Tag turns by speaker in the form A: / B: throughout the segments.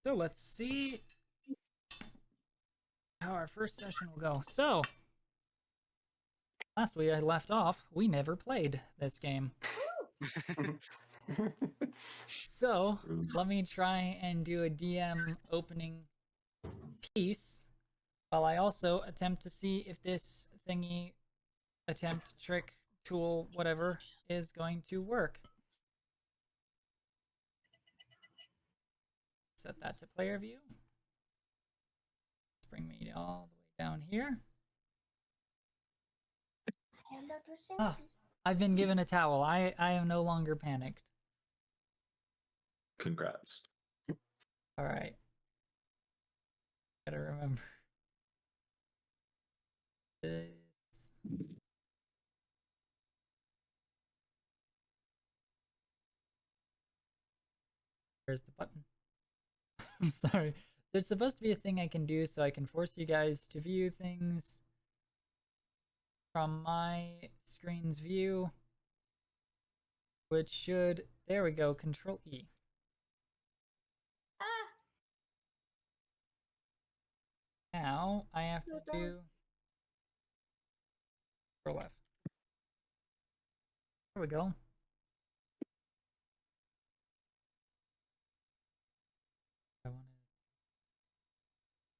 A: So let's see how our first session will go. So, last we had left off, we never played this game. So, let me try and do a DM opening piece while I also attempt to see if this thingy, attempt, trick, tool, whatever, is going to work. Set that to player view. Let's bring me all the way down here. Oh, I've been given a towel. I am no longer panicked.
B: Congrats.
A: All right. Gotta remember this. Where's the button? Sorry. There's supposed to be a thing I can do so I can force you guys to view things from my screen's view, which should, there we go, Control E. Now I have to do Control F. There we go.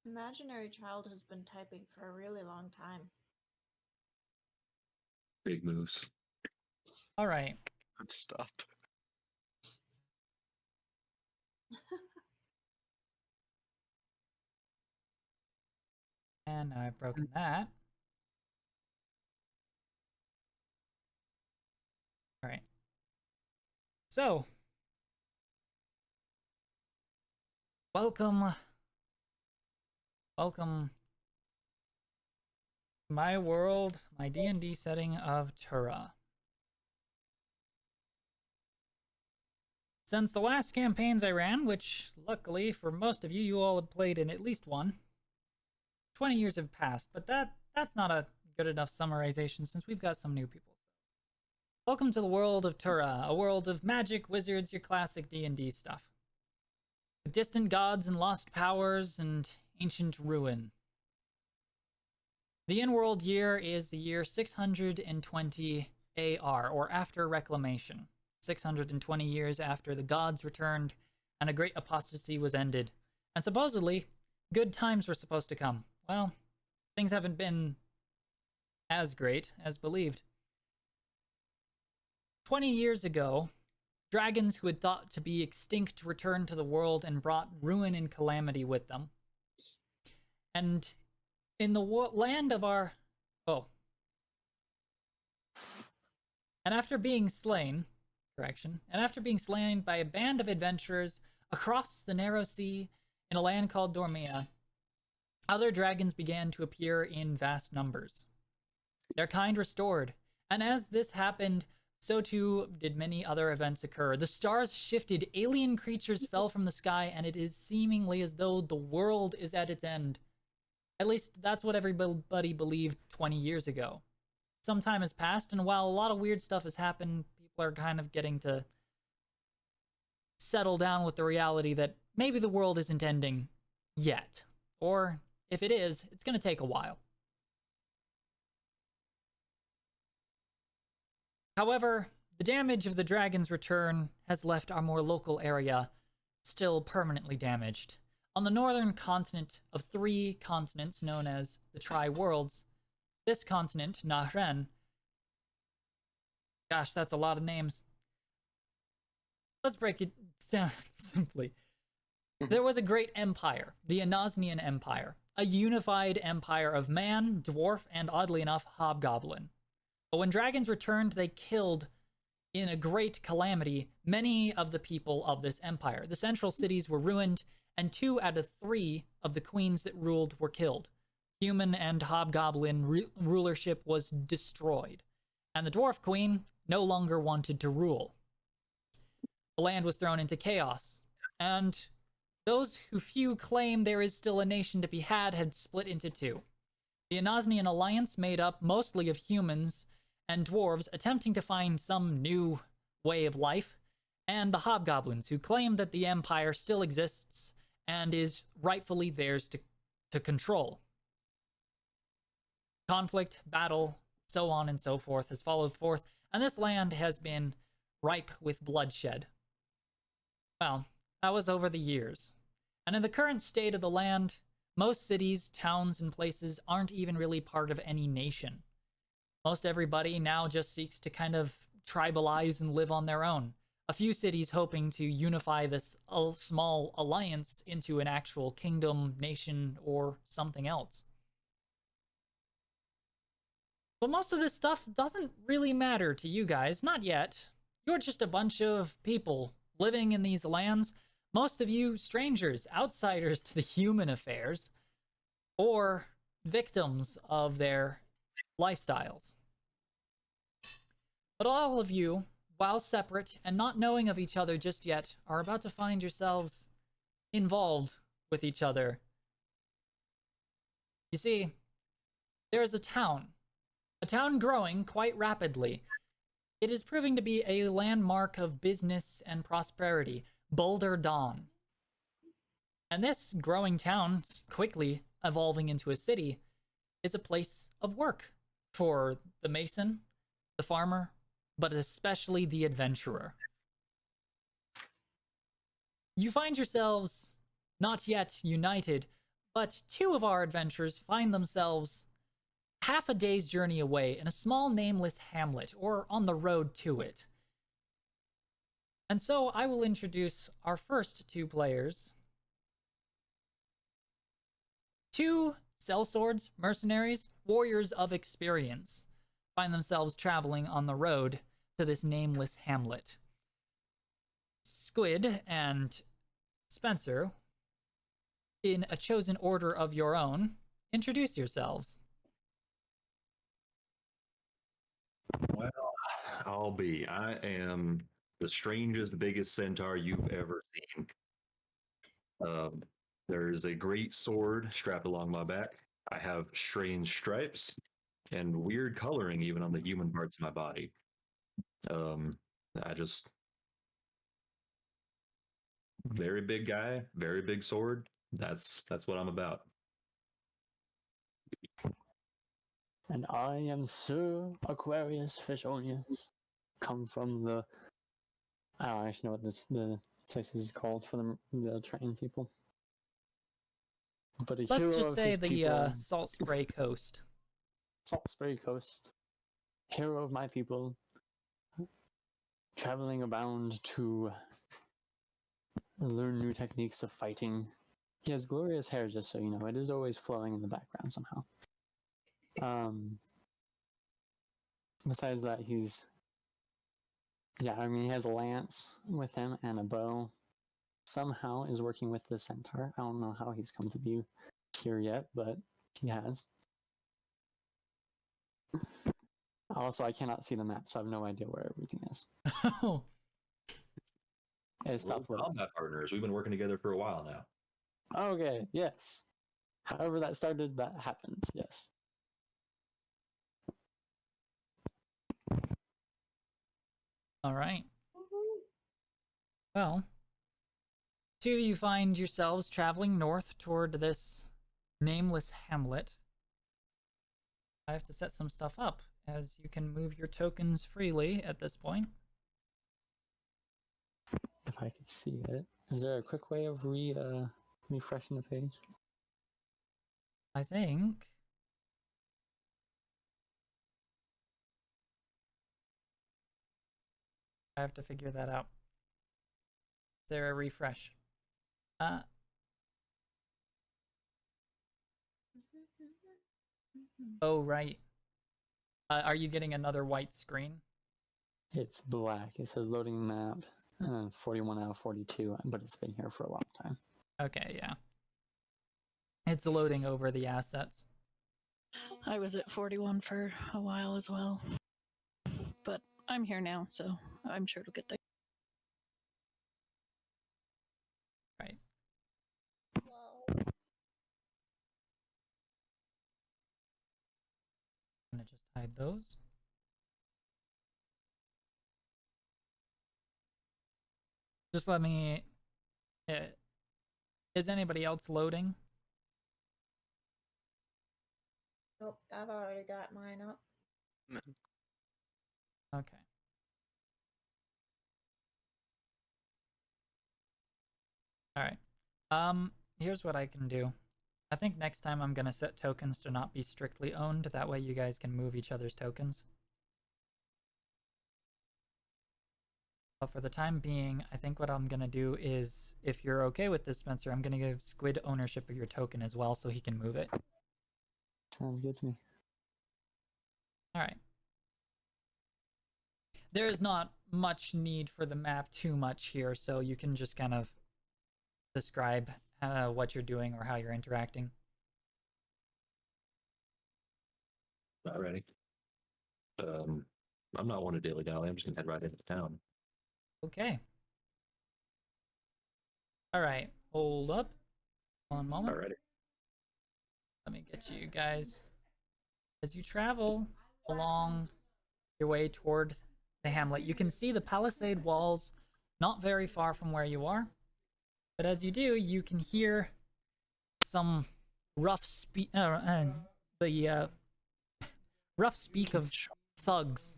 C: Imaginary child has been typing for a really long time.
B: Big moves.
A: All right.
D: Stop.
A: And now I've broken that. All right. So, welcome to my world, my D&D setting of Tura. Since the last campaigns I ran, which luckily for most of you, you all have played in at least one, 20 years have passed, but that's not a good enough summarization since we've got some new people. Welcome to the world of Tura, a world of magic, wizards, your classic D&D stuff. With distant gods and lost powers and ancient ruin. The in-world year is the year 620 AR, or after Reclamation. 620 years after the gods returned and a great apostasy was ended. And supposedly, good times were supposed to come. Well, things haven't been as great as believed. 20 years ago, dragons who had thought to be extinct returned to the world and brought ruin and calamity with them. And in the land of our... Oh. And after being slain... Correction. And after being slain by a band of adventurers across the narrow sea in a land called Dormia, other dragons began to appear in vast numbers. Their kind restored, and as this happened, so too did many other events occur. The stars shifted, alien creatures fell from the sky, and it is seemingly as though the world is at its end. At least that's what everybody believed 20 years ago. Some time has passed, and while a lot of weird stuff has happened, people are kind of getting to settle down with the reality that maybe the world isn't ending yet. Or, if it is, it's going to take a while. However, the damage of the dragon's return has left our more local area still permanently damaged. On the northern continent of 3 continents known as the Tri-Worlds, this continent, Nahren, gosh, that's a lot of names. Let's break it down simply. There was a great empire, the Anaznian Empire, a unified empire of man, dwarf, and oddly enough, hobgoblin. But when dragons returned, they killed, in a great calamity, many of the people of this empire. The central cities were ruined, and 2 out of 3 of the queens that ruled were killed. Human and hobgoblin rulership was destroyed, and the dwarf queen no longer wanted to rule. The land was thrown into chaos, and those who few claim there is still a nation to be had split into 2. The Anaznian alliance, made up mostly of humans and dwarves attempting to find some new way of life, and the hobgoblins who claim that the empire still exists and is rightfully theirs to control. Conflict, battle, so on and so forth has followed forth, and this land has been ripe with bloodshed. Well, that was over the years. And in the current state of the land, most cities, towns, and places aren't even really part of any nation. Most everybody now just seeks to kind of tribalize and live on their own. A few cities hoping to unify this small alliance into an actual kingdom, nation, or something else. But most of this stuff doesn't really matter to you guys, not yet. You're just a bunch of people living in these lands, most of you strangers, outsiders to the human affairs, or victims of their lifestyles. But all of you, while separate and not knowing of each other just yet, are about to find yourselves involved with each other. You see, there is a town growing quite rapidly. It is proving to be a landmark of business and prosperity, Boulder Dawn. And this growing town, quickly evolving into a city, is a place of work for the mason, the farmer, but especially the adventurer. You find yourselves not yet united, but two of our adventurers find themselves half a day's journey away in a small nameless hamlet, or on the road to it. And so I will introduce our first two players. Two sellswords, mercenaries, warriors of experience find themselves traveling on the road to this nameless hamlet. Squid and Spencer, in a chosen order of your own, introduce yourselves.
B: Well, I am the strangest, biggest centaur you've ever seen. There's a great sword strapped along my back. I have strange stripes and weird coloring even on the human parts of my body. I just very big guy, very big sword. That's what I'm about.
D: And I am Sir Aquarius Fishonius. Come from the... I don't actually know what the place is called for the trained people. But
A: Let's just say the Salt Spray Coast.
D: Salt Spray Coast. Hero of my people. Traveling around to learn new techniques of fighting. He has glorious hair, just so you know. It is always flowing in the background somehow. Besides that, he has a lance with him and a bow. Somehow is working with the centaur. I don't know how he's come to be here yet, but he has. Also, I cannot see the map, so I have no idea where everything is.
A: Oh.
D: It stopped
B: We're combat partners. We've been working together for a while now.
D: Okay, yes. However that started, that happened, yes.
A: All right. Well, two of you find yourselves traveling north toward this nameless hamlet. I have to set some stuff up, as you can move your tokens freely at this point.
D: If I could see it. Is there a quick way of refreshing the page?
A: I think... I have to figure that out. Is there a refresh? Oh, right. Are you getting another white screen?
D: It's black. It says loading map, 41 out of 42, but it's been here for a long time.
A: Okay, yeah. It's loading over the assets.
E: I was at 41 for a while as well. But I'm here now, so I'm sure it'll get there.
A: Right. I'm gonna just hide those. Just let me... Is anybody else loading?
C: Nope, I've already got mine up.
A: Okay. All right. Here's what I can do. I think next time I'm gonna set tokens to not be strictly owned. That way you guys can move each other's tokens. But for the time being, I think what I'm gonna do is, if you're okay with this, Spencer, I'm gonna give Squid ownership of your token as well so he can move it.
D: Sounds good to me.
A: All right. There is not much need for the map too much here, so you can just kind of describe what you're doing or how you're interacting.
B: Alrighty. I'm not one to daily dally. I'm just gonna head right into town.
A: Okay. All right. Hold up. One moment.
B: Alrighty.
A: Let me get you guys. As you travel along your way toward the hamlet, you can see the palisade walls not very far from where you are. But as you do, you can hear some rough speak rough speak of thugs.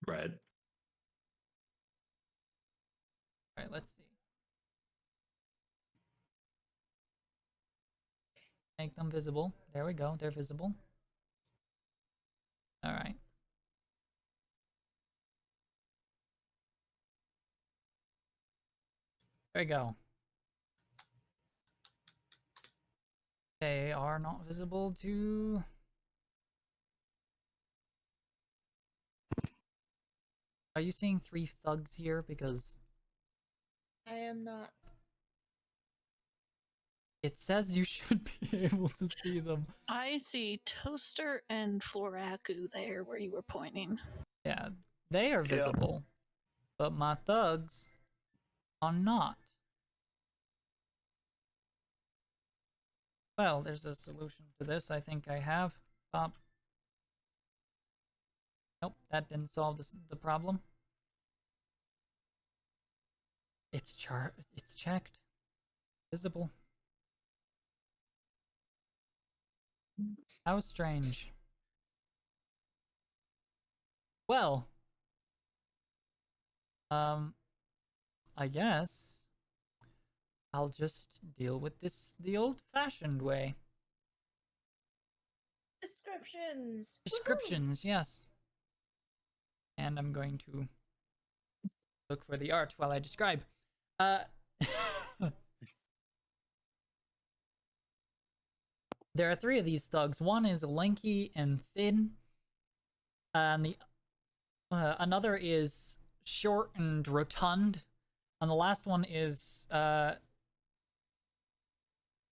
B: Right.
A: All right, let's see. Make them visible. There we go. They're visible. All right. There we go. They are not visible to... Are you seeing 3 thugs here? Because
C: I am not.
A: it says you should be able to see them.
E: I see Toaster and Floraku there where you were pointing.
A: Yeah, they are visible. But my thugs are not. Well, there's a solution to this I think I have. Nope, that didn't solve the problem. It's checked. Visible. How strange. Well, I guess I'll just deal with this the old-fashioned way.
C: Descriptions. Woohoo!
A: Descriptions, yes. And I'm going to look for the art while I describe. There are 3 of these thugs. One is lanky and thin, and another is short and rotund, and the last one is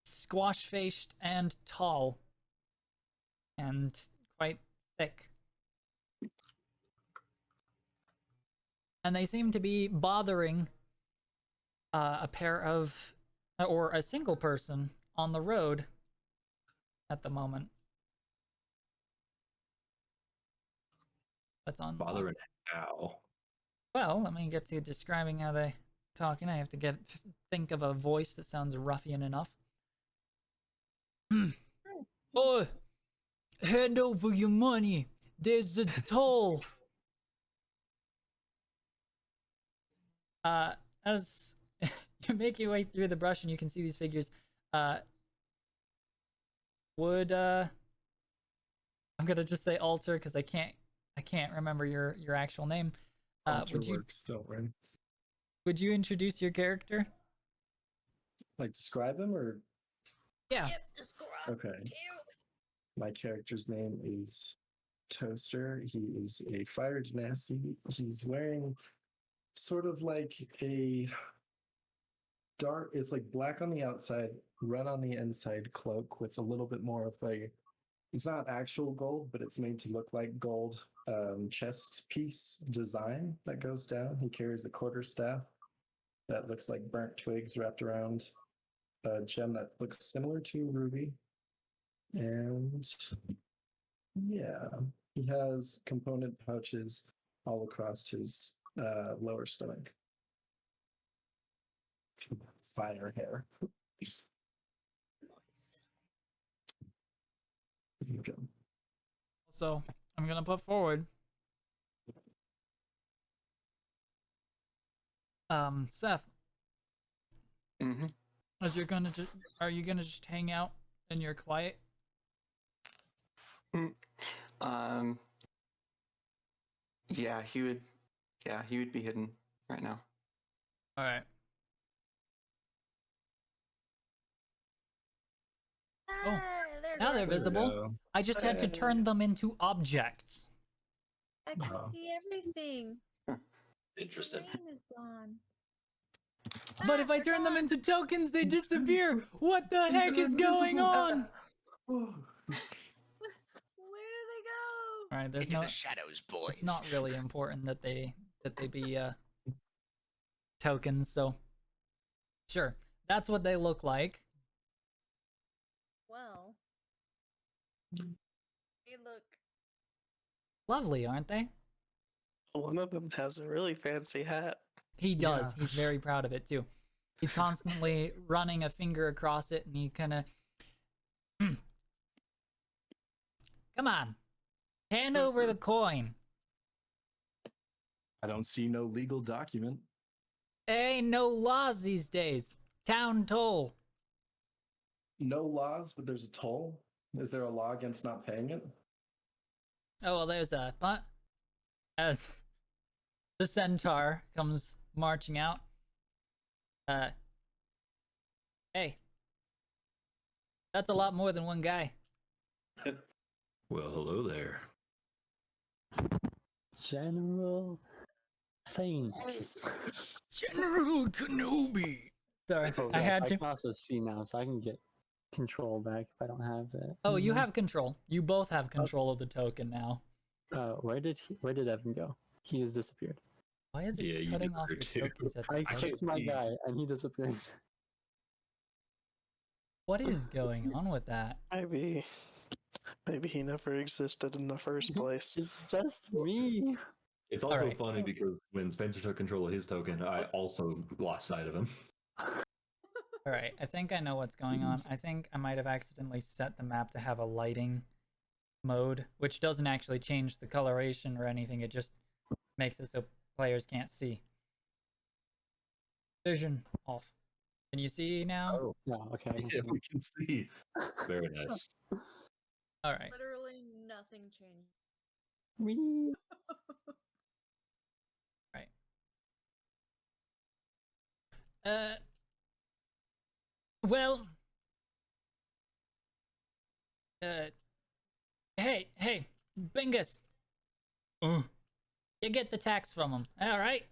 A: squash-faced and tall, and quite thick. And they seem to be bothering a pair of, or a single person on the road at the moment. That's on.
B: Bothering how?
A: Well, let me get to describing how they talking. I have to think of a voice that sounds ruffian enough. Oh, hand over your money. There's a toll. As you make your way through the brush and you can see these figures, I'm gonna just say Alter because I can't remember your actual name.
F: Alter works, don't worry.
A: Would you introduce your character?
F: Like describe him or?
A: Yeah.
C: Yep, describe.
F: Okay. My character's name is Toaster. He is a fire genasi. He's wearing sort of like a dark, it's like black on the outside, red on the inside cloak with a little bit more of a, it's not actual gold, but it's made to look like gold chest piece design that goes down. He carries a quarterstaff that looks like burnt twigs wrapped around a gem that looks similar to ruby. And yeah, he has component pouches all across his lower stomach. fire hair.
C: Nice.
F: There you go.
A: So I'm gonna put forward. Seth,
G: Mm-hmm.
A: are you gonna just hang out and you're quiet?
G: Yeah, he would. Yeah, he would be hidden right now.
A: All right. Oh,
C: there's
A: now they're
C: our-
A: visible. I just had to turn them into objects.
C: I can
F: Oh.
C: see everything.
B: Interesting.
C: The rain is gone.
A: But if I turn them into tokens, they disappear. What the heck is going on?
C: Where do they go?
A: All right, there's
H: Into
A: no.
H: the shadows, boys.
A: It's not really important that they be tokens. So sure, that's what they look like.
C: Well, they look.
A: Lovely, aren't they?
I: One of them has a really fancy hat.
A: He does.
F: Yeah.
A: He's very proud of it too. He's constantly running a finger across it, and he kind of. Come on, hand over the coin.
F: I don't see no legal document.
A: There ain't no laws these days. Town toll.
F: No laws, but there's a toll. Is there a law against not paying it?
A: Oh well, there's a punt. As the centaur comes marching out. Hey, that's a lot more than one guy.
B: Well, hello there.
D: General Thanks.
A: General Kenobi. Sorry,
D: Oh,
A: I
D: yes,
A: had
D: I
A: to.
D: can also see now, so I can get control back if I don't have it.
A: Oh, you have control. You both have control of the token now.
D: Where did Evan go? He just disappeared.
A: Why is it
B: Yeah, you
A: cutting off your
B: disappeared too.
A: tokens at the
D: I
A: top?
D: kicked my
B: see.
D: guy, and he disappeared.
A: What is going on with that?
I: Maybe he never existed in the first place.
D: It's just me.
B: It's also
A: Alright.
B: funny because when Spencer took control of his token, I also lost sight of him.
A: All right, I think I know what's going on. I think I might have accidentally set the map to have a lighting mode, which doesn't actually change the coloration or anything. It just makes it so players can't see. Vision off. Can you see now?
B: Oh,
D: No, okay. I can see
B: yeah,
D: now.
B: we can see. Very nice.
A: All right.
C: Literally nothing changed.
D: Whee!
A: Well, hey, Bingus. You get the tax from him. All right.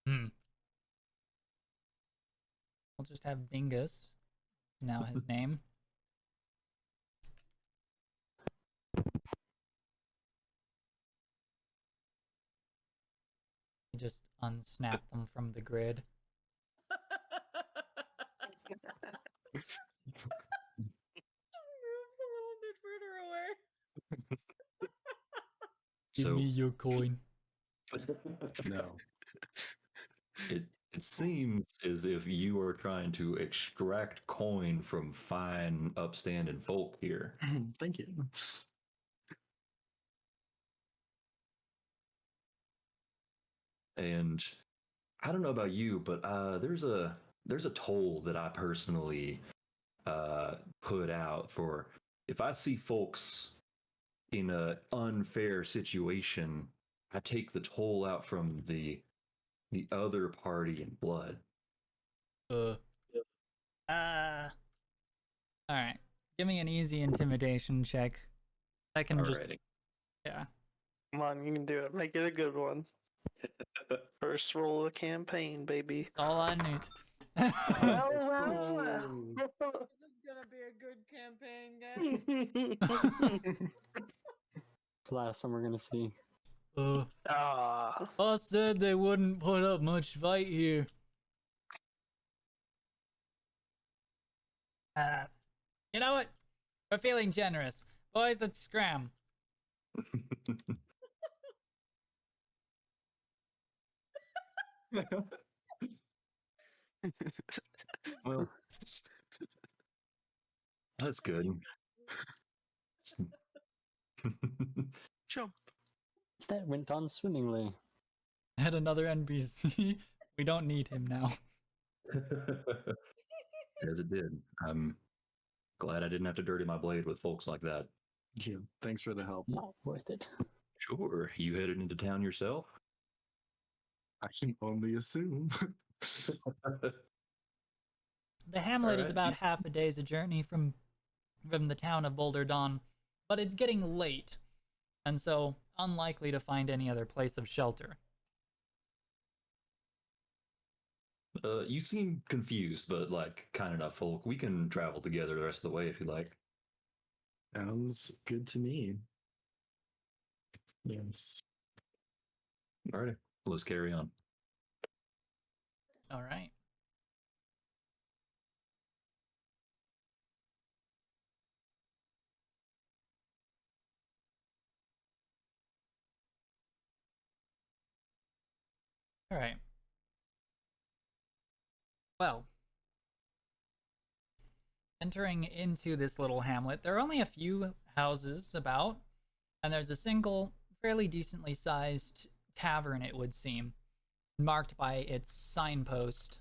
A: We'll just have Bingus. Now his name. He just unsnapped them from the grid.
C: Moves a little bit further away.
A: Give
B: So
A: me your coin.
F: No.
B: it seems as if you are trying to extract coin from fine, upstanding folk here.
F: Thank you.
B: And I don't know about you, but there's a toll that I personally put out for if I see folks in a unfair situation, I take the toll out from the other party in blood.
A: All right. Give me an easy intimidation check. I can just
B: Alrighty.
A: yeah.
I: Come on, you can do it. Make it a good one. First roll of the campaign, baby.
A: That's all I need.
C: This is gonna be a good campaign, guys.
D: It's the last one we're gonna see.
I: Ah,
A: I said they wouldn't put up much fight here. You know what? We're feeling generous. Boys, let's scram.
B: Well, that's good.
G: Jump.
D: That went on swimmingly.
A: Add another NPC. We don't need him now.
B: As it did. I'm glad I didn't have to dirty my blade with folks like that.
F: Yeah, thanks for the help.
D: Not worth it.
B: Sure. You headed into town yourself?
F: I can only assume.
A: The hamlet is
B: Alright.
A: about half a day's journey from the town of Boulder Dawn, but it's getting late, and so unlikely to find any other place of shelter.
B: You seem confused, but like kind enough folk. We can travel together the rest of the way if you like.
F: Sounds good to me. Yes.
B: Alrighty. Let's carry on.
A: All right. All right. Well, entering into this little hamlet, there are only a few houses about, and there's a single, fairly decently sized tavern, it would seem, marked by its signpost.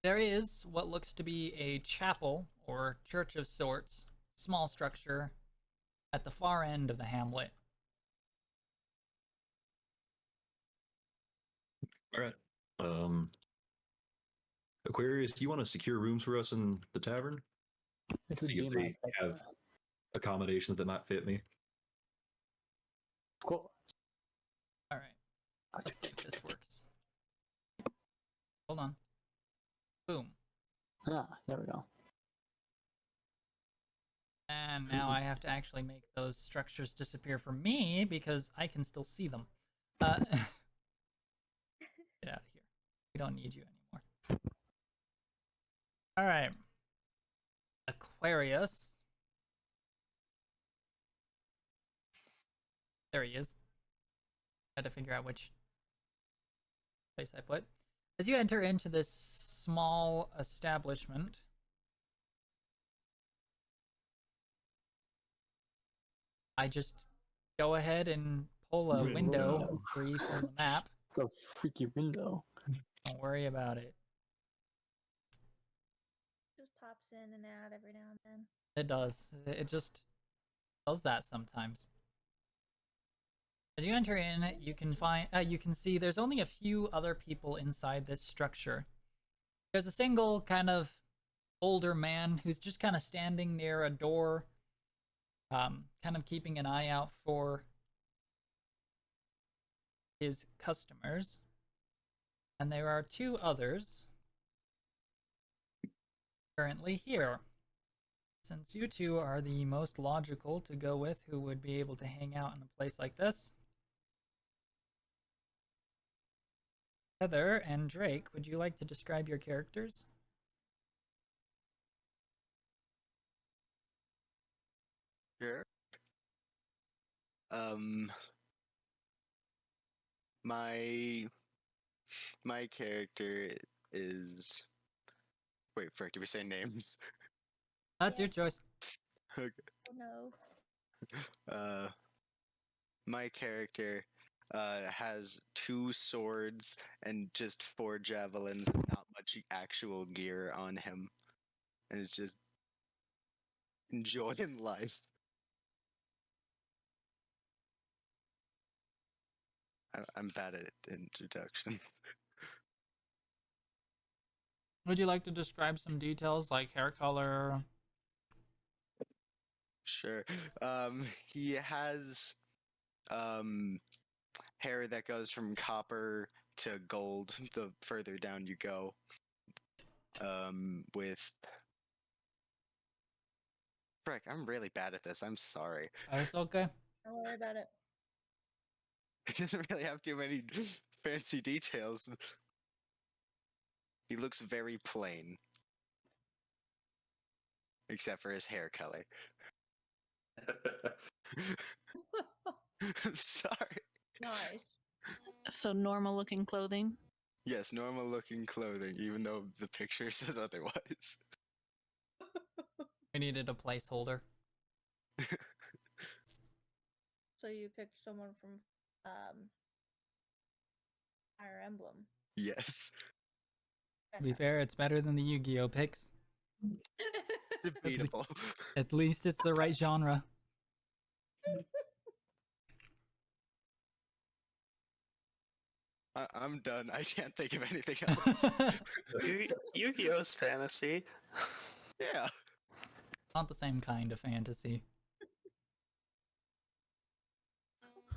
A: There is what looks to be a chapel or church of sorts, small structure, at the far end of the hamlet.
B: Alright. Aquarius, do you want to secure rooms for us in the tavern?
D: It would
B: See
D: be
B: if
D: my
B: they
D: pleasure.
B: have accommodations that might fit me.
D: Of course.
A: All right. Let's see if this works. Hold on. Boom.
D: Ah, there we go.
A: And now I have to actually make those structures disappear for me because I can still see them. Get out of here. We don't need you anymore. All right. Aquarius. There he is. Had to figure out which place I put. As you enter into this small establishment, I just go ahead and pull a window free from the map.
D: It's a freaky window.
A: Don't worry about it.
H: Just pops in and out every now and then.
A: It does. It just does that sometimes. As you enter in, you can see there's only a few other people inside this structure. There's a single kind of older man who's just kind of standing near a door, kind of keeping an eye out for his customers. And there are two others currently here. Since you two are the most logical to go with who would be able to hang out in a place like this, Heather and Drake, would you like to describe your characters?
J: Sure. My character is. Wait, frick, did we say names?
A: That's your
H: Yes.
A: choice.
J: Okay.
H: Oh no.
J: My character has 2 swords and just 4 javelins, and not much actual gear on him, and it's just enjoying life. I'm bad at introductions.
A: Would you like to describe some details like hair color?
J: Sure. He has hair that goes from copper to gold the further down you go. With frick, I'm really bad at this. I'm sorry.
A: It's okay.
H: Don't worry about it.
J: He doesn't really have too many fancy details. He looks very plain. Except for his hair color. Sorry.
H: Nice.
E: So normal looking clothing.
J: Yes, normal looking clothing, even though the picture says otherwise.
A: We needed a placeholder.
H: So you picked someone from Fire Emblem.
J: Yes.
A: To be fair, it's better than the Yu-Gi-Oh picks.
J: Debatable.
A: At least it's the right genre.
J: I'm done. I can't think of anything else.
I: Yu-Gi-Oh's fantasy.
J: Yeah.
A: Not the same kind of fantasy.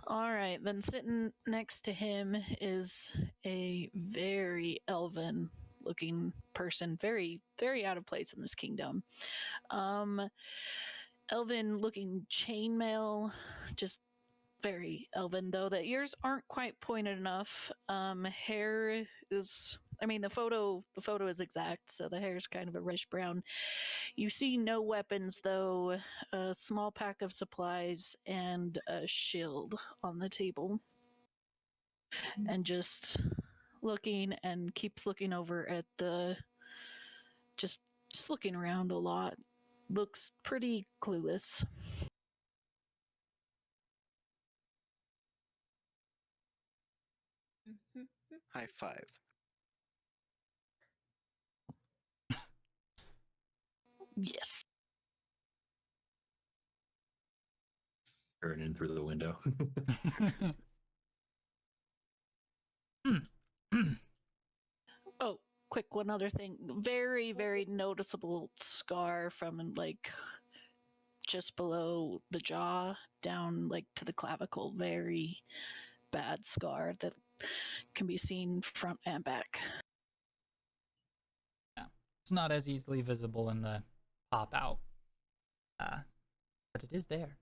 E: All right, then sitting next to him is a very elven looking person, very, very out of place in this kingdom. Elven looking chainmail, just very elven, though the ears aren't quite pointed enough. Hair is, I mean, the photo is exact, so the hair is kind of a reddish brown. You see no weapons, though, a small pack of supplies and a shield on the table. And just looking and keeps looking over at the, just looking around a lot. Looks pretty clueless.
J: High five.
E: Yes.
B: Turning through the window.
E: Oh, quick, one other thing. Very, very noticeable scar from like just below the jaw down like to the clavicle. Very bad scar that can be seen front and back.
A: Yeah, it's not as easily visible in the pop out, but it is there.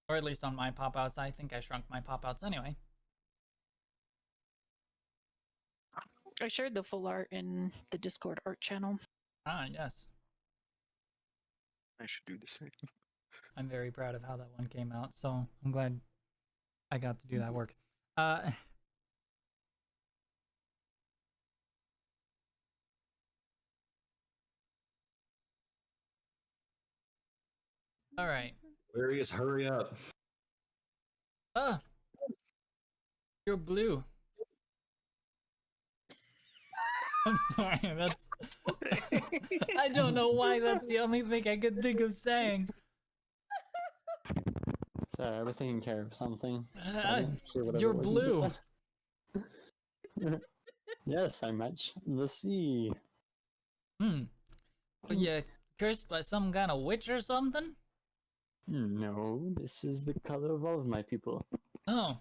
A: Or at least on my pop outs. I think I shrunk my pop outs anyway.
E: I shared the full art in the Discord art channel.
A: Ah, yes.
J: I should do the same.
A: I'm very proud of how that one came out, so I'm glad I got to do that work. All right.
B: Aquarius, hurry up.
A: You're blue. I'm sorry, that's... I don't know why that's the only thing I could think of saying.
D: Sorry, I was taking care of something. So I didn't hear whatever
A: You're
D: it was you just
A: blue.
D: said. Yes, I match the sea.
A: Are you cursed by some kind of witch or something?
D: No, this is the color of all of my people.
A: Oh.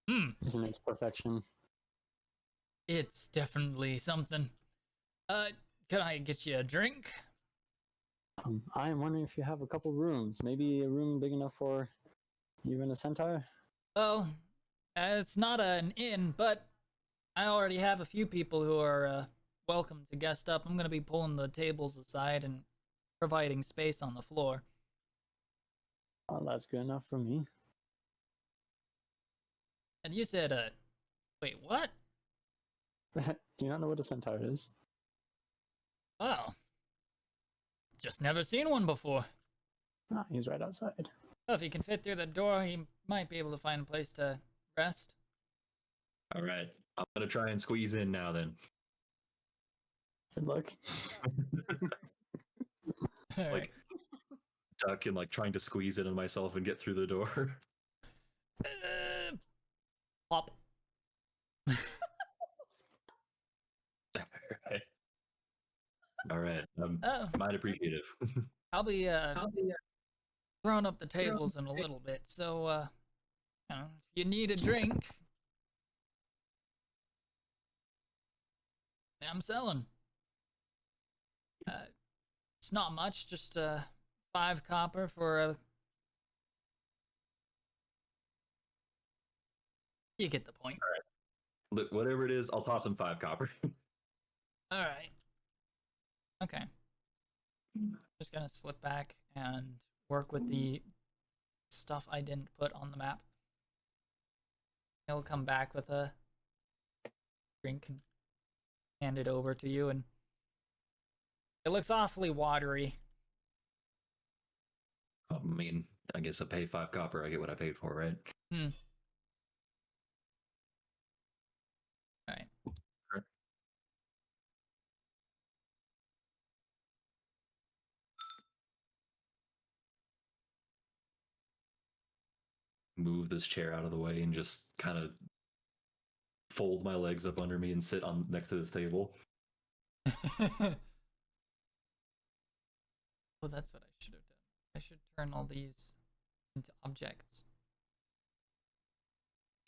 D: Isn't it perfection?
A: It's definitely something. Can I get you a drink?
D: I am wondering if you have a couple rooms. Maybe a room big enough for you and a centaur?
A: Well, it's not an inn, but I already have a few people who are welcome to guest up. I'm going to be pulling the tables aside and providing space on the floor.
D: Oh, that's good enough for me.
A: And you said, wait, what?
D: Do you not know what a centaur is?
A: Oh. Just never seen one before.
D: Ah, he's right outside.
A: Well, if he can fit through the door, he might be able to find a place to rest.
B: All right. I'm going to try and squeeze in now then.
D: Good luck.
B: It's like duck and like trying to squeeze in on myself and get through the door.
A: Pop.
B: All right. Might appreciative.
A: I'll be throwing up the tables in a little bit, so you know, if you need a drink, I'm selling. It's not much, just 5 copper for a... You get the point.
B: All right. Look, whatever it is, I'll toss him 5 copper.
A: All right. Okay. Just gonna slip back and work with the stuff I didn't put on the map. He'll come back with a drink and hand it over to you, and it looks awfully watery.
B: I mean, I guess I pay 5 copper, I get what I paid for, right?
A: Alright.
B: Sure. Move this chair out of the way and just kind of fold my legs up under me and sit on next to this table.
A: Oh, that's what I should have done. I should turn all these into objects.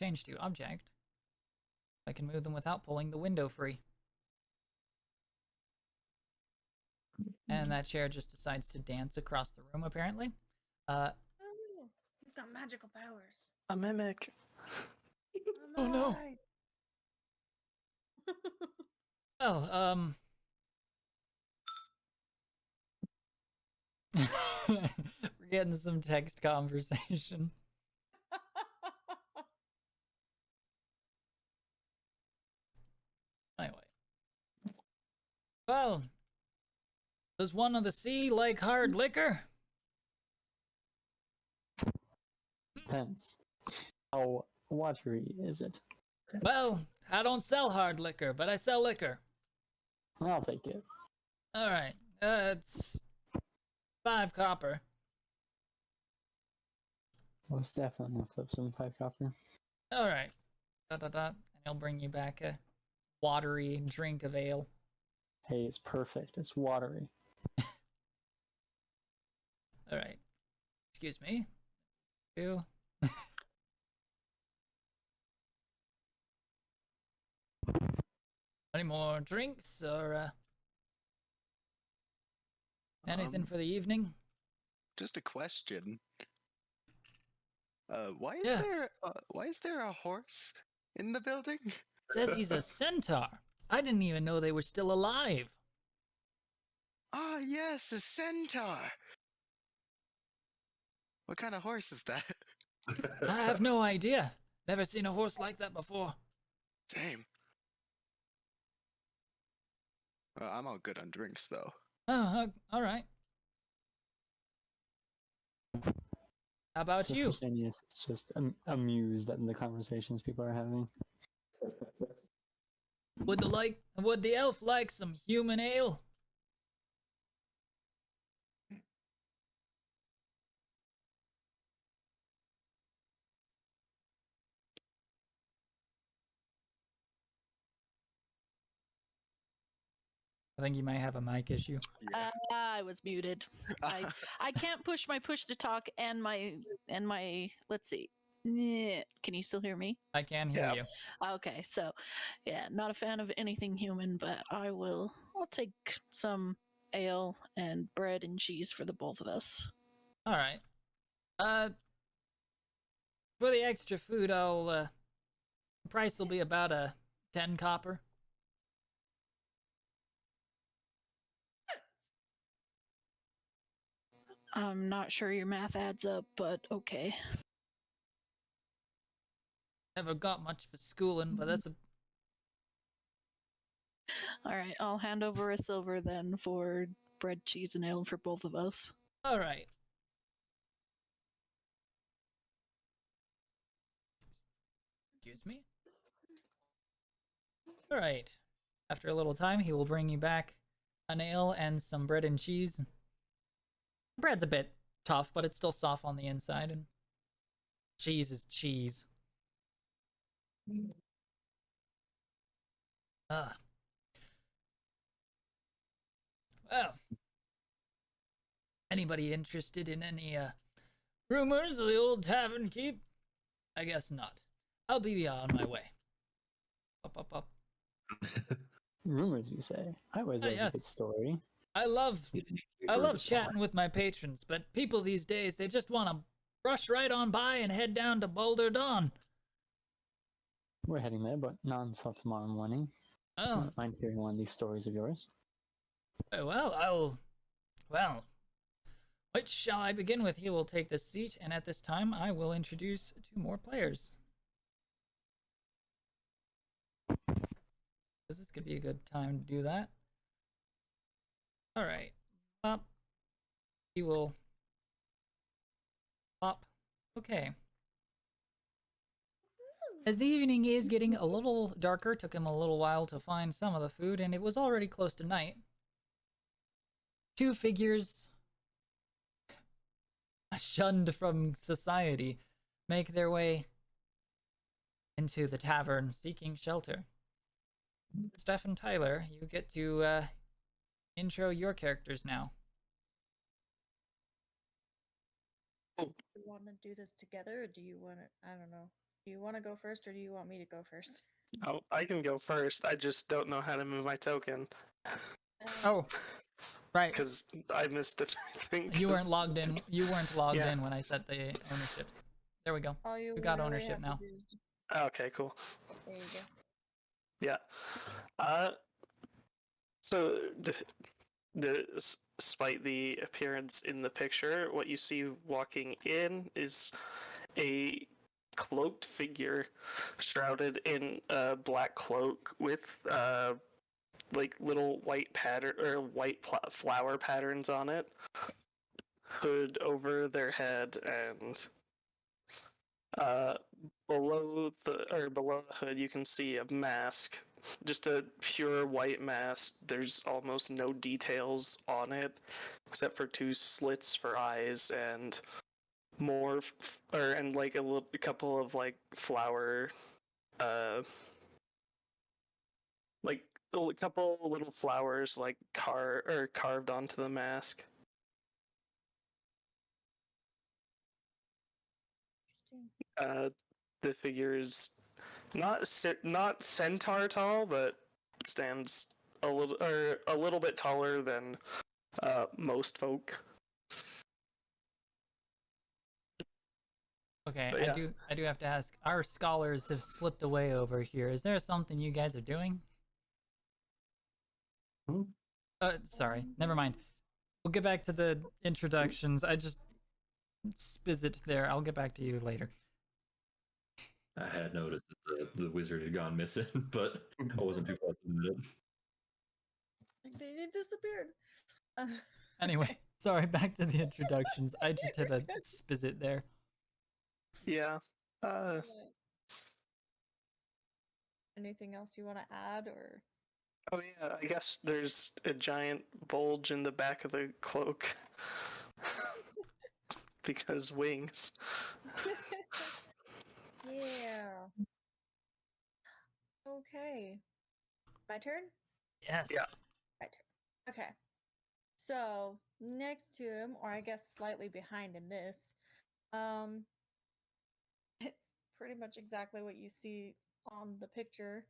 A: Change to object. I can move them without pulling the window free. And that chair just decides to dance across the room, apparently.
H: Ooh, he's got magical powers.
I: A mimic.
A: Oh no. Well, we're getting some text conversation. Anyway. Well, does one of the sea like hard liquor?
D: Depends. How watery is it?
A: Well, I don't sell hard liquor, but I sell liquor.
D: I'll take it.
A: Alright, it's 5 copper.
D: Most definitely flip some 5 copper.
A: Alright. And he'll bring you back a watery drink of ale.
D: Hey, it's perfect. It's watery.
A: Alright. Excuse me. You. Any more drinks or anything for the evening?
J: Just a question. Why is there a horse in the building?
A: Says he's a centaur. I didn't even know they were still alive.
J: Ah, yes, a centaur. What kind of horse is that?
A: I have no idea. Never seen a horse like that before.
J: Same. I'm all good on drinks, though.
A: Oh, all right. How about
D: So
A: you?
D: for Xenius, it's just amused at the conversations people are having.
A: Would the elf like some human ale? I think you might have a mic issue.
E: I was muted. I can't push my push to talk and my let's see. Can you still hear me?
A: I can hear you.
E: Okay, so yeah, not a fan of anything human, but I'll take some ale and bread and cheese for the both of us.
A: All right. For the extra food, the price will be about a 10 copper.
E: I'm not sure your math adds up, but okay.
A: Never got much for schooling, but that's a...
E: Alright, I'll hand over a silver then for bread, cheese, and ale for both of us.
A: All right. Excuse me? All right. After a little time, he will bring you back an ale and some bread and cheese. Bread's a bit tough, but it's still soft on the inside, and cheese is cheese. Ah. Well, anybody interested in any rumors of the old Tavern Keep? I guess not. I'll be on my way. Up.
D: Rumors, you say? I always love a good story.
A: I love chatting with my patrons, but people these days, they just want to rush right on by and head down to Boulder Dawn.
D: We're heading there, but not until tomorrow morning.
A: Oh.
D: I don't mind hearing one of these stories of yours.
A: Well, Which shall I begin with? He will take this seat, and at this time, I will introduce 2 more players. This could be a good time to do that. All right. Pop. He will pop. Okay. As the evening is getting a little darker, took him a little while to find some of the food, and it was already close to night. 2 figures shunned from society make their way into the tavern seeking shelter. Steph and Tyler, you get to intro your characters now.
H: Do you want to do this together, or do you want to? I don't know. Do you want to go first, or do you want me to go first?
I: Oh, I can go first. I just don't know how to move my token.
A: Oh, right.
I: Because I missed everything.
A: You weren't logged in. You weren't logged
I: Yeah.
A: in when I set the ownerships. There we go.
H: All you
A: We got
H: literally
A: ownership
H: have to
A: now.
H: do is just-
I: Okay, cool.
H: There you go.
I: Yeah. So, despite the appearance in the picture, what you see walking in is a cloaked figure shrouded in a black cloak with like little white pattern or flower patterns on it, hood over their head, and below the hood you can see a mask, just a pure white mask. There's almost no details on it except for 2 slits for eyes and and like a couple of like flower like a couple little flowers like carved onto the mask.
H: Interesting.
I: The figure is not centaur tall, but stands a little bit taller than most folk.
A: Okay,
I: But yeah.
A: I do have to ask. Our scholars have slipped away over here. Is there something you guys are doing? Sorry, never mind. We'll get back to the introductions. I just spizz it there. I'll get back to you later.
B: I had noticed that the wizard had gone missing, but I wasn't too far from it.
H: Like they disappeared.
A: Anyway, sorry, back to the introductions. I just had a spizz it there.
I: Yeah.
H: Anything else you want to add, or?
I: Oh yeah, I guess there's a giant bulge in the back of the cloak. Because wings.
H: Yeah. Okay. My turn?
A: Yes.
I: Yeah.
H: My turn. Okay. So, next to him, or I guess slightly behind in this, it's pretty much exactly what you see on the picture.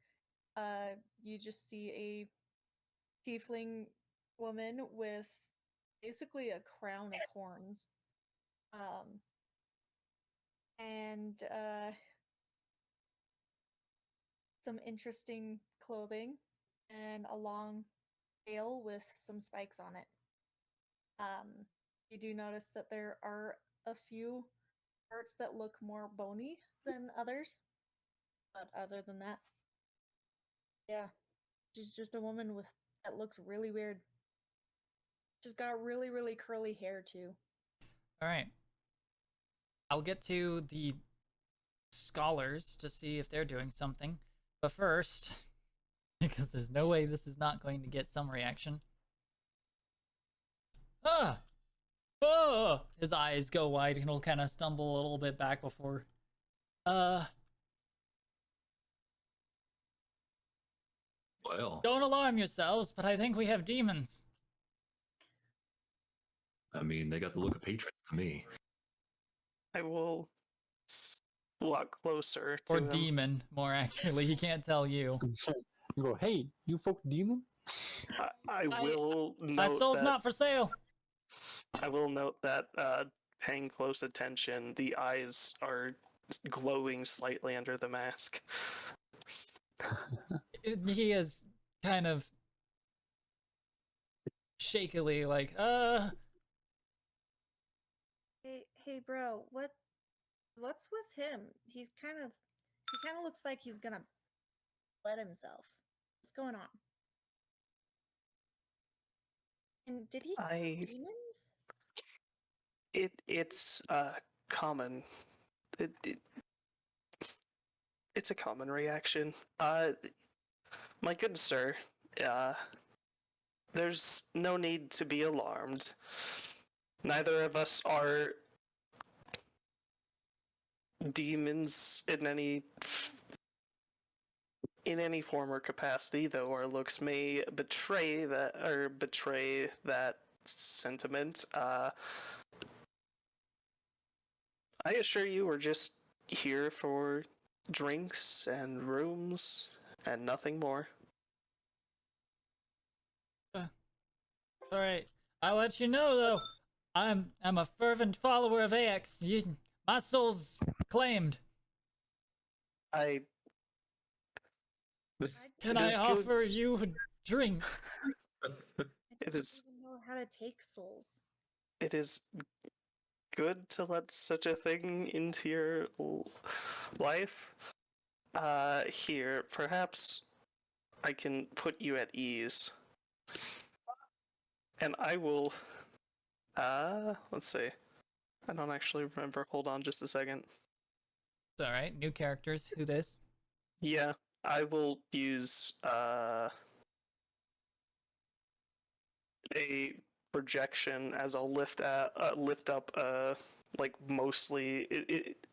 H: You just see a tiefling woman with basically a crown of horns. And some interesting clothing and a long tail with some spikes on it. You do notice that there are a few parts that look more bony than others, but other than that, yeah, she's just a woman that looks really weird. She's got really, really curly hair too.
A: All right. I'll get to the scholars to see if they're doing something. But first, because there's no way this is not going to get some reaction. Ah! Oh! His eyes go wide and he'll kind of stumble a little bit back before.
B: Well,
A: Don't alarm yourselves, but I think we have demons.
B: I mean, they got the look of patrons to me.
I: I will walk closer to
A: Or
I: him.
A: demon, more accurately. He can't tell you.
D: You go, hey, you folk demon?
I: I will
A: My
I: note
A: soul's
I: that,
A: not for sale.
I: I will note that paying close attention, the eyes are glowing slightly under the mask.
A: He is kind of shakily like,
H: Hey, bro, what's with him? He kind of looks like he's gonna wet himself. What's going on? And did he cause
I: I
H: demons?
I: it's common. It it's a common reaction. My good sir, uh, there's no need to be alarmed. Neither of us are demons in any form or capacity, though our looks may betray that sentiment. I assure you, we're just here for drinks and rooms and nothing more.
A: All right, I'll let you know though. I'm a fervent follower of AX. My soul's claimed.
I: I
A: Can
I: It
A: I
I: is
A: offer
I: good.
A: you a drink?
H: I
I: It
H: don't
I: is
H: even know how to take souls.
I: it is good to let such a thing into your life. Here, perhaps I can put you at ease. And I will, let's see. I don't actually remember. Hold on just a second.
A: It's all right. New characters. Who this?
I: Yeah, I will use, a projection as I'll lift up, like mostly,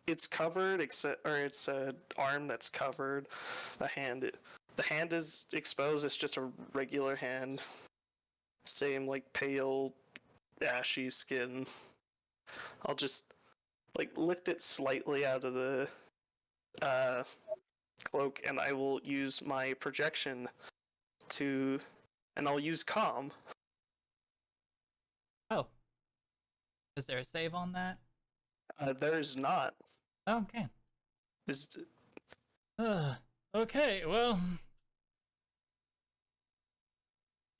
I: it's covered, it's a arm that's covered. The hand is exposed, it's just a regular hand. Same, like, pale, ashy skin. I'll just, like, lift it slightly out of the cloak, and I will use my projection and I'll use calm.
A: Oh, is there a save on that?
I: There is not.
A: Okay.
I: Is
A: Okay. Well,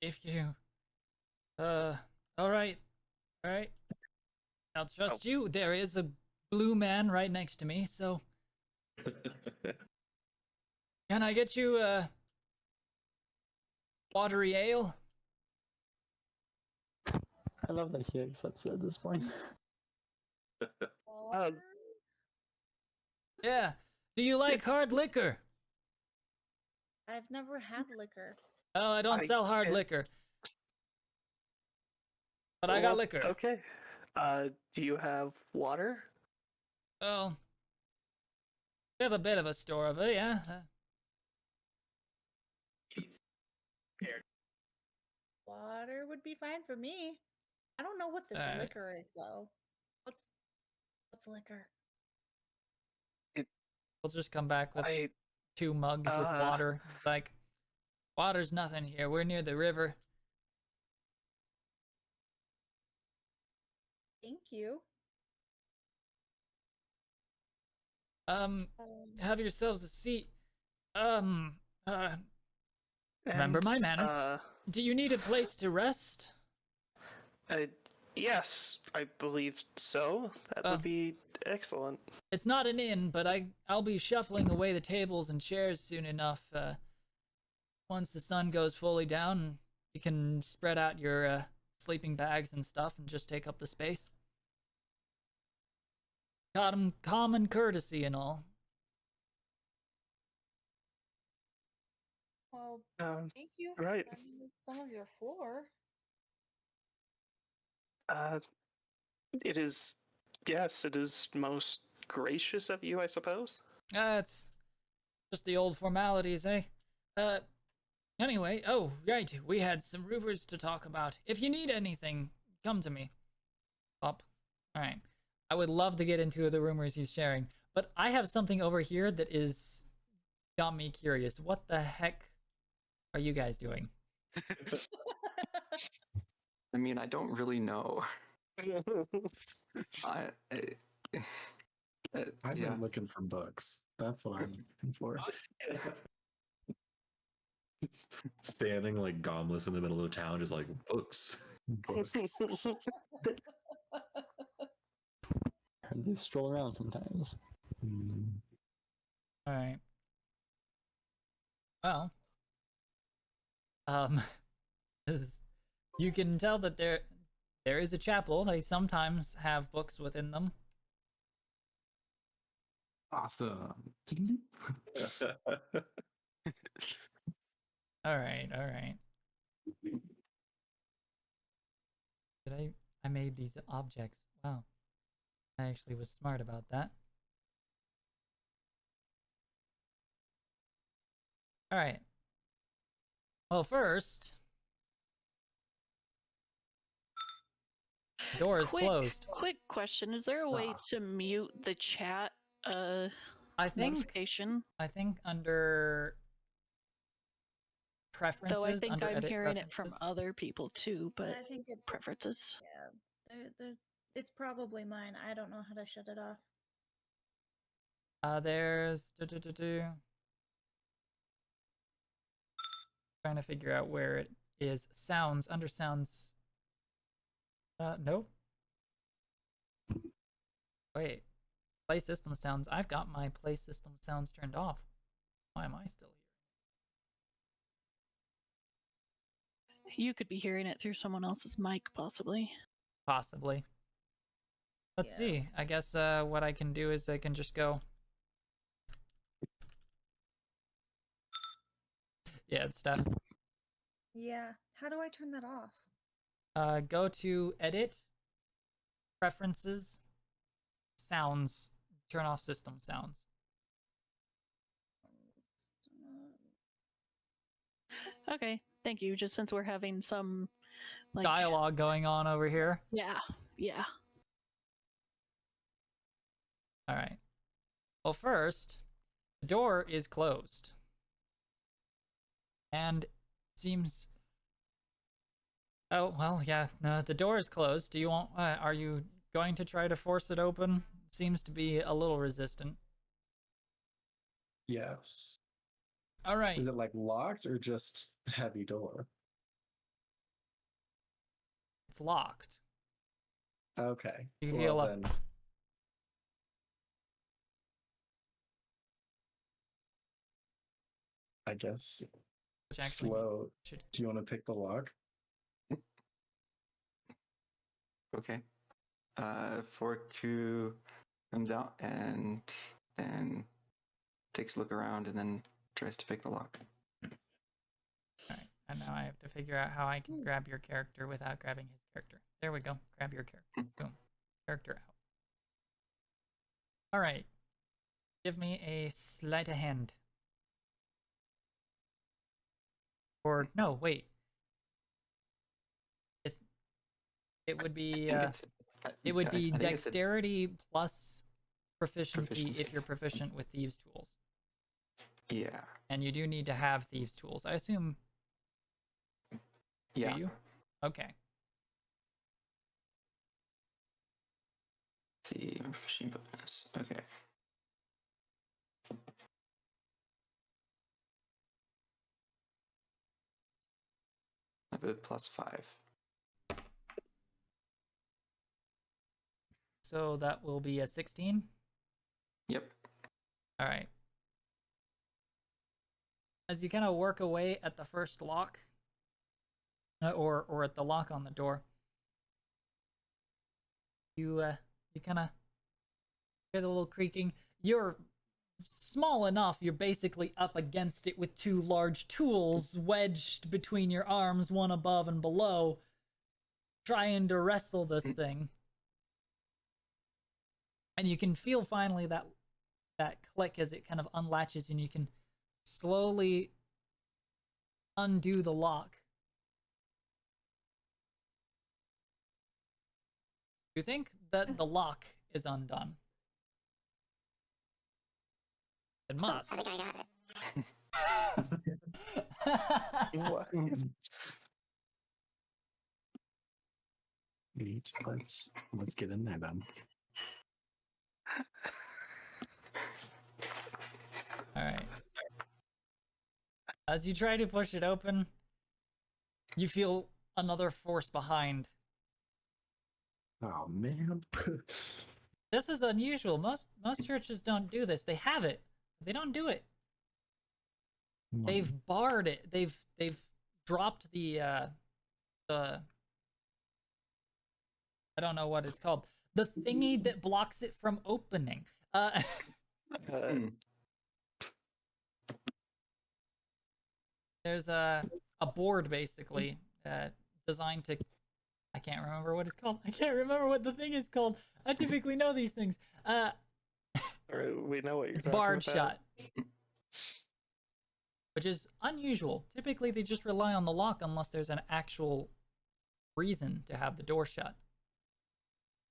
A: if you, all right, all right. I'll trust you. There is a blue man right next to me, so can I get you a watery ale?
D: I love that he accepts it at this point.
I: Um,
A: Yeah. Do you like hard liquor?
H: I've never had liquor.
A: Oh, I don't sell hard liquor. But I got liquor.
I: Okay. Do you have water?
A: Well, we have a bit of a store of it, yeah.
H: Water would be fine for me. I don't know what this
A: Alright.
H: liquor is though. What's liquor?
A: We'll just come back with
I: I
A: 2 mugs with water. It's like, water's nothing here. We're near the river.
H: Thank you.
A: Have yourselves a seat. Remember my manners. Do you need a place to rest?
I: Yes, I believe so. That would be excellent.
A: It's not an inn, but I'll be shuffling away the tables and chairs soon enough. Once the sun goes fully down, you can spread out your sleeping bags and stuff and just take up the space. Common courtesy and all.
H: Well, thank you for
I: right.
H: lending me some of your floor.
I: It is, yes, it is most gracious of you, I suppose.
A: It's just the old formalities, eh? Anyway, oh, right, we had some rumors to talk about. If you need anything, come to me. Up. Alright. I would love to get into the rumors he's sharing, but I have something over here that is got me curious. What the heck are you guys doing?
G: I mean, I don't really know.
F: I've been looking for books. That's what I'm looking for.
B: Standing like gomless in the middle of town, just like books.
F: Books.
D: heard they stroll around sometimes.
A: All right. Well, um, you can tell that there is a chapel. They sometimes have books within them.
F: Awesome.
A: All right, all right. I made these objects. Wow. I actually was smart about that. All right. Well, first, the door is closed.
E: Quick question: is there a way to mute the chat?
A: I think
E: notification.
A: I think under preferences.
E: Though I think
A: under
E: I'm
A: edit
E: hearing it from
A: preferences.
E: other people too, but
H: I think it's
E: preferences.
H: Yeah, it's probably mine. I don't know how to shut it off.
A: There's trying to figure out where it is. Sounds under sounds. Nope. Wait. Play system sounds. I've got my play system sounds turned off. Why am I still here?
E: You could be hearing it through someone else's mic, possibly.
A: Possibly. Let's see. I guess what I can do is I can just go. Yeah, it's stuff.
H: Yeah. How do I turn that off?
A: Go to edit, preferences, sounds, turn off system sounds.
E: Okay, thank you. Just since we're having some like
A: dialogue going on over here.
E: Yeah, yeah.
A: All right. Well, first, the door is closed. And it seems... Oh, well, yeah, no, the door is closed. Do you want... are you going to try to force it open? It seems to be a little resistant.
F: Yes.
A: All right.
F: Is it like locked or just heavy door?
A: It's locked.
F: Okay.
A: You
F: well,
A: feel
F: then... I guess slow. Do you want to pick the lock?
G: Okay. Fork 2 comes out and then takes a look around and then tries to pick the lock.
A: Alright, and now I have to figure out how I can grab your character without grabbing his character. There we go. Grab your character. Boom. Character out. Alright. Give me a sleight of hand. Or, no, wait. It would be, it would be dexterity plus proficiency if you're proficient with thieves' tools.
G: Yeah.
A: And you do need to have thieves' tools. I assume.
G: Yeah.
A: Do you? Okay.
G: Let's see, proficiency bonus. Okay. I have a +5.
A: So that will be a 16?
G: Yep.
A: All right. As you kind of work away at the first lock, or at the lock on the door, you kind of hear the little creaking. You're small enough, you're basically up against it with two large tools wedged between your arms, one above and below, trying to wrestle this thing. And you can feel finally that click as it kind of unlatches, and you can slowly undo the lock. You think that the lock is undone? It must.
K: I think I got it.
F: Neat. Let's get in there then.
A: All right. As you try to push it open, you feel another force behind.
F: Oh man.
A: This is unusual. Most churches don't do this. They have it. They don't do it. They've barred it. They've dropped the I don't know what it's called. The thingy that blocks it from opening. There's a board basically designed to. I can't remember what it's called. I can't remember what the thing is called. I typically know these things.
I: We know what you're
A: It's
I: talking
A: barred
I: about.
A: shut, which is unusual. Typically, they just rely on the lock unless there's an actual reason to have the door shut.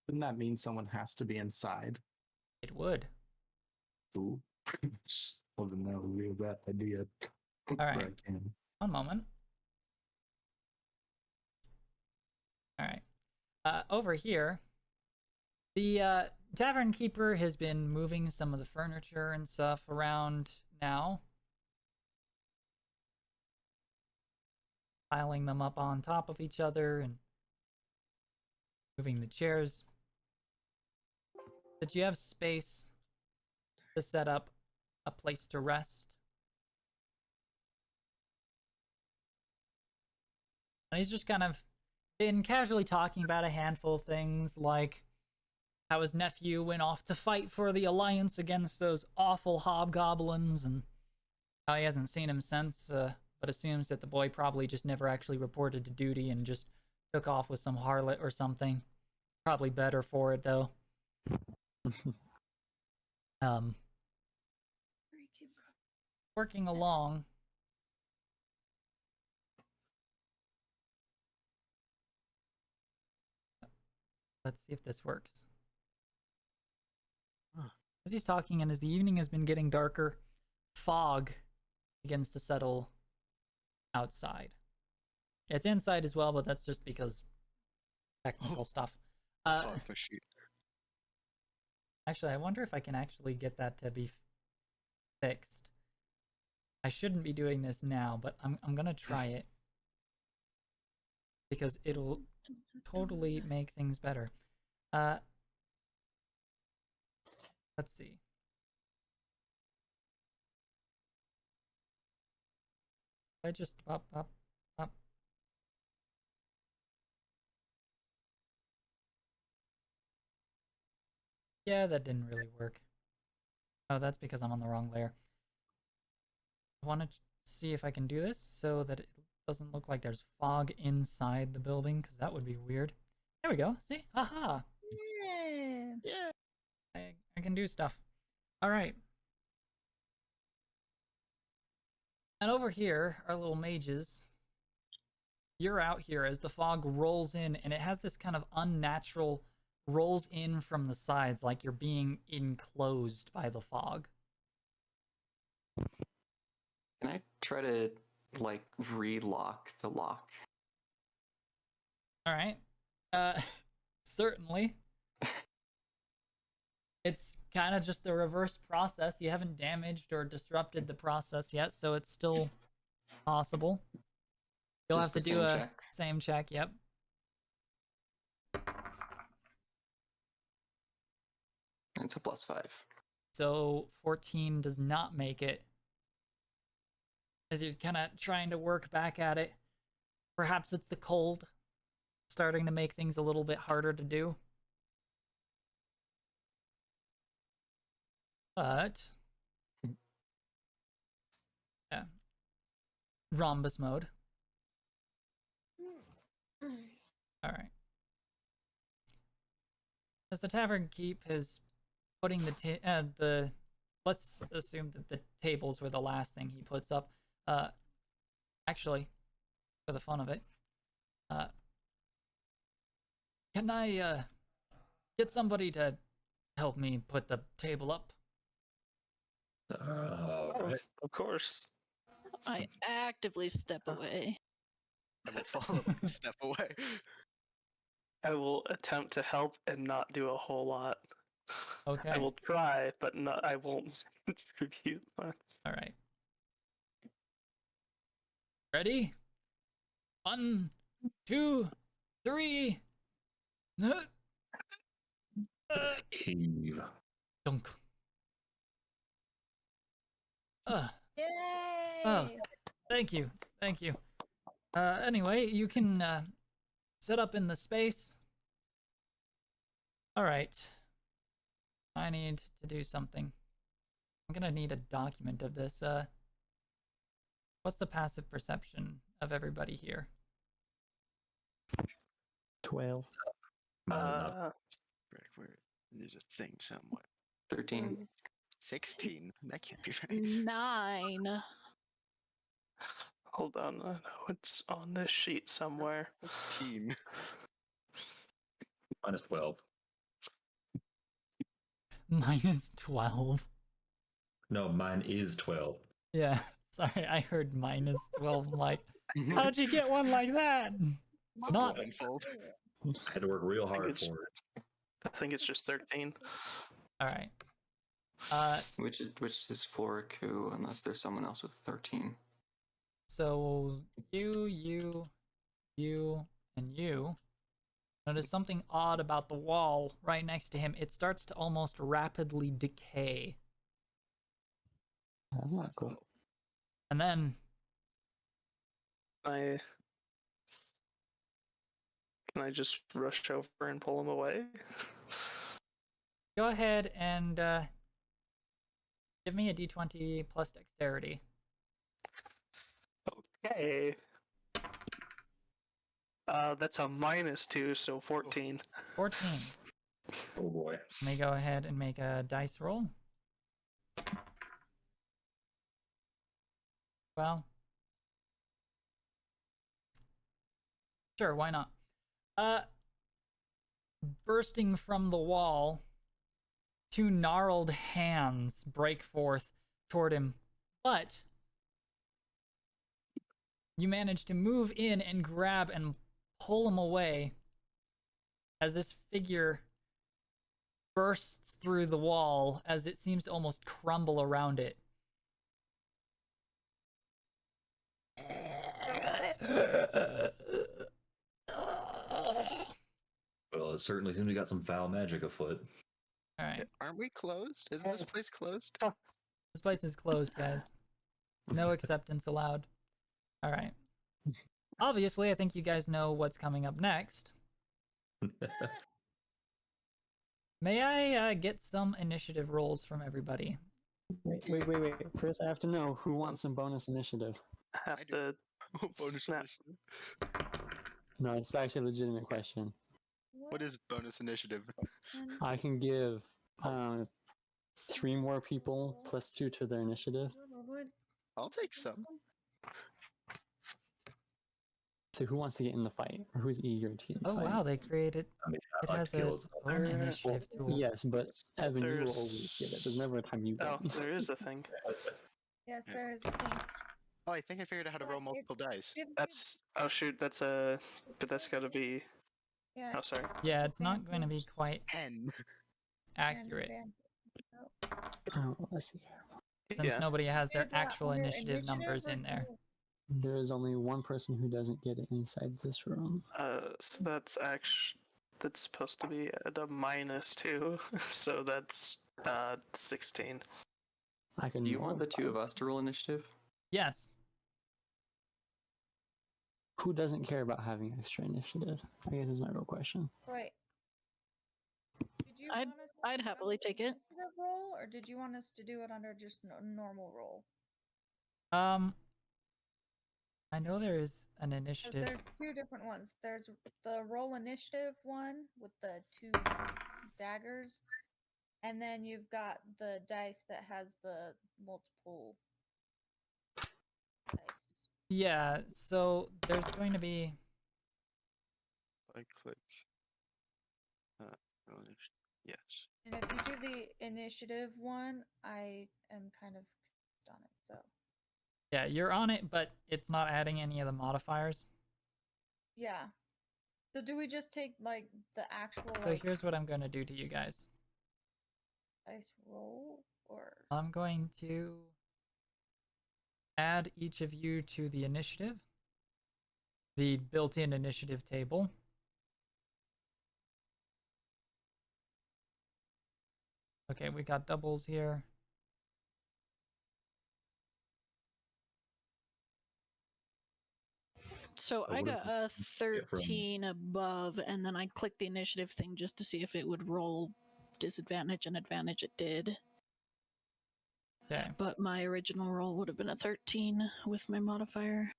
F: Wouldn't that mean someone has to be inside?
A: It would.
F: Ooh. Well, then that would be a bad idea.
A: All right. One moment. All right. Over here, the Tavern Keeper has been moving some of the furniture and stuff around now. Piling them up on top of each other and moving the chairs. But you have space to set up a place to rest. And he's just kind of been casually talking about a handful of things, like how his nephew went off to fight for the Alliance against those awful hobgoblins, and how he hasn't seen him since, but assumes that the boy probably just never actually reported to duty and just took off with some harlot or something. Probably better for it, though. Working along. Let's see if this works. As he's talking and as the evening has been getting darker, fog begins to settle outside. It's inside as well, but that's just because technical stuff.
J: Fog machine.
A: Actually, I wonder if I can actually get that to be fixed. I shouldn't be doing this now, but I'm gonna try it. Because it'll totally make things better. Let's see. I just up. Yeah, that didn't really work. Oh, that's because I'm on the wrong layer. I want to see if I can do this so that it doesn't look like there's fog inside the building, because that would be weird. There we go. See? Haha.
C: Yeah.
A: I can do stuff. All right. And over here, our little mages, you're out here as the fog rolls in, and it has this kind of unnatural rolls in from the sides, like you're being enclosed by the fog.
G: Can I try to, like, relock the lock?
A: All right. Certainly. It's kind of just the reverse process. You haven't damaged or disrupted the process yet, so it's still possible. You'll
G: Just
A: have to
G: the
A: do
G: same
A: a
G: check?
A: same check, yep.
G: It's a +5.
A: So 14 does not make it. As you're kind of trying to work back at it. Perhaps it's the cold starting to make things a little bit harder to do. But yeah. Rhombus mode. All right. As the Tavern Keep is putting the let's assume that the tables were the last thing he puts up. Actually, for the fun of it, can I get somebody to help me put the table up?
I: Of course.
E: I actively step away.
J: I will follow and step away.
I: I will attempt to help and not do a whole lot.
A: Okay.
I: I will try, but not. I won't contribute much.
A: All right. Ready? 1, 2, 3.
B: Heave.
A: Dunk.
H: Yay!
A: Oh, thank you. Thank you. Anyway, you can set up in the space. All right. I need to do something. I'm gonna need a document of this. What's the passive perception of everybody here?
D: 12.
B: Mine is not.
J: Right, where there's a thing somewhere.
G: 13.
J: 16. That can't be right.
E: 9.
I: Hold on, I know it's on this sheet somewhere.
J: 16.
B: Minus 12.
A: Minus 12.
B: No, mine is 12.
A: Yeah, sorry, I heard minus 12. I'm like, how'd you get one like that? It's not.
J: Blindfold.
B: I had to work real hard
I: it's-
B: for it.
I: I think it's just 13.
A: All right.
G: Which is Floriku, unless there's someone else with 13.
A: So you, and you notice something odd about the wall right next to him. It starts to almost rapidly decay.
D: That's not cool.
A: And then
I: Can I just rush over and pull him away?
A: go ahead and give me a d20 plus dexterity.
I: Okay. That's a -2, so 14.
A: 14.
B: Oh boy.
A: Let me go ahead and make a dice roll. Well, sure, why not? Bursting from the wall, two gnarled hands break forth toward him, but you manage to move in and grab and pull him away as this figure bursts through the wall as it seems to almost crumble around it.
B: Well, it certainly seems we got some foul magic afoot.
A: All right.
J: Aren't we closed? Isn't this place closed?
A: This place is closed, guys. No acceptance allowed. All right. Obviously, I think you guys know what's coming up next. May I get some initiative rolls from everybody?
D: Wait. First, I have to know who wants some bonus initiative.
I: Have to
J: Bonus
I: snap.
J: initiative.
D: No, it's actually a legitimate question.
J: What is bonus initiative?
D: I can give 3 more people +2 to their initiative.
J: I'll take some.
D: So who wants to get in the fight? Or who's eager to get in the
A: Oh
D: fight?
A: wow, they created
B: I mean,
A: it
B: I'd like
A: has
B: to kill
A: its
B: us.
A: own initiative tool.
D: Yes, but Evan, you will
I: There's-
D: always get it. There's never a time you
I: Oh,
D: don't.
I: there is a thing.
H: Yes, there is a thing.
J: Oh, I think I figured out how to roll multiple dice.
H: Gives
I: Oh shoot, that's a. But that's gotta be.
H: yeah,
I: Oh, sorry.
A: Yeah, it's not going to be quite
J: 10.
A: accurate
D: Oh, let's see here.
A: since
I: Yeah.
A: nobody has their
H: Is that
A: actual
H: under
A: initiative numbers
H: or
A: in there.
D: There is only one person who doesn't get it inside this room.
I: So that's supposed to be at a -2, so that's 16.
D: I can.
G: Do you want
D: roll
G: the two of
D: 5.
G: us to roll initiative?
A: Yes.
D: Who doesn't care about having extra initiative? I guess is my real question.
H: Wait. Did you
E: I'd-
H: want us to
E: I'd
H: do
E: happily
H: an
E: take it.
H: initiative roll, or did you want us to do it under just normal roll?
A: I know there is an
H: Because
A: initiative.
H: there's two different ones. There's the roll initiative one with the 2 daggers, and then you've got the dice that has the multiple dice.
A: Yeah, so there's going to be
J: I click. Roll initiative. Yes.
H: And if you do the initiative one, I am kind of confused on it. So
A: yeah, you're on it, but it's not adding any of the modifiers.
H: yeah. So do we just take like the actual
A: So
H: like
A: here's what I'm going to do to you guys.
H: dice roll, or
A: I'm going to add each of you to the initiative, the built-in initiative table. Okay, we got doubles here.
E: So
B: Oh,
E: I
B: what
E: got
B: did
E: a
B: you get from-
E: 13 above, and then I clicked the initiative thing just to see if it would roll disadvantage and advantage. It did.
A: Okay.
E: But my original roll would have been a 13 with my modifier.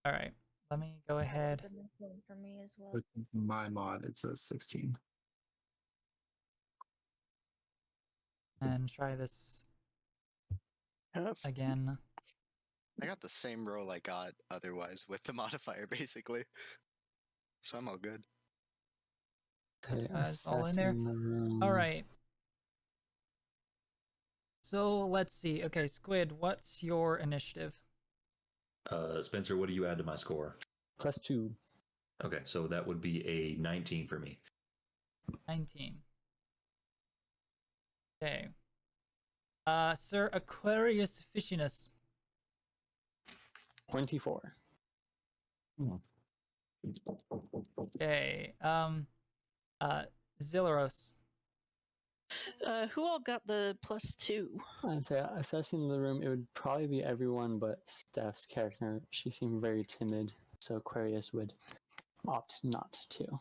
A: All right. Let me go
H: That would
A: ahead.
H: have been the same for me as well.
F: With my mod, it's a 16.
A: And try this
J: Yep.
A: again.
J: I got the same roll I got otherwise with the modifier, basically. So I'm all good.
D: Okay,
A: Guys all in there?
D: assessing the room.
A: All right. So let's see. Okay, Squid, what's your initiative?
B: Spencer, what do you add to my score?
D: +2.
B: Okay, so that would be a 19 for me.
A: 19. Okay. Sir Aquarius Fishiness.
D: 24.
A: Okay. Zillaros.
E: Who all got the +2?
D: I'd say assessing the room, it would probably be everyone but Steph's character. She seemed very timid, so Aquarius would opt not to.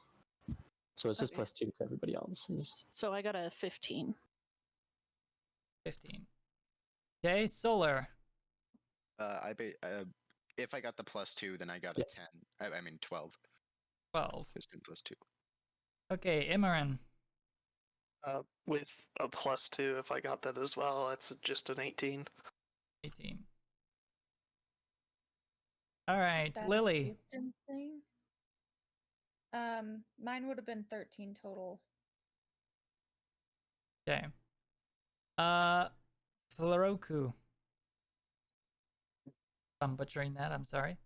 D: So it's just
E: Okay.
D: +2 to everybody else's.
E: So I got a 15.
A: 15. Okay, Solar.
J: If I got the +2, then I got
D: Yes.
J: a 10. I mean 12.
A: 12.
J: It's 10 +2.
A: Okay, Imran.
I: With a +2, if I got that as well, that's just an 18.
A: 18. All right,
H: Is that a
A: Lily.
H: wisdom thing? Mine would have been 13 total.
A: Okay. Floroku. I'm butchering that, I'm sorry.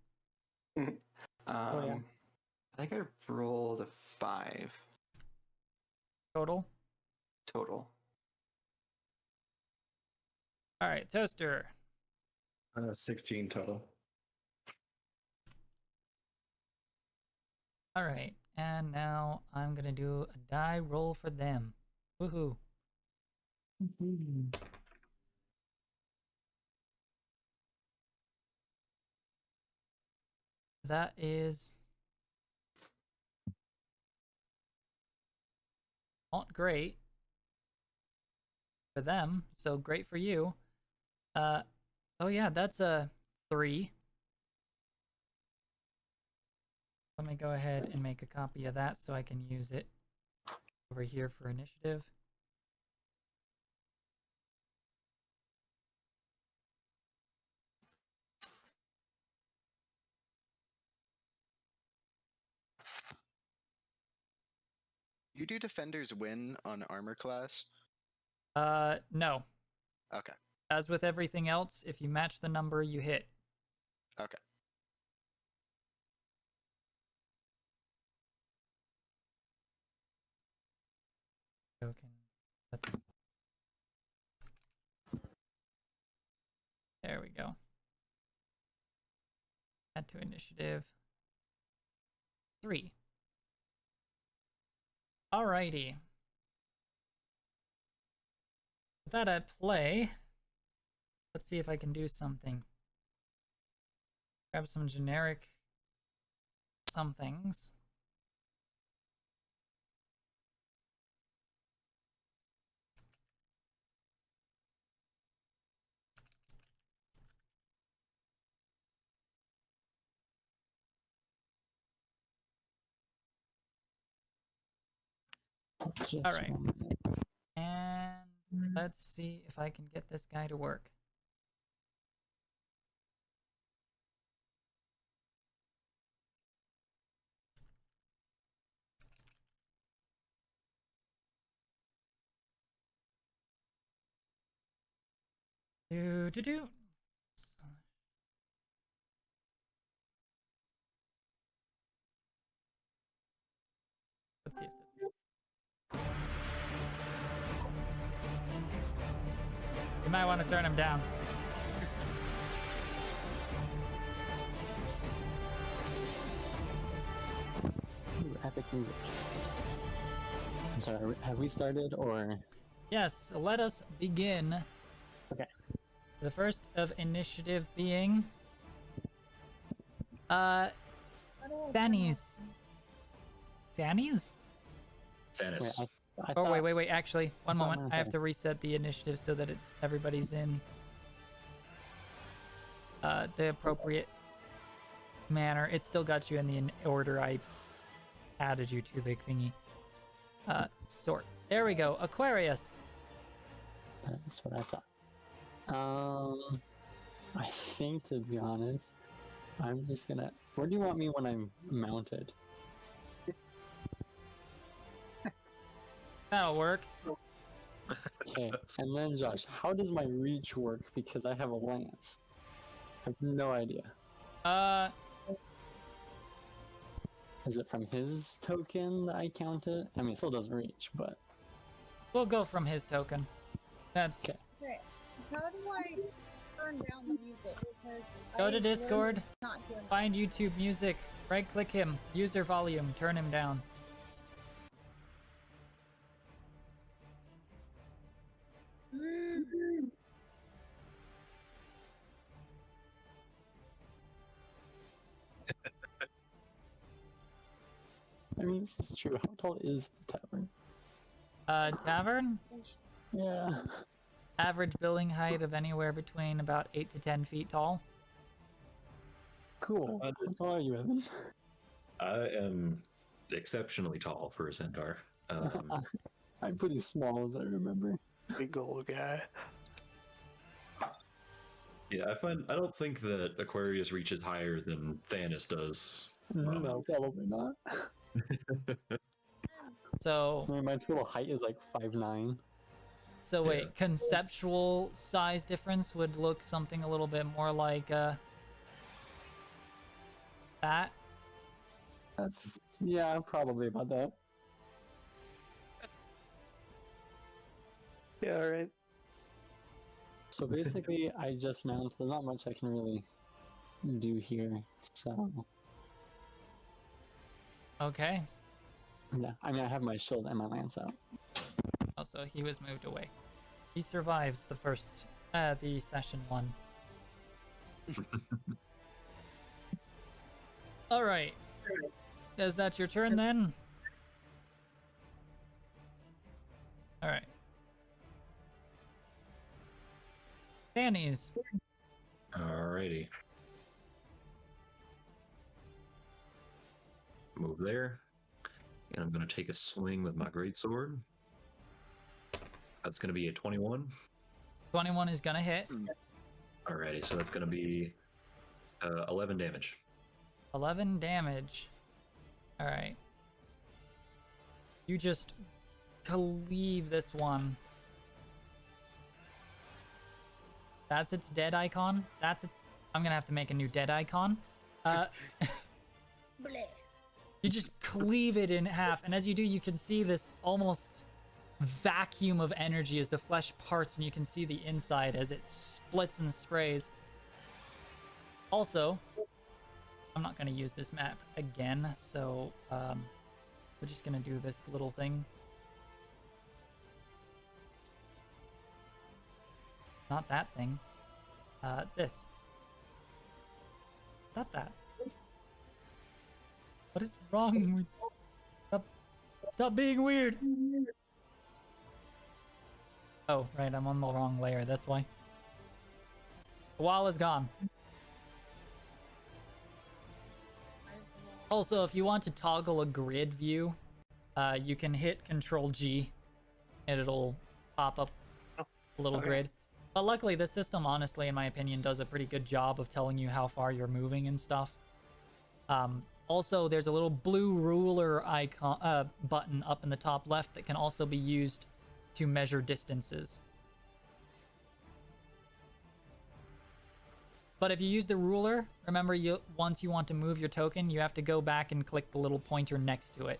D: yeah.
G: I think I rolled a 5
A: Total.
G: total.
A: All right, Toaster.
F: 16 total.
A: All right, and now I'm gonna do a die roll for them. Woohoo. That is not great for them, so great for you. Oh yeah, that's a 3. Let me go ahead and make a copy of that so I can use it over here for initiative.
J: You do defenders win on armor class?
A: No.
J: Okay.
A: As with everything else, if you match the number, you hit.
J: Okay.
A: There we go. Add to initiative. 3. Alrighty. With that at play, let's see if I can do something. Grab some generic somethings.
D: Just
A: All right.
D: 1 minute.
A: And let's see if I can get this guy to work. Do. Let's see if this. You might want to turn him down.
D: Ooh, epic music. I'm sorry, have we started or?
A: Yes, let us begin.
D: Okay.
A: The first of initiative being Fanny's. Fanny's?
B: Thanos.
D: Wait, I
A: Oh
D: thought,
A: wait. Actually, one
D: thought
A: moment.
D: mine
A: I have
D: said-
A: to reset the initiative so that everybody's in the appropriate manner. It still got you in the order I added you to the thingy. Sort. There we go. Aquarius.
D: That's what I thought. I think, to be honest, I'm just gonna. Where do you want me when I'm mounted?
A: That'll work.
D: Okay, and then Josh, how does my reach work? Because I have a lance. I have no idea. Is it from his token that I count it? I mean, it still doesn't reach, but
A: We'll go from his token. That's
D: Okay.
H: Okay, how do I turn down the music? Because
A: Go
H: I
A: to Discord.
H: literally not hear much.
A: Find YouTube music. Right click him. User volume. Turn him down.
D: I mean, this is true. How tall is the tavern?
A: Tavern.
D: Yeah.
A: Average building height of anywhere between about 8 to 10 feet tall.
D: Cool. How tall are you, Evan?
B: I am exceptionally tall for a centaur.
D: I'm pretty small, as I remember.
I: Big old guy.
B: Yeah, I don't think that Aquarius reaches higher than Thanos does.
D: No, probably not.
A: So,
D: I mean, my total height is like 5'9".
A: so wait, conceptual size difference would look something a little bit more like that.
D: That's, yeah, probably about that.
I: Yeah, alright.
D: So basically, I just mount. There's not much I can really do here. So,
A: Okay.
D: yeah. I mean, I have my shield and my lance out.
A: Also, he was moved away. He survives the first, the session 1. All right. Is that your turn then? All right. Fannies.
B: Alrighty. Move there. And I'm going to take a swing with my greatsword. That's going to be a 21.
A: 21 is gonna hit.
B: Alrighty, so that's going to be 11 damage.
A: 11 damage. All right. You just cleave this one. That's its dead icon. That's its. I'm gonna have to make a new dead icon. You just cleave it in half, and as you do, you can see this almost vacuum of energy as the flesh parts, and you can see the inside as it splits and sprays. Also, I'm not gonna use this map again, so we're just gonna do this little thing. Not that thing. This. Stop that. What is wrong with... Stop being weird! Oh, right, I'm on the wrong layer, that's why. The wall is gone. Also, if you want to toggle a grid view, you can hit Control G, and it'll pop up a little grid. But luckily, the system, honestly, in my opinion, does a pretty good job of telling you how far you're moving and stuff. Also, there's a little blue ruler icon button up in the top left that can also be used to measure distances. But if you use the ruler, remember, once you want to move your token, you have to go back and click the little pointer next to it.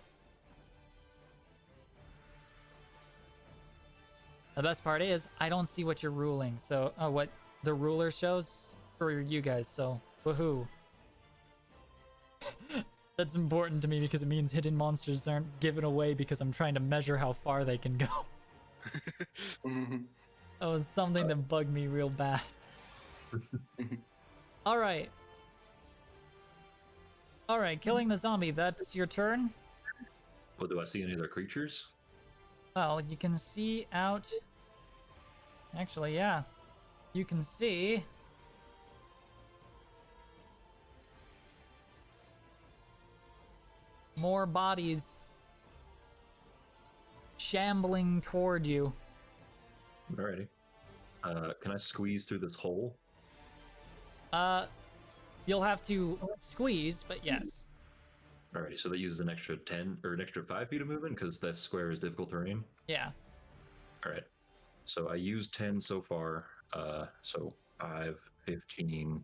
A: The best part is, I don't see what you're ruling, so what the ruler shows for you guys, so woohoo. That's important to me because it means hidden monsters aren't given away because I'm trying to measure how far they can go. That was something that bugged me real bad. Alright. Alright, killing the zombie, that's your turn?
B: Well, do I see any other creatures?
A: Well, you can see out... Actually, yeah. You can see... more bodies shambling toward you.
B: Alrighty. Can I squeeze through this hole?
A: You'll have to squeeze, but yes.
B: Alrighty, so that uses an extra 10 or an extra 5 feet of movement because that square is difficult terrain.
A: Yeah.
B: Alright. So I used 10 so far. So 5, 15,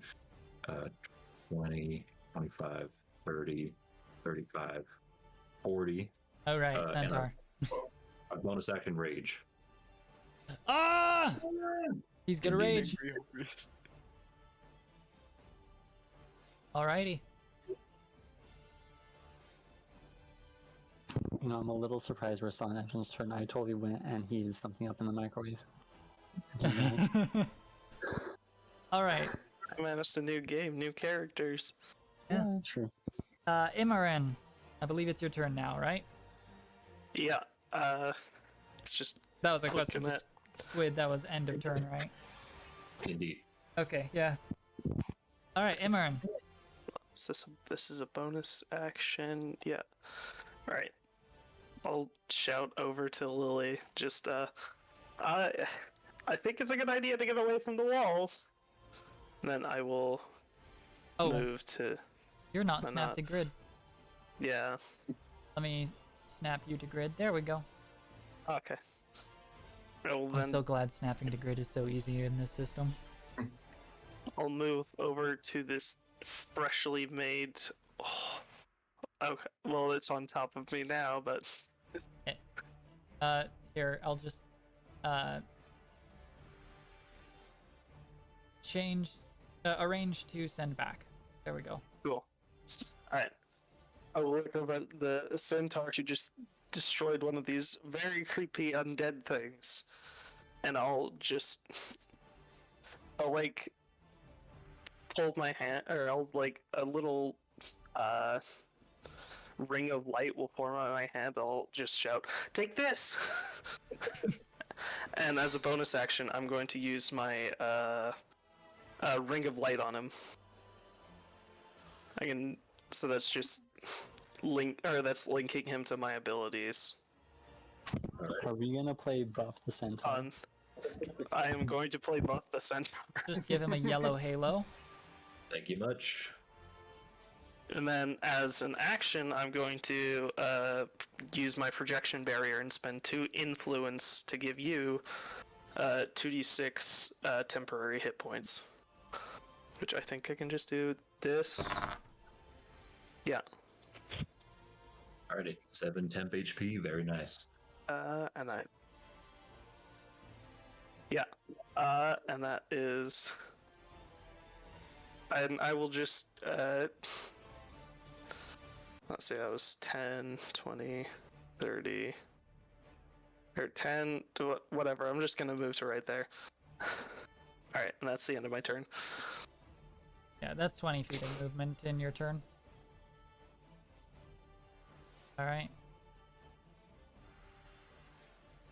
B: 20, 25, 30, 35, 40.
A: All right,
B: and
A: Centaur.
B: a bonus action rage.
A: Ah! He's gonna rage. Alrighty.
D: You know, I'm a little surprised we're still on Evan's turn. I totally went and heated something up in the microwave.
A: Alright.
I: Man, it's a new game, new characters.
D: Yeah, true.
A: Imran, I believe it's your turn now, right?
I: Yeah, it's just
A: That was a question.
I: looking at-
A: Squid, that was end of turn, right?
B: Indeed.
A: Okay, yes. Alright, Imran.
I: This is a bonus action. Yeah. All right. I'll shout over to Lily. Just I think it's a good idea to get away from the walls. And then I will move to.
A: You're not
I: I'm
A: snapped
I: not.
A: to grid.
I: Yeah.
A: Let me snap you to grid. There we go.
I: Okay. Well,
A: I'm
I: then
A: so glad snapping to grid is so easy in this system.
I: I'll move over to this freshly made. Oh, okay. Well, it's on top of me now, but
A: Here, I'll just change arrange to send back. There we go.
I: cool. All right. I will look over at the centaur who just destroyed one of these very creepy undead things, and I'll like pull my hand, or I'll like a little ring of light will form on my hand. I'll just shout, "Take this!" And as a bonus action, I'm going to use my ring of light on him. So that's just that's linking him to my abilities.
D: Are we gonna play Buff the Centaur?
I: I am going to play Buff the Centaur.
A: Just give him a yellow halo.
B: Thank you much.
I: And then as an action, I'm going to use my projection barrier and spend 2 influence to give you 2d6 temporary hit points. Which I think I can just do this. Yeah.
B: Alrighty, 7 temp HP, very nice.
I: And that is... And I will just, let's see, that was 10, 20, 30, or 10, to whatever, I'm just gonna move to right there. Alright, and that's the end of my turn.
A: Yeah, that's 20 feet of movement in your turn. Alright.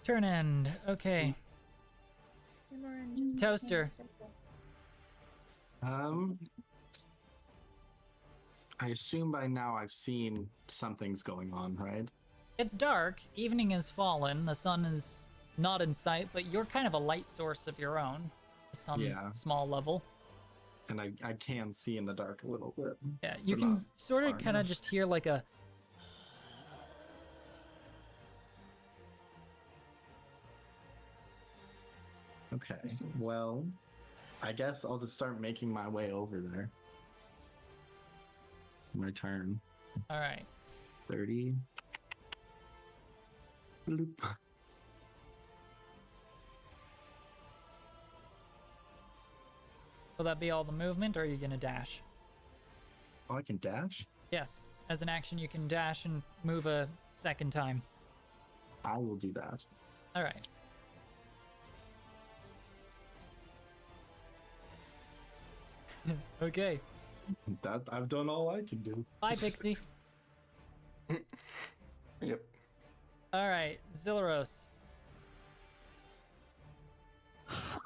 A: Turn end. Okay. Toaster.
F: I assume by now I've seen something's going on, right?
A: It's dark. Evening has fallen. The sun is not in sight, but you're kind of a light source of your own. To some small level.
F: And I can see in the dark a little bit.
A: Yeah, you
F: but
A: can
F: not
A: sort of
F: far
A: kind of
F: enough.
A: just hear like a...
F: Okay, well, I guess I'll just start making my way over there. My turn.
A: Alright.
F: 30. Bloop.
A: Will that be all the movement, or are you gonna dash?
F: Oh, I can dash?
A: Yes. As an action, you can dash and move a second time.
F: I will do that.
A: All right. Okay.
F: That I've done all I can do.
A: Bye, Pixie.
G: Yep.
A: All right, Zillaros.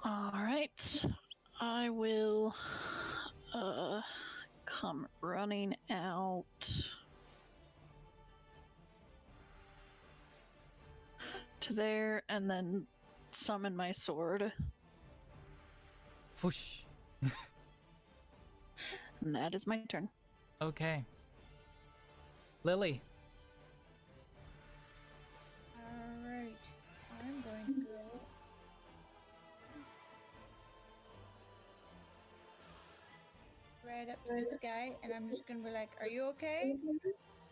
E: All right. I will come running out. To there and then summon my sword.
A: Whoosh.
E: And that is my turn.
A: Okay. Lily.
H: Alright. I'm going to go. Right up to this guy, and I'm just gonna be like, "Are you okay?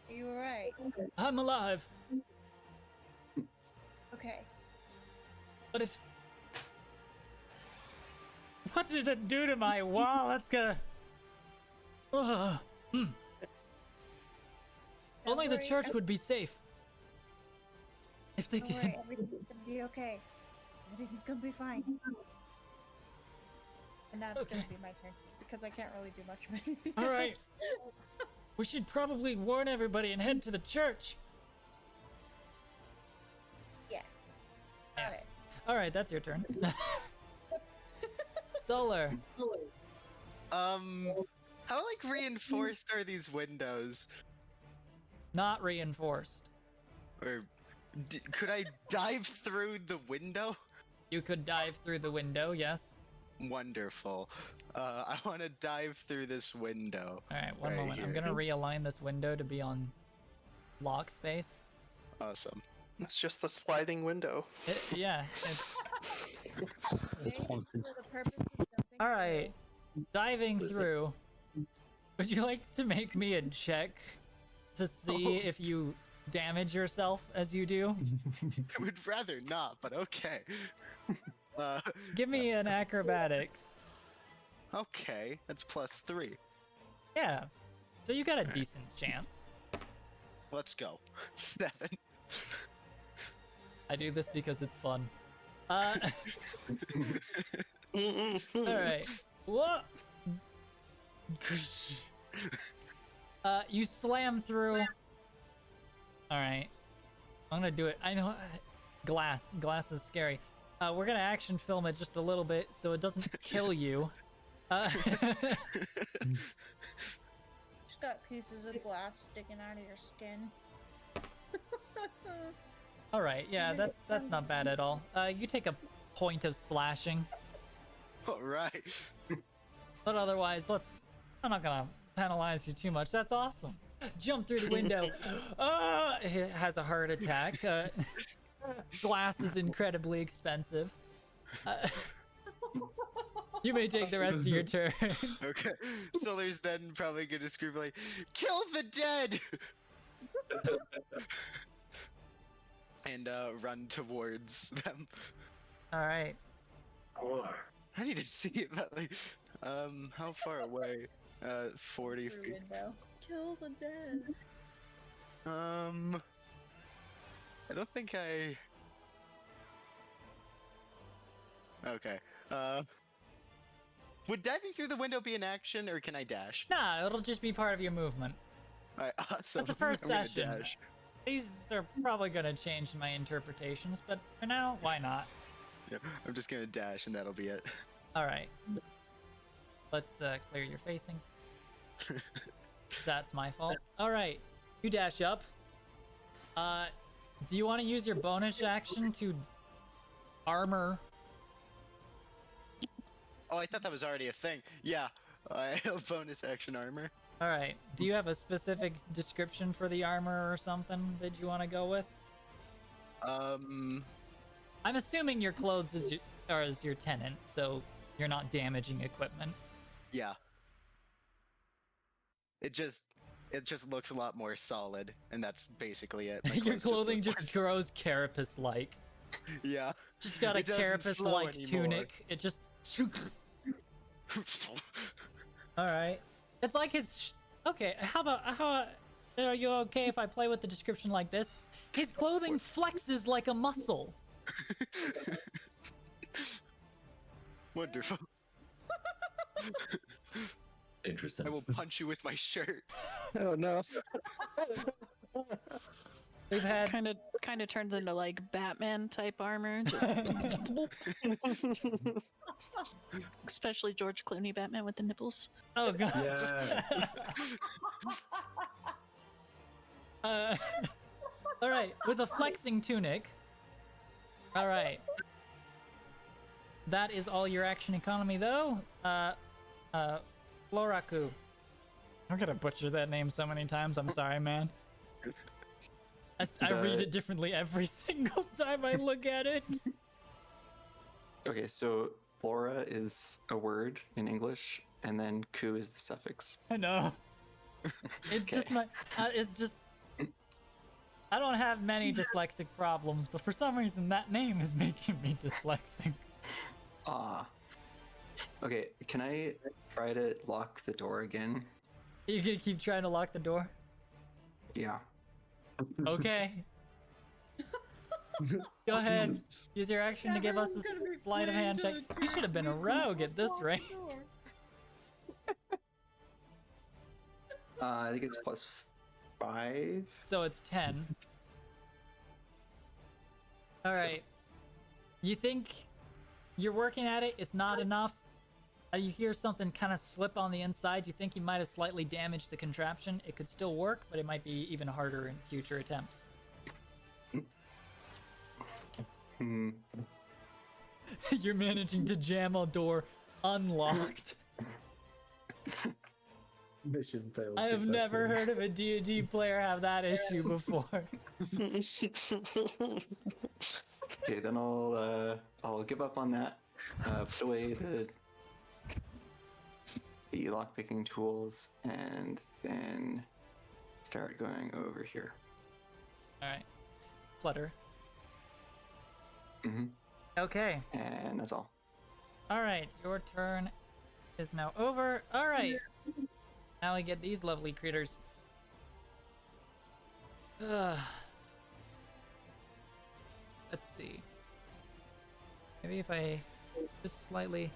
H: Are you alright?"
A: I'm alive.
H: Okay.
A: But if... What did it do to my wall? That's gonna... Ugh.
H: Don't
A: Only the
H: worry,
A: church would be safe. If they
H: Don't
A: can...
H: worry, everything's gonna be okay. Everything's gonna be fine. And that's gonna be my turn because I can't really do much of anything.
A: All right.
H: else.
A: We should probably warn everybody and head to the church.
H: Yes. Got
A: Yes.
H: it.
A: All right, that's your turn. Solar.
J: How like reinforced are these windows?
A: Not reinforced.
J: Or could I dive through the window?
A: You could dive through the window, yes.
J: Wonderful. I want to dive through this window.
A: All right, one
J: Right
A: moment. I'm
J: here.
A: gonna realign this window to be on lock space.
J: Awesome.
I: It's just the sliding window.
A: Yeah.
D: It's
H: Okay,
D: haunted.
H: for the purpose of jumping
A: All right. Diving
B: Listen.
A: through. Would you like to make me a check to see if you damage yourself as you do?
J: I would rather not, but okay.
A: Give me an acrobatics.
J: Okay, that's +3.
A: Yeah. So you got a decent chance.
J: Let's go. 7.
A: I do this because it's fun. All right. What? You slam through. All right. I'm gonna do it. I know. Glass is scary. We're gonna action film it just a little bit so it doesn't kill you.
H: Just got pieces of glass sticking out of your skin.
A: All right. Yeah, that's not bad at all. You take a point of slashing,
J: All right.
A: but otherwise, I'm not gonna penalize you too much. That's awesome. Jump through the window. It has a heart attack. Glass is incredibly expensive. You may take the rest of your turn.
J: Okay. Solar's then probably gonna scream like, "Kill the dead!" and run towards them.
A: All right.
J: I need to see it, but like, how far away? 40
H: Through
J: feet.
H: window. Kill the dead.
J: I don't think I. Okay. Would diving through the window be an action, or can I dash?
A: Nah, it'll just be part of your movement.
J: Alright, awesome.
A: That's the first
J: I'm gonna
A: session.
J: dash.
A: These are probably gonna change my interpretations, but for now, why not?
J: Yeah, I'm just gonna dash, and that'll be it.
A: All right. Let's clear your facing. That's my fault. All right, you dash up. Do you want to use your bonus action to armor?
J: Oh, I thought that was already a thing. Yeah, I have bonus action armor.
A: All right. Do you have a specific description for the armor or something that you want to go with? I'm assuming your clothes are as your tenant, so you're not damaging equipment.
J: Yeah. It just looks a lot more solid, and that's basically it. My
A: Your
J: clothes look
A: clothing
J: more
A: just grows carapace-like.
J: Yeah.
A: Just got a
J: It doesn't flow
A: carapace-like
J: anymore.
A: tunic. It just. All right. It's like it's okay. How about Are you okay if I play with the description like this? His clothing flexes like a muscle.
J: Wonderful.
B: Interesting.
J: I will punch you with my shirt.
K: Oh no.
A: We've had
E: Kind of turns into like Batman type armor. Especially George Clooney Batman with the nipples.
A: oh god.
F: Yes.
A: All right, with a flexing tunic. All right. That is all your action economy, though. Floraku. I'm gonna butcher that name so many times. I'm sorry, man. I read it differently every single time I look at it.
G: Okay, so flora is a word in English, and then ku is the suffix.
A: I know. It's just my. It's just. I don't have many dyslexic problems, but for some reason that name is making me dyslexic.
G: Ah. Okay, can I try to lock the door again?
A: You gonna keep trying to lock the door?
G: Yeah.
A: Okay. Go ahead. Use your action to give us
C: Everyone's gonna
A: a
C: be
A: sleight of hand check.
C: playing to the
A: You should have been a
C: tune
A: rogue at this
C: lock the
A: rate.
C: door.
G: I think it's +5.
A: So it's 10. Alright. You think you're working at it, it's not enough. You hear something kind of slip on the inside. You think you might have slightly damaged the contraption. It could still work, but it might be even harder in future attempts.
G: Hmm.
A: You're managing to jam a door unlocked.
F: Mission failed.
A: I have never
F: successfully.
A: heard of a D&D player have that issue before.
G: Okay, then I'll give up on that. Put away the lockpicking tools, and then start going over here.
A: Alright. Flutter.
G: Hmm.
A: Okay.
G: And that's all.
A: Alright, your turn is now over. Alright. Now we get these lovely critters. Ugh. Let's see. Maybe if I just slightly...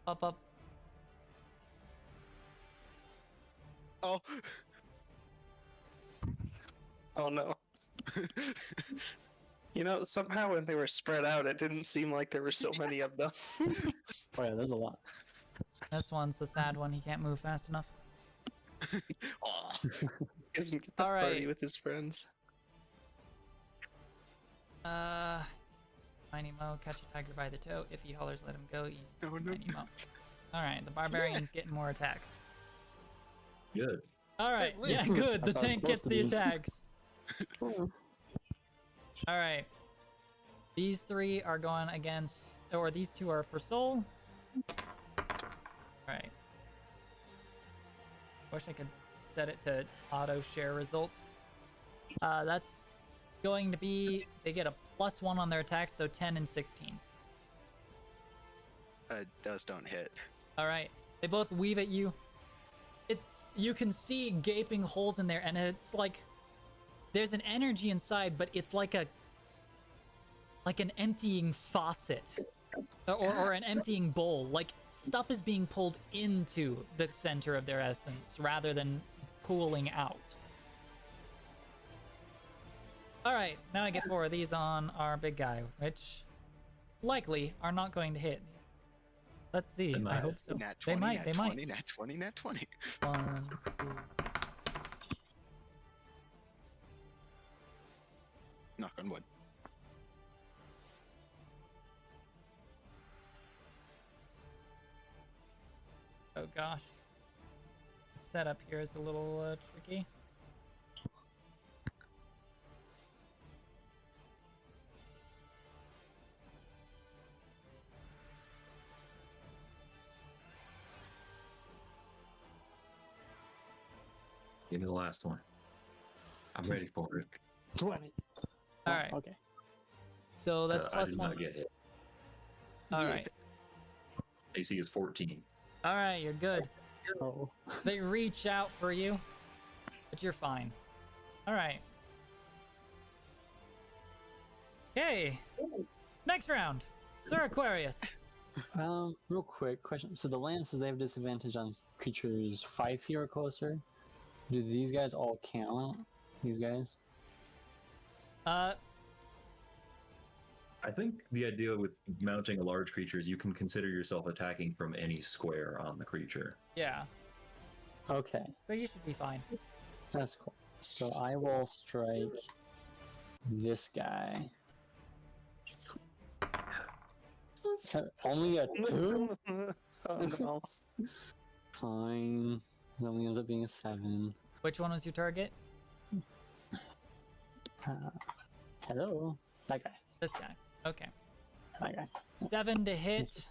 A: Up.
J: Oh.
K: Oh no. You know, somehow when they were spread out, it didn't seem like there were so many of them.
D: Oh yeah, there's a lot.
A: This one's the sad one. He can't move fast enough.
J: Aw.
K: Doesn't get to
A: All
K: party
A: right.
K: with his friends.
A: Tiny Mo, catch a tiger by the toe. If he hollers, let him go. You
J: No, no,
A: Tiny Mo. Alright, the barbarian's getting more attacks.
B: Good.
A: Alright, yeah, good. The
D: That's how it's
A: tank gets
D: supposed to
A: the
D: be.
A: attacks. Alright. These three are going against, or these two are for soul. Alright. Wish I could set it to auto share results. That's going to be, they get a +1 on their attacks, so 10 and 16.
J: Those don't hit.
A: Alright. They both weave at you. You can see gaping holes in there, and it's like there's an energy inside, but it's like an emptying faucet or an emptying bowl. Like stuff is being pulled into the center of their essence rather than pooling out. All right, now I get 4 of these on our big guy, which likely are not going to hit. Let's see. I hope so.
J: Nat
A: They
J: 20,
A: might.
J: nat
A: They
J: 20,
A: might.
J: Nat 20, nat 20.
A: 1, 2.
J: Knock on wood.
A: Oh gosh. The setup here is a little tricky.
B: Give me the last one. I'm ready for it.
D: 20.
A: All right.
D: Okay.
A: So that's
B: I did
A: +1.
B: not get hit.
A: All right.
B: AC is 14.
A: All right, you're good.
D: Oh.
A: They reach out for you, but you're fine. All right. Okay. Next round, Sir Aquarius.
D: Real quick question. So the lances, they have disadvantage on creatures 5 feet or closer. Do these guys all count? These guys?
B: I think the idea with mounting a large creature is you can consider yourself attacking from any square on the creature.
A: Yeah.
D: Okay,
A: So you should be fine.
D: that's cool. So I will strike this guy. Only a 2?
I: Oh no.
D: Fine. It only ends up being a 7.
A: Which one was your target?
D: Hello? That guy.
A: This guy. Okay.
D: That guy.
A: 7 to hit.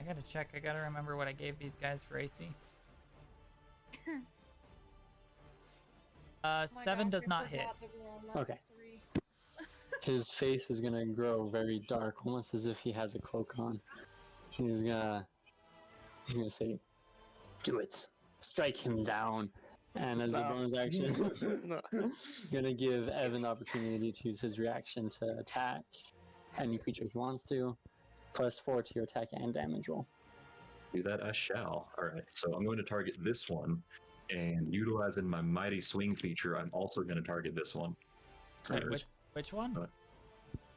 A: I gotta check. I gotta remember what I gave these guys for AC.
H: Oh my
A: 7
H: gosh,
A: does
H: I
A: not hit.
H: forgot that we're on level
D: Okay.
H: 3.
D: His face is gonna grow very dark, almost as if he has a cloak on. He's gonna say, "Do it! Strike him down!" And as a
I: No.
D: bonus action,
I: No.
D: gonna give Evan the opportunity to use his reaction to attack any creature he wants to, +4 to your attack and damage roll.
B: Do that I shall. All right, so I'm going to target this one, and utilizing my Mighty Swing feature, I'm also going to target this one.
A: Wait,
B: First.
A: which one?
B: Uh,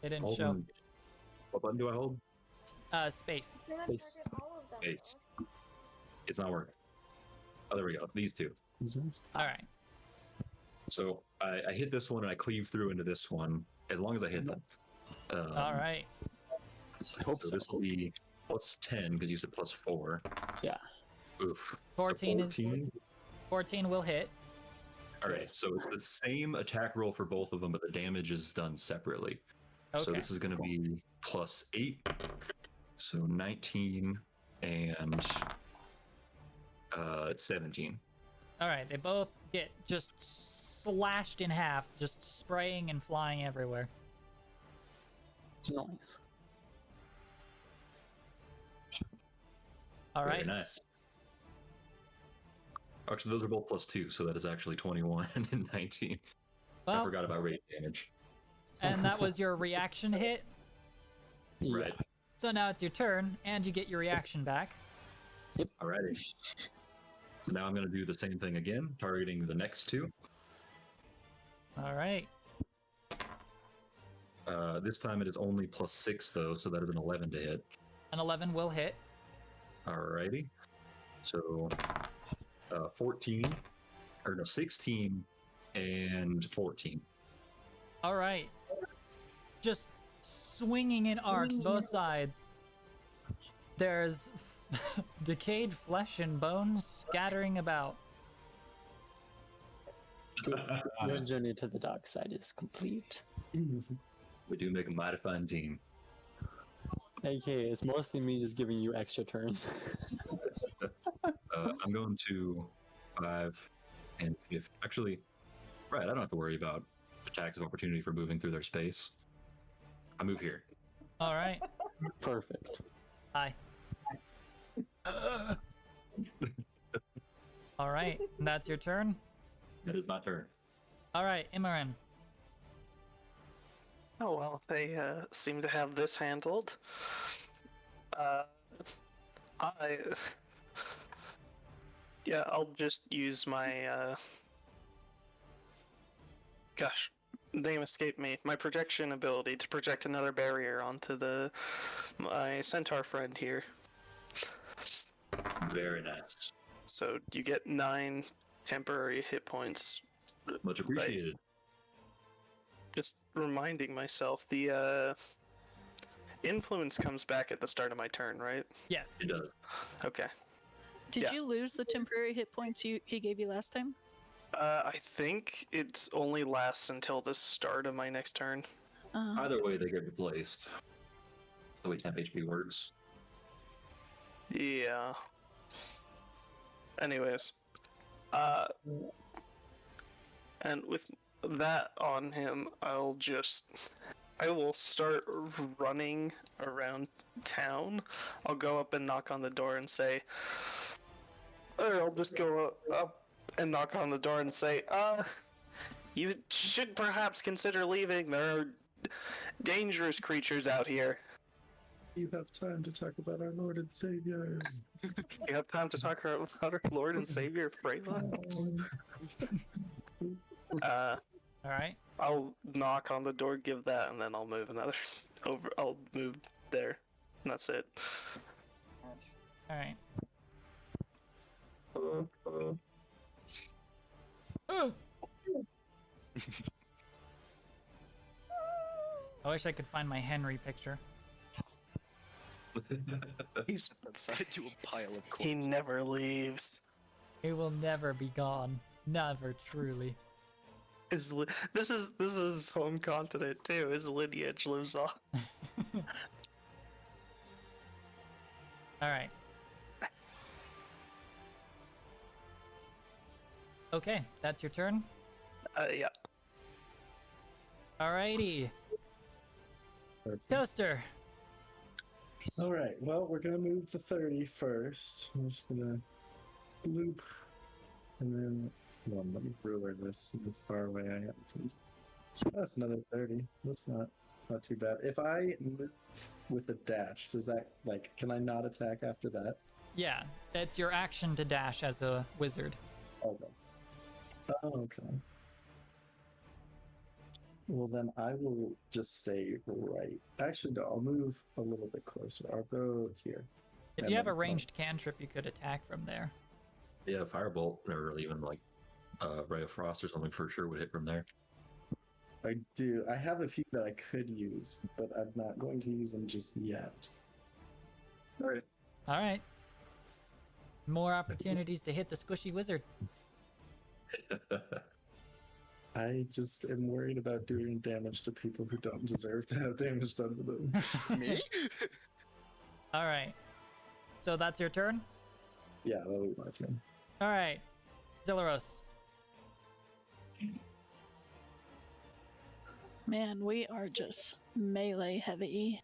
A: It didn't
B: Hold
A: show.
B: on. What button do I hold?
A: Space.
H: It's gonna
D: Space.
H: target all of them.
B: Space.
H: Wolf.
B: It's not working. Oh, there we go. These two.
A: All right.
B: So I hit this one and I cleave through into this one as long as I hit them.
A: All right.
D: I hope
B: So
D: so.
B: this will be +10 because you said +4.
D: Yeah.
B: Oof.
A: 14
B: so
A: is-
B: 14.
A: 14 will hit.
B: All right. So it's the same attack roll for both of them, but the damage is done separately.
A: Okay.
B: So this is going to be +8. So 19 and 17.
A: All right. They both get just slashed in half, just spraying and flying everywhere.
D: Nice.
A: All
B: Very
A: right.
B: nice. Actually, those are both +2, so that is actually 21 and 19. I
A: Well,
B: forgot about rate damage.
A: and that was your reaction hit.
D: Yeah.
B: Right.
A: So now it's your turn, and you get your reaction back.
B: Alrighty. So now I'm going to do the same thing again, targeting the next two.
A: All right.
B: This time it is only +6 though, so that is an 11 to hit.
A: An 11 will hit.
B: Alrighty. So 16 and 14.
A: All right. Just swinging in arcs, both sides. There's decayed flesh and bones scattering about.
D: Your journey to the dark side is complete.
B: We do make a mighty fine team.
D: AKA, it's mostly me just giving you extra turns.
B: I'm going to 5 and 5. Actually, right, I don't have to worry about attacks of opportunity for moving through their space. I move here.
A: All right.
D: Perfect.
A: Hi. All right. That's your turn.
B: It is my turn.
A: All right, Imran.
K: Oh well, they seem to have this handled. Yeah, I'll just use my gosh, name escaped me. My projection ability to project another barrier onto my centaur friend here.
B: Very nice.
K: So you get 9 temporary hit points.
B: Much appreciated.
K: Just reminding myself, the influence comes back at the start of my turn, right?
A: Yes.
B: It does.
K: Okay.
E: Did
K: Yeah.
E: you lose the temporary hit points he gave you last time?
K: I think it's only lasts until the start of my next turn.
B: Either way, they get replaced. The way temp HP works.
K: Yeah. Anyways. And with that on him, I'll just I will start running around town. I'll go up and knock on the door and say, or I'll just go up and knock on the door and say, you should perhaps consider leaving. There are dangerous creatures out here.
F: You have time to talk about our Lord and Savior.
K: You have time to talk about our Lord and Savior, Freyla?
A: Alright.
K: I'll knock on the door, give that, and then I'll move I'll move there. And that's it.
A: Alright. I wish I could find my Henry picture.
K: He's
J: Outside to a pile of corpses.
K: He never leaves.
A: He will never be gone. Never, truly.
K: This is home continent too. His lineage lives on.
A: Alright. Okay, that's your turn?
K: Yeah.
A: Alrighty. Toaster.
F: All right. Well, we're gonna move the 30 first. I'm just gonna loop, and then let me ruler this. See how far away I am from. That's another 30. That's not too bad. If I move with a dash, does that can I not attack after that?
A: Yeah, that's your action to dash as a wizard.
F: Okay. Okay. Well, then I will just stay right. Actually, no, I'll move a little bit closer. I'll go here.
A: If you have a ranged cantrip, you could attack from there.
B: Yeah, Firebolt, or even Ray of Frost or something for sure would hit from there.
F: I do. I have a few that I could use, but I'm not going to use them just yet.
B: Alright.
A: Alright. More opportunities to hit the squishy wizard.
F: I just am worried about doing damage to people who don't deserve to have damage done to them.
J: Me?
A: Alright. So that's your turn?
F: Yeah, that'll be my turn.
A: Alright. Zillaros.
E: Man, we are just melee heavy.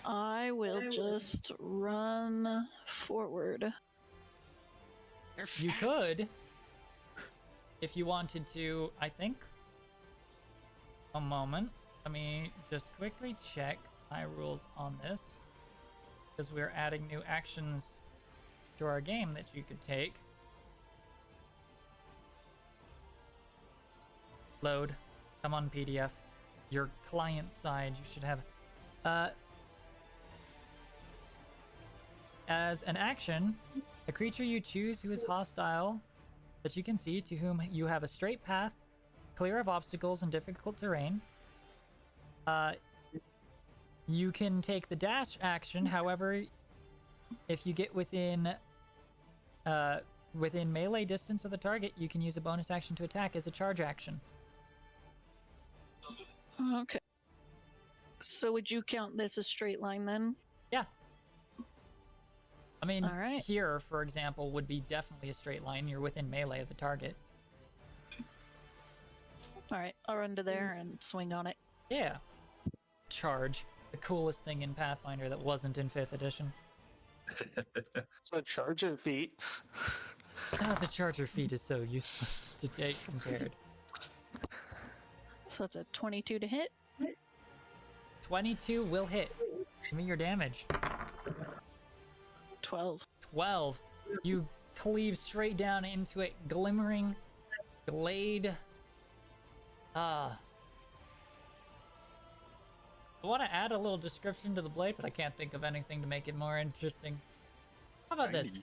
E: I will just run forward.
A: You could, if you wanted to, I think. A moment. Let me just quickly check my rules on this. Because we're adding new actions to our game that you could take. Load. Come on, PDF. Your client side, you should have. As an action, a creature you choose who is hostile that you can see, to whom you have a straight path, clear of obstacles and difficult terrain. You can take the dash action. However, if you get within melee distance of the target, you can use a bonus action to attack as a charge action.
E: Okay. So would you count this as straight line then?
A: Yeah. I mean,
E: all right.
A: Here, for example, would be definitely a straight line. You're within melee of the target.
E: All right, I'll run to there and swing on it.
A: Yeah. Charge. The coolest thing in Pathfinder that wasn't in 5th edition.
K: It's a charger feat.
A: The charger feat is so useless to take compared.
E: So that's a 22 to hit.
A: 22 will hit. Give me your damage.
E: 12.
A: 12. You cleave straight down into it, glimmering glade. I want to add a little description to the blade, but I can't think of anything to make it more interesting. How about this?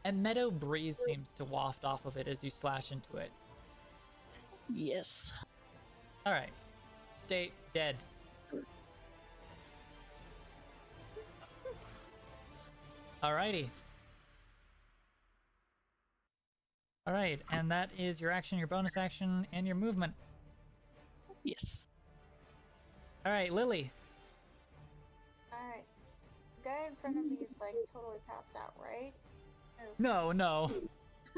A: A meadow breeze seems to waft off of it as you slash into it.
E: Yes.
A: Alright. Stay dead. Alrighty. Alright, and that is your action, your bonus action, and your movement.
E: Yes.
A: Alright, Lily.
H: Alright. The guy in front of me is totally passed out, right?
A: No.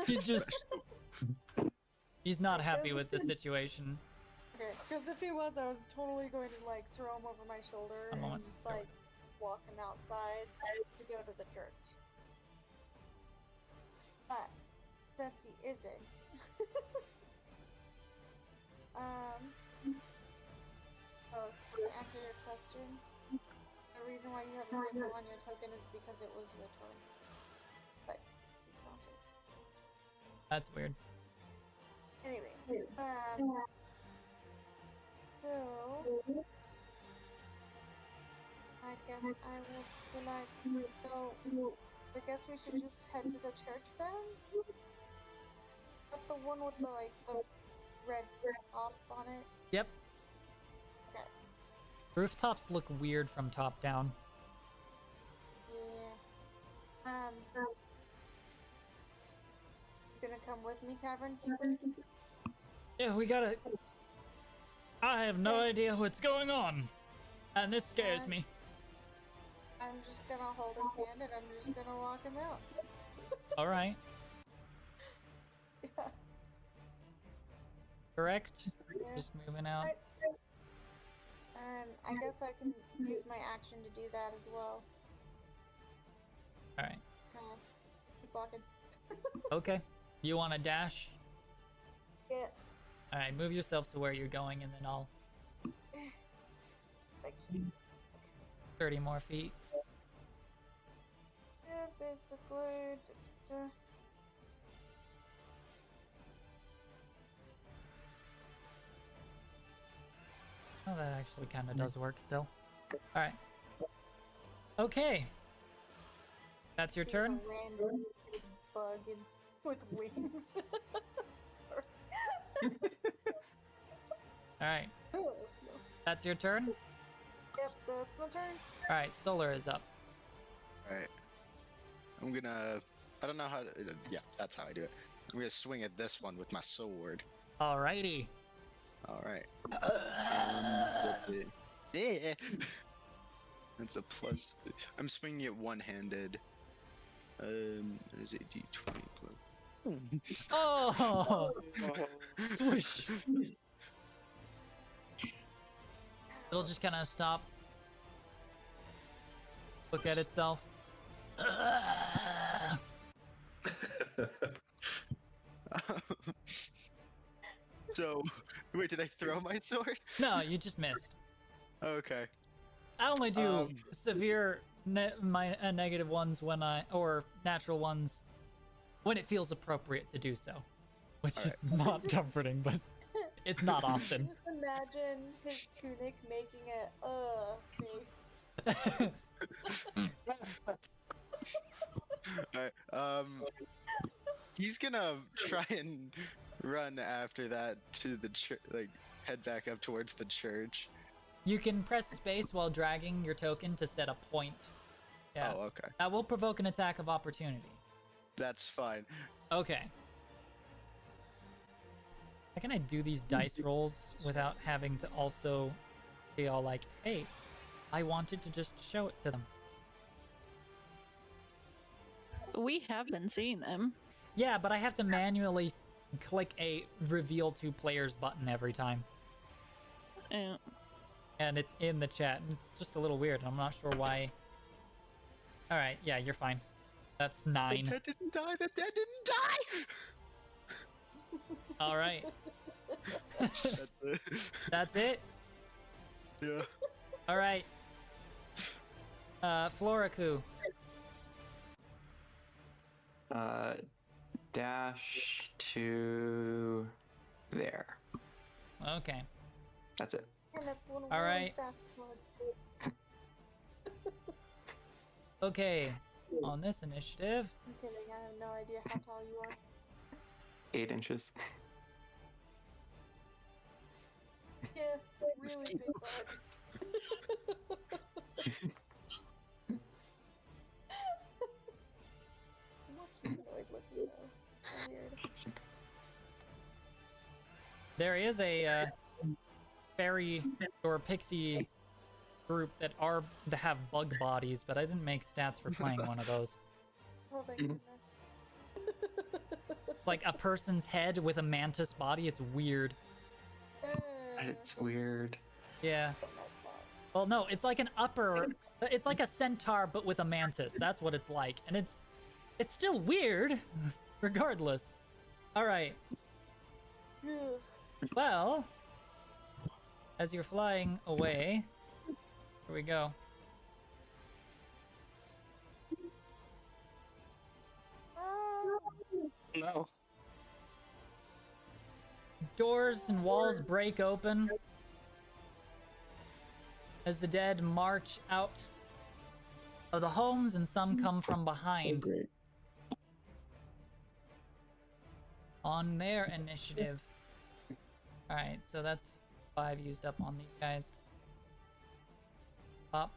A: He's just... He's not happy with the situation.
H: Okay, because if he was, I was totally going to like throw him over my shoulder
A: A moment.
H: and just like walk him outside to go to the church. But since he isn't, so to answer your question, the reason why you have a circle on your token is because it was your turn. But just not it.
A: That's weird.
H: Anyway, so I guess I will just be like, so I guess we should just head to the church then? Not the one with the like the red top on it.
A: Yep.
H: Okay.
A: Rooftops look weird from top down.
H: Yeah. You gonna come with me, Tavern Keeper?
A: Yeah, we gotta. I have no idea what's going on, and this scares me.
H: I'm just gonna hold his hand and I'm just gonna walk him out.
A: All right.
H: Yeah.
A: Correct.
H: Yeah.
A: Just moving out.
H: And I guess I can use my action to do that as well.
A: All right.
H: Kind of keep walking.
A: Okay. You want to dash?
H: Yeah.
A: All right. Move yourself to where you're going, and then I'll.
H: Thank you.
A: 30 more feet.
H: Yeah, basically.
A: Oh, that actually kind of does work still. All right. Okay. That's your
H: Sees
A: turn.
H: A random big bug with wings. Sorry.
A: All right.
H: No.
A: That's your turn.
H: Yep, that's my turn.
A: All right. Solar is up.
J: Alright. I'm gonna. I don't know how to. Yeah, that's how I do it. I'm gonna swing at this one with my sword.
A: Alrighty.
J: Alright. That's it. Yeah! That's a plus. I'm swinging it one handed. That is a d20 plus.
A: Oh! Swoosh. It'll just kind of stop. Look at itself.
J: So, wait, did I throw my sword?
A: No, you just missed.
J: Okay.
A: I only do severe negative ones when or natural ones when it feels appropriate to do so, which is not comforting, but it's not often.
H: Just imagine his tunic making a face.
J: Alright, he's gonna try and run after that to the church, like head back up towards the church.
A: You can press space while dragging your token to set a point. Yeah.
J: Oh, okay.
A: That will provoke an attack of opportunity.
J: That's fine.
A: Okay. How can I do these dice rolls without having to also be all like, hey, I wanted to just show it to them?
E: We have been seeing them.
A: Yeah, but I have to manually click a reveal to players button every time.
E: Yeah.
A: And it's in the chat. And it's just a little weird. I'm not sure why. Alright, yeah, you're fine. That's 9.
J: The dead didn't die! The dead didn't die!
A: Alright.
J: That's it.
A: That's it?
J: Yeah.
A: Alright. Floraku.
G: Dash to there.
A: Okay.
G: That's it.
H: And that's one
A: All
H: really
A: right.
H: fast one.
A: Okay. On this initiative.
H: I'm kidding, I have no idea how tall you are.
G: 8 inches.
H: Yeah, really big bug. Somewhat humanoid looking though. So weird.
A: There is a fairy or pixie group that have bug bodies, but I didn't make stats for playing one of those.
H: Oh, thank goodness.
A: Like a person's head with a mantis body. It's weird.
G: It's weird.
A: Yeah. Well, no, it's like an upper. It's like a centaur, but with a mantis. That's what it's like, and it's still weird, regardless. All right.
H: Ugh.
A: Well, as you're flying away, here we go.
I: No.
A: Doors and walls break open as the dead march out of the homes, and some come from behind
D: Great.
A: on their initiative. Alright, so that's 5 used up on these guys. Up.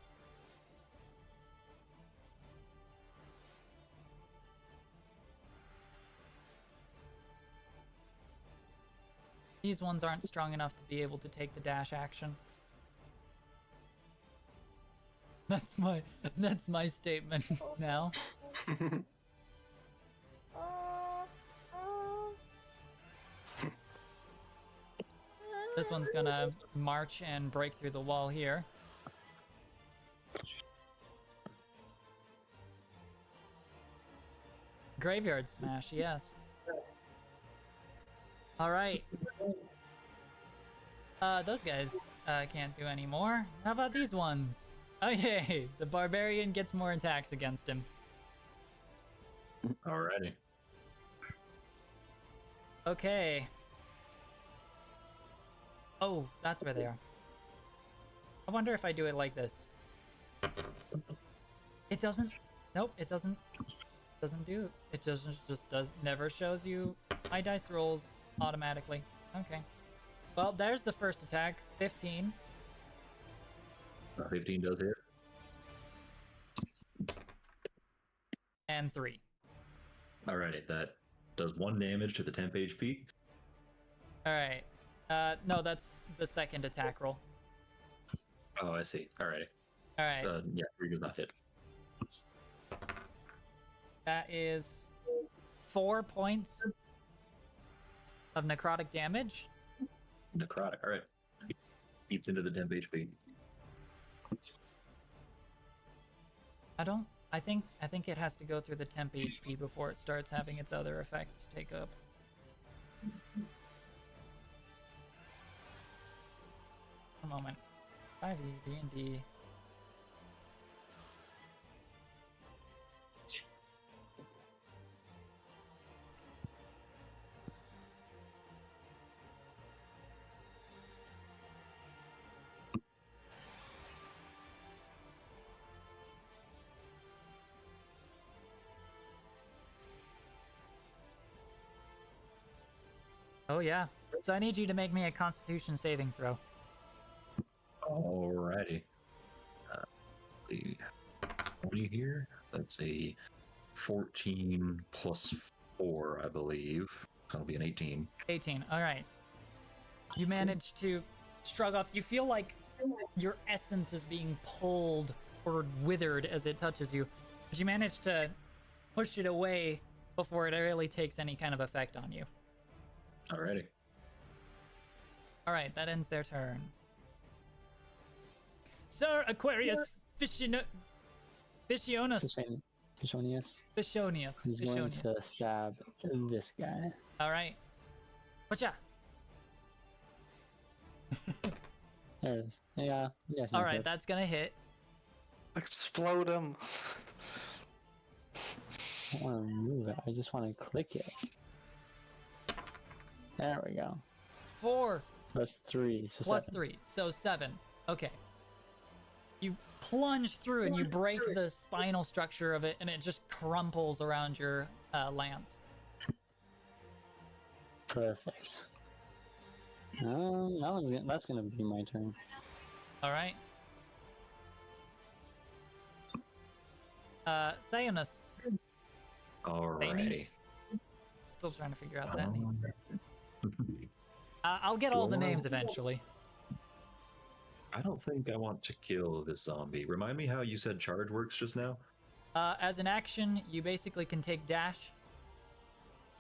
A: These ones aren't strong enough to be able to take the dash action. That's my statement now. This one's gonna march and break through the wall here. Graveyard smash, yes. Alright. Those guys can't do any more. How about these ones? Oh yay! The barbarian gets more attacks against him.
B: Alrighty.
A: Okay. Oh, that's where they are. I wonder if I do it like this. It doesn't. Nope, it doesn't. Doesn't do. It just does. Never shows you my dice rolls automatically. Okay. Well, there's the first attack. 15.
B: 15 does hit.
A: And 3.
B: Alrighty, that does 1 damage to the temp HP.
A: Alright. No, that's the second attack roll.
B: Oh, I see. Alrighty.
A: Alright.
B: Yeah, 3 does not hit.
A: That is 4 points of necrotic damage.
B: Necrotic, alright. Eats into the temp HP.
A: I think it has to go through the temp HP before it starts having its other effects take up. A moment. 5e D&D. Oh yeah. So I need you to make me a Constitution saving throw.
B: Alrighty. The 20 here. That's a 14 plus 4, I believe. So it'll be an 18.
A: 18. All right. You manage to shrug off. You feel like your essence is being pulled or withered as it touches you, but you manage to push it away before it really takes any kind of effect on you.
B: Alrighty.
A: All right, that ends their turn. Sir Aquarius Ficionus.
D: Fichonius
A: Fichonius.
D: is going to stab this guy.
A: All right. Whatcha?
D: There it is. Yeah. Yes.
A: All right, that's gonna hit.
I: Explode him.
D: I don't want to move it. I just want to click it. There we go.
A: 4
D: Plus 3. So
A: plus
D: 7.
A: 3, so 7. Okay. You plunge through and you break the spinal structure of it, and it just crumples around your lance.
D: Perfect. That's gonna be my turn.
A: All right. Theonis.
B: Alrighty.
A: Still trying to figure out that name. I'll get all the names eventually.
B: I don't think I want to kill this zombie. Remind me how you said charge works just now?
A: As an action, you basically can take dash,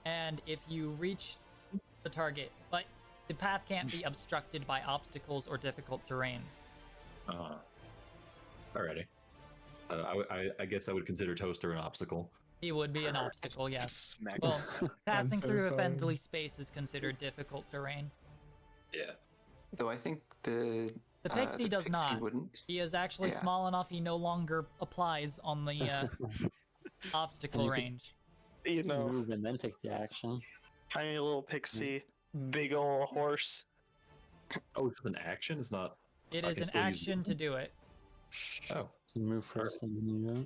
A: and if you reach the target, but The path can't be obstructed by obstacles or difficult terrain.
B: Alrighty. I guess I would consider Toaster an obstacle.
A: He would be an obstacle, yes.
J: Smack
A: Well, passing
F: so
A: through a
F: sorry.
A: friendly space is considered difficult terrain.
B: Yeah.
G: Though I think the
A: Pixie does not.
G: Wouldn't.
A: He is actually
G: Yeah.
A: small enough he no longer applies on the obstacle
D: You could-
A: range.
I: You know,
D: Move and then take the action.
I: tiny little pixie, big ol' horse.
B: Oh, it's an action? It's not.
A: It
B: I
A: is
B: can
A: an
B: still use
A: action to do it.
B: Oh.
D: So you move first and then you go.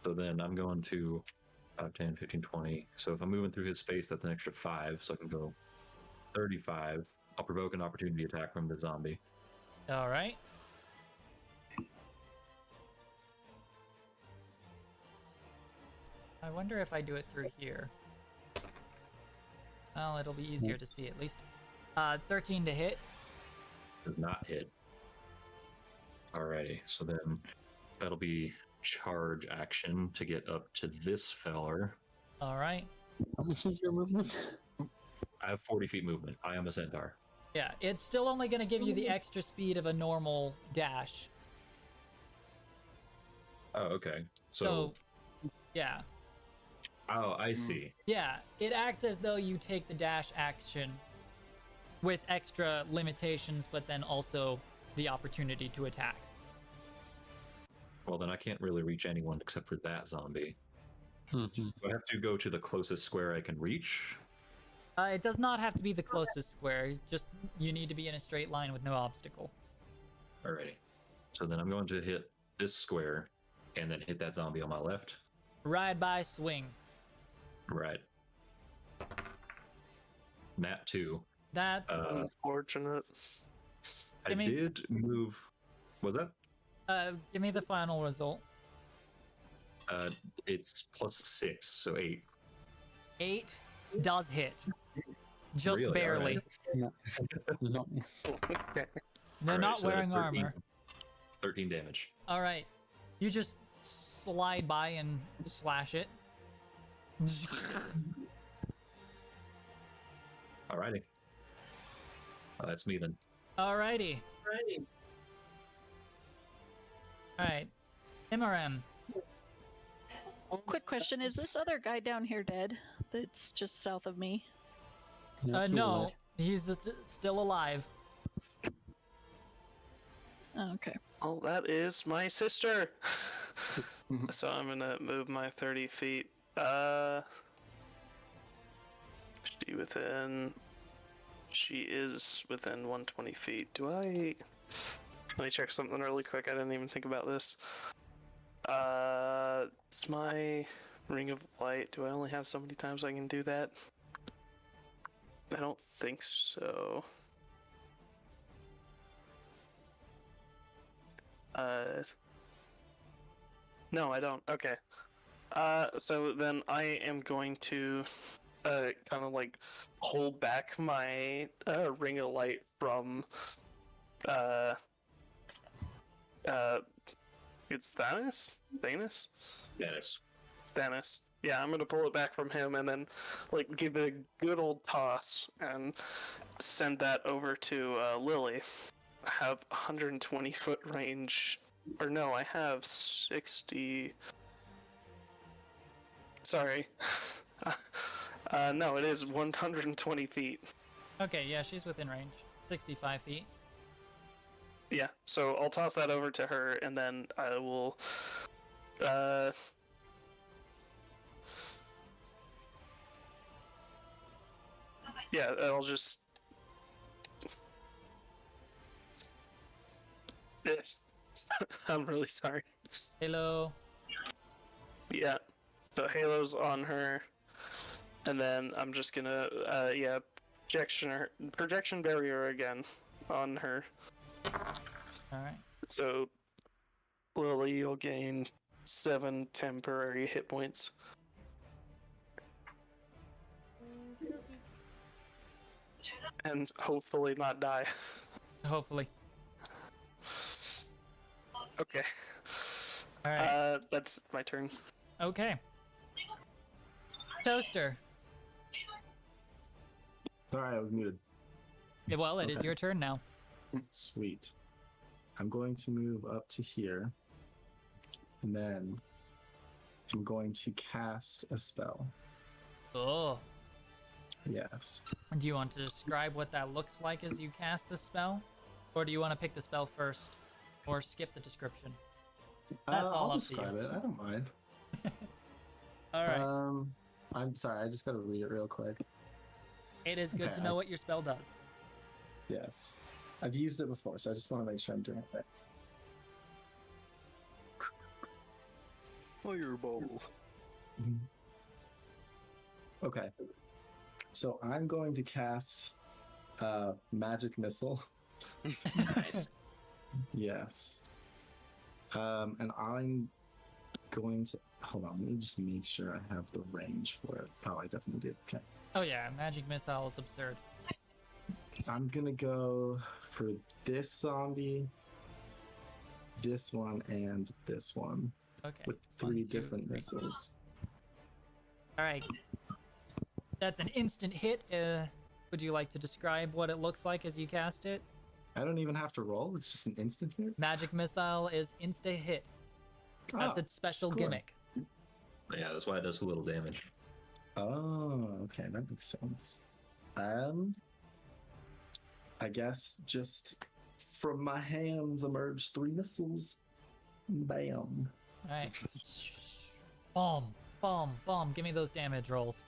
B: So then I'm going to 5, 10, 15, 20. So if I'm moving through his space, that's an extra 5. So I can go 35. I'll provoke an opportunity attack from the zombie.
A: All right. I wonder if I do it through here. Well, it'll be easier to see at least. 13 to hit.
B: Does not hit. Alrighty. So then that'll be charge action to get up to this feller.
A: All right.
D: How much is your movement?
B: I have 40 feet movement. I am a centaur.
A: Yeah, it's still only going to give you the extra speed of a normal dash.
B: Oh, okay.
A: So, yeah.
B: Oh, I see.
A: Yeah, it acts as though you take the dash action with extra limitations, but then also the opportunity to attack.
B: Well, then I can't really reach anyone except for that zombie.
D: Mhm.
B: Do I have to go to the closest square I can reach?
A: It does not have to be the closest square, just you need to be in a straight line with no obstacle.
B: Alrighty. So then I'm going to hit this square and then hit that zombie on my left.
A: Ride by swing.
B: Right. Nat 2.
A: That,
I: Unfortunate.
B: I
A: Give me-
B: did move. Was that?
A: give me the final result.
B: It's +6, so 8.
A: 8 does hit. Just
B: Really?
A: barely.
D: Nice.
I: Okay.
A: They're
B: Alright,
A: not
B: so that's
A: wearing armor.
B: 13 damage.
A: Alright. You just slide by and slash it.
B: Alrighty. Oh, that's me then.
A: Alrighty. Alright. Imran.
E: Quick question: is this other guy down here dead? That's just south of me.
D: Nope, he's
A: No,
D: alive.
A: he's still alive.
E: Oh, okay.
I: Well, that is my sister. So I'm gonna move my 30 feet. She is within 120 feet. Let me check something really quick. I didn't even think about this. It's my ring of light. Do I only have so many times I can do that? I don't think so. No, I don't. Okay. So then I am going to kind of like hold back my ring of light from it's Thanos? Thanos. Yeah, I'm gonna pull it back from him and then like give it a good old toss and send that over to Lily. I have 120 foot range. Or no, I have 60. Sorry. No, it is 120 feet.
A: Okay, yeah, she's within range. 65 feet.
I: Yeah, so I'll toss that over to her and then I will. Yeah, I'll just. I'm really sorry.
A: Halo.
I: Yeah, so Halo's on her, and then I'm just gonna, projection barrier again on her.
A: Alright.
I: So, Lily, you'll gain 7 temporary hit points. And hopefully not die.
A: Hopefully.
I: Okay.
A: Alright.
I: That's my turn.
A: Okay. Toaster.
F: Sorry, I was muted.
A: Yeah, well, it is
F: Okay.
A: your turn now.
F: Sweet. I'm going to move up to here. And then I'm going to cast a spell.
A: Oh.
F: Yes.
A: Do you want to describe what that looks like as you cast the spell? Or do you want to pick the spell first? Or skip the description? That's all
F: I'll
A: up to you.
F: describe it. I don't mind.
A: All right.
F: I'm sorry. I just got to read it real quick.
A: It is good
F: okay,
A: to know what your spell does.
F: Yes. I've used it before, so I just want to make sure I'm doing it right.
J: Fireball.
F: Okay. So I'm going to cast Magic Missile.
J: Nice.
F: Yes. And I'm going to hold on. Let me just make sure I have the range for it. Oh, I definitely did. Okay.
A: Oh yeah, magic missile is absurd.
F: I'm gonna go for this zombie, this one, and this one
A: Okay.
F: with 3
A: 1, 2,
F: different
A: 3.
F: missiles.
A: All right. That's an instant hit. Would you like to describe what it looks like as you cast it?
F: I don't even have to roll. It's just an instant hit.
A: Magic missile is insta hit. That's its special
F: score.
A: gimmick.
B: Yeah, that's why it does a little damage.
F: Oh, okay, that makes sense. I guess just from my hands emerge 3 missiles. Bam.
A: All right. Bomb, bomb, bomb. Give me those damage rolls.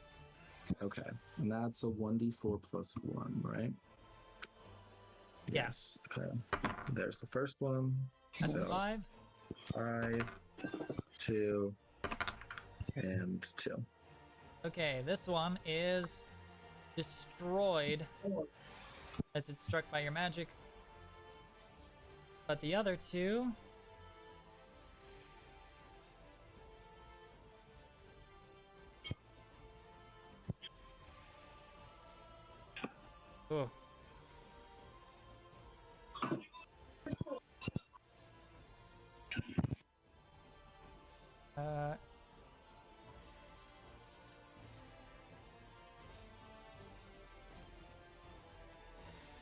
F: Okay, and that's a 1d4 plus 1, right?
A: Yeah.
F: Yes. Okay. There's the first one.
A: That's a
F: So,
A: 5.
F: 5, 2, and 2.
A: Okay, this one is destroyed as it's struck by your magic. But the other 2... Oh.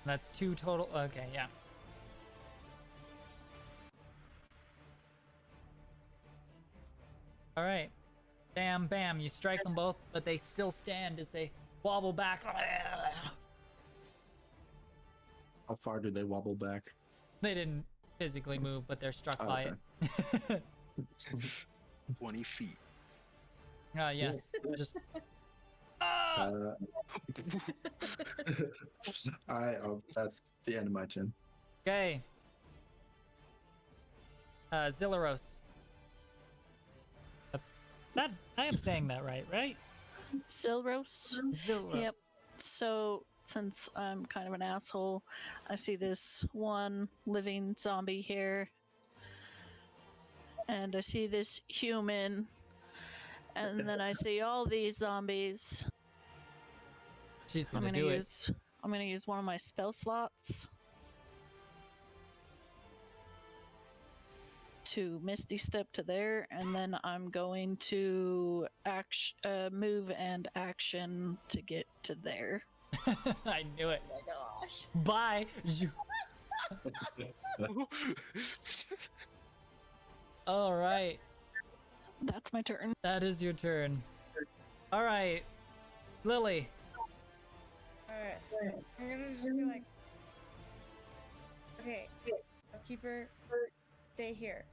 A: That's 2 total. Okay, yeah. All right. Bam, bam. You strike them both, but they still stand as they wobble back.
F: How far do they wobble back?
A: They didn't physically move, but they're struck
F: Oh,
A: by it.
J: 20 feet.
A: Yes. Just.
F: That's the end of my turn.
A: Okay. Zillaros. That I am saying that right?
E: Silros.
A: Zillaros.
E: Yep. So since I'm kind of an asshole, I see this one living zombie here, and I see this human, and then I see all these zombies.
A: She's
E: I'm
A: gonna
E: gonna
A: do it.
E: use one of my spell slots to Misty Step to there, and then I'm going to move and action to get to there.
A: I knew it.
H: Oh my gosh.
A: Bye. All right.
E: That's my turn.
A: That is your turn. All right, Lily.
H: Alright. I'm gonna just be like, okay, Keeper, stay here.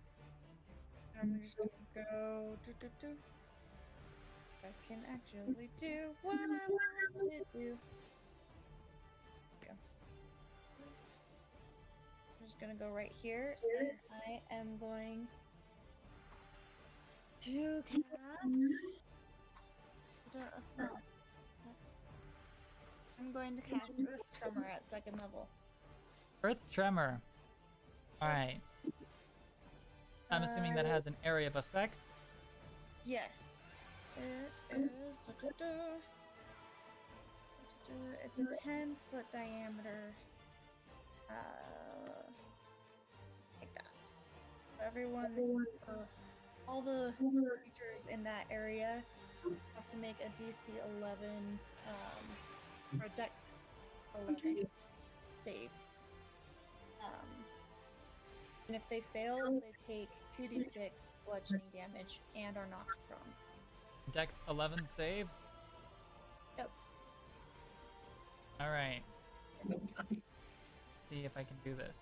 H: I'm just gonna go. If I can actually do what I want to do. Go. I'm just gonna go right here, and I am going to cast a spell. I'm going to cast Earth Tremor at 2nd level.
A: Earth Tremor. All right. I'm assuming that has an area of effect.
H: Yes. It is. It's a 10-foot diameter. Like that. So everyone, all the creatures in that area have to make a DC 11, or a Dex 11 save. And if they fail, they take 2d6 bludgeoning damage and are knocked prone.
A: Dex 11 save.
H: Yep.
A: All right. Let's see if I can do this.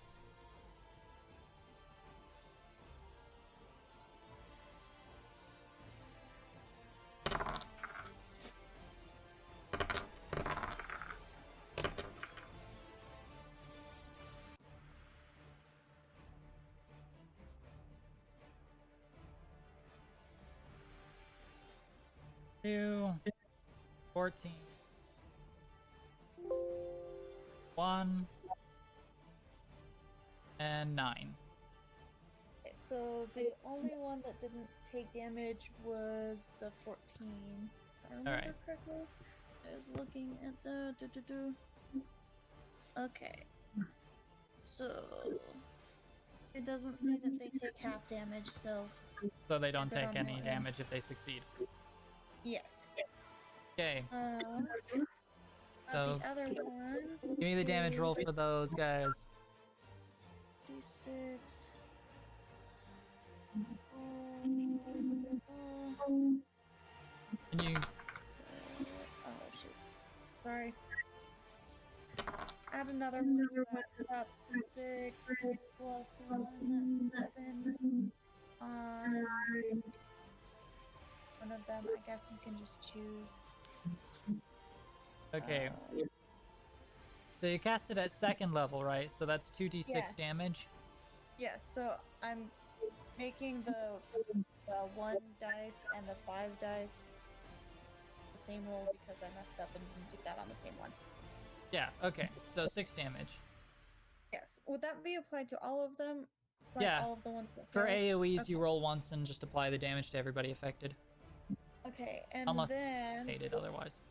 A: Two, 14, 1, and 9.
H: Okay, so the only one that didn't take damage was the 14. If I remember
A: Alright.
H: correctly. I was looking at the Okay. So it doesn't say that they take half damage, so
A: So they don't
H: Good
A: take
H: on
A: any
H: that, yeah.
A: damage if they succeed.
H: yes.
A: Okay,
H: The
A: So,
H: other ones.
A: give me the damage roll for those guys.
H: D6.
A: Can you?
H: Oh shoot. Sorry. Add another one. That's 6 plus 1. That's 7. One of them, I guess you can just choose.
A: Okay, so you cast it at 2nd level, right? So that's 2d6
H: Yes.
A: damage.
H: Yes, so I'm making the 1 dice and the 5 dice the same roll because I messed up and didn't do that on the same one.
A: Yeah, okay, so 6 damage.
H: Yes. Would that be applied to all of them? Like
A: Yeah.
H: all of the ones that
A: For
H: failed?
A: AoEs, you
H: Okay.
A: roll once and just apply the damage to everybody affected,
H: Okay, and
A: unless
H: then
A: stated otherwise.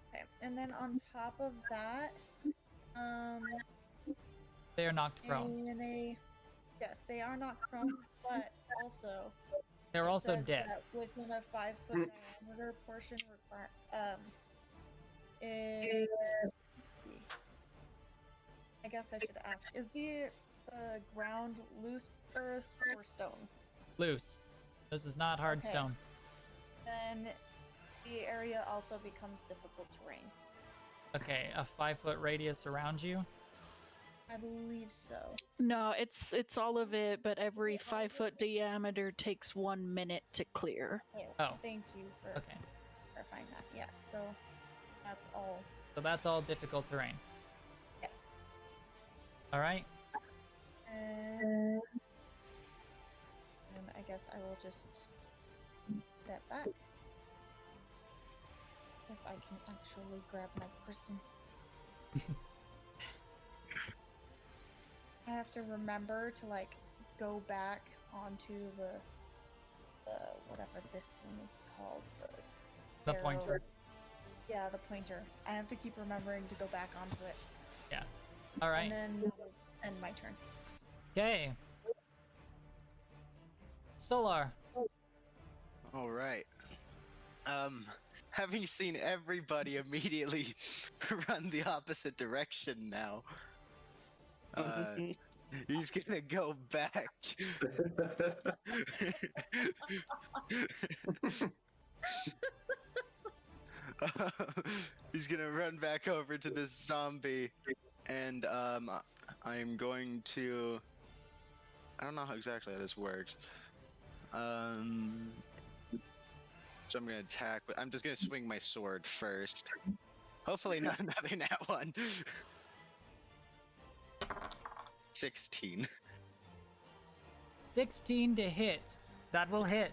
H: okay, and then on top of that,
A: They are knocked prone.
H: yes, they are not prone, but also
A: They're
H: it
A: also
H: says
A: dead.
H: that within a 5-foot diameter portion is, let's see. I guess I should ask: is the ground loose earth or stone?
A: Loose. This is not hard
H: Okay.
A: stone.
H: Then the area also becomes difficult terrain.
A: Okay, a 5-foot radius around you.
H: I believe so.
E: No, it's all of it, but every
H: Is it all of it?
E: 5-foot diameter takes 1 minute to clear.
H: Okay,
A: Oh.
H: thank you for
A: Okay,
H: clarifying that. Yes, so that's all.
A: so that's all difficult terrain.
H: Yes.
A: All right.
H: And I guess I will just step back. If I can actually grab my person. I have to remember to like go back onto the whatever this thing is called.
A: The
H: arrow.
A: pointer.
H: Yeah, the pointer. I have to keep remembering to go back onto it.
A: Yeah. All right.
H: And then that'll end my turn.
A: Okay. Solar.
J: All right. Having seen everybody immediately run the opposite direction now, he's gonna go back. He's gonna run back over to this zombie, and I'm going to. I don't know how exactly this works. So I'm gonna attack, but I'm just gonna swing my sword first. Hopefully not another nat 1. 16.
A: 16 to hit. That will hit.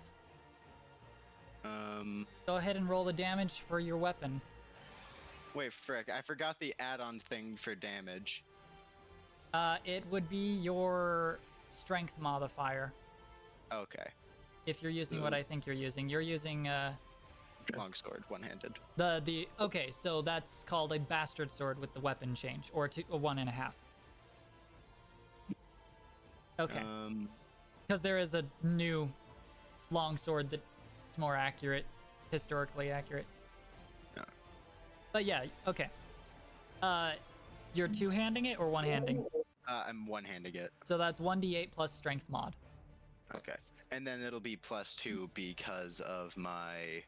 A: Go ahead and roll the damage for your weapon.
J: Wait, frick, I forgot the add-on thing for damage.
A: It would be your strength modifier.
J: Okay.
A: If you're using what I think you're using. You're using
J: Longsword, one-handed.
A: the okay, so that's called a bastard sword with the weapon change, or a 1.5. Okay. Because there is a new longsword that's more accurate, historically accurate.
J: Yeah.
A: But yeah, okay. You're two-handing it or one-handing?
J: I'm one-handing it.
A: So that's 1d8 plus strength mod.
J: Okay. And then it'll be +2 because of my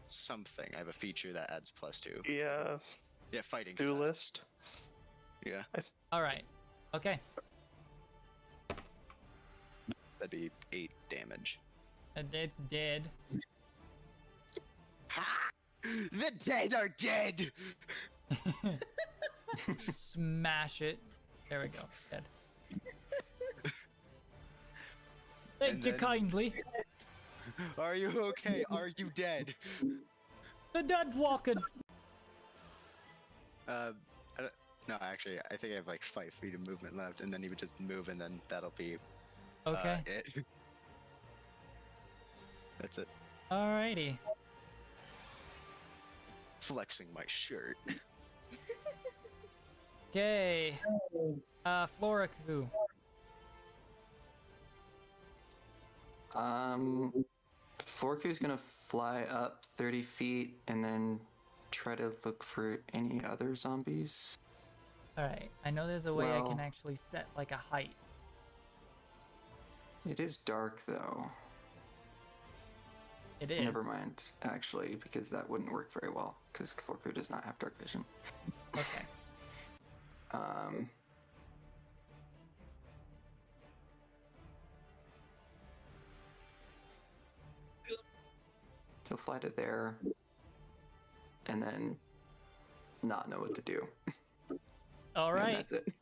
J: something. I have a feature that adds +2.
K: Yeah.
J: Yeah, fighting style.
K: Duelist.
J: Yeah.
A: All right. Okay.
J: That'd be 8 damage.
A: And it's dead.
J: Ha! The dead are dead!
A: Smash it. There we go. Dead. Thank you kindly.
J: Are you okay? Are you dead?
A: The dead walking.
J: No, actually, I think I have like 5 feet of movement left, and then he would just move, and then that'll be
A: Okay.
J: it. That's it.
A: Alrighty.
J: Flexing my shirt.
A: Okay. Floriku.
G: Florku's gonna fly up 30 feet and then try to look for any other zombies.
A: Alright. I know there's a way I can
G: Well-
A: actually set like a height.
G: It is dark though.
A: It is.
G: Never mind, actually, because that wouldn't work very well, because Florku does not have dark vision.
A: Okay.
G: He'll fly to there, and then not know what to do. And
A: Alright.
G: that's it.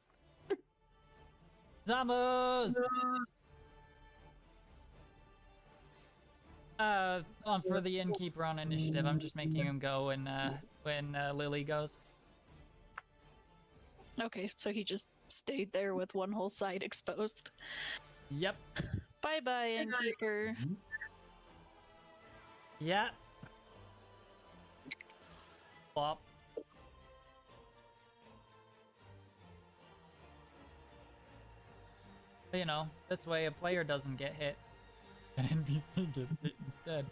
A: Zamos! For the innkeeper on initiative, I'm just making him go when Lily goes.
E: Okay, so he just stayed there with one whole side exposed.
A: Yep.
E: Bye bye, innkeeper.
A: Yeah. Plop. You know, this way a player doesn't get hit. An NPC gets hit instead.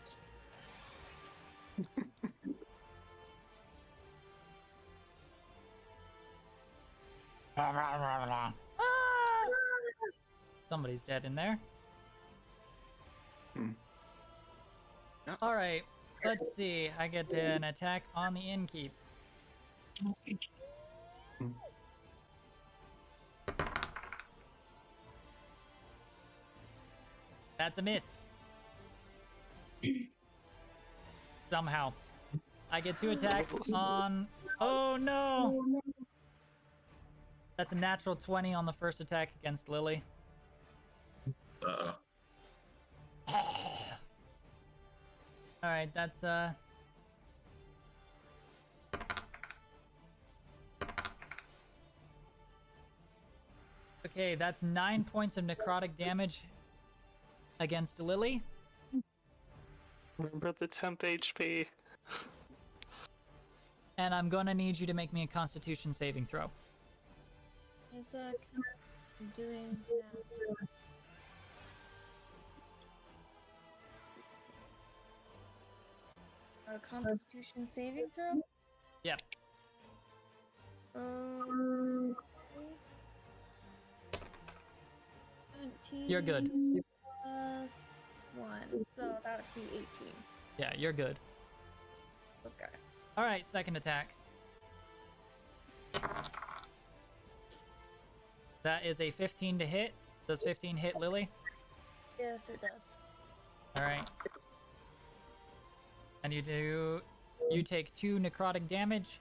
A: Somebody's dead in there. Alright, let's see. I get an attack on the innkeep. That's a miss. Somehow. I get 2 attacks on... Oh no! That's a natural 20 on the first attack against Lily.
B: Uh-oh.
A: Alright, that's Okay, that's 9 points of necrotic damage against Lily.
K: Remember the temp HP.
A: And I'm gonna need you to make me a Constitution saving throw.
H: Isaac, I'm doing a Constitution saving throw?
A: Yep.
H: Okay. 17
A: You're good.
H: plus 1, so that would be 18.
A: Yeah, you're good.
H: Okay.
A: Alright, second attack. That is a 15 to hit. Does 15 hit Lily?
H: Yes, it does.
A: Alright. And you take 2 necrotic damage.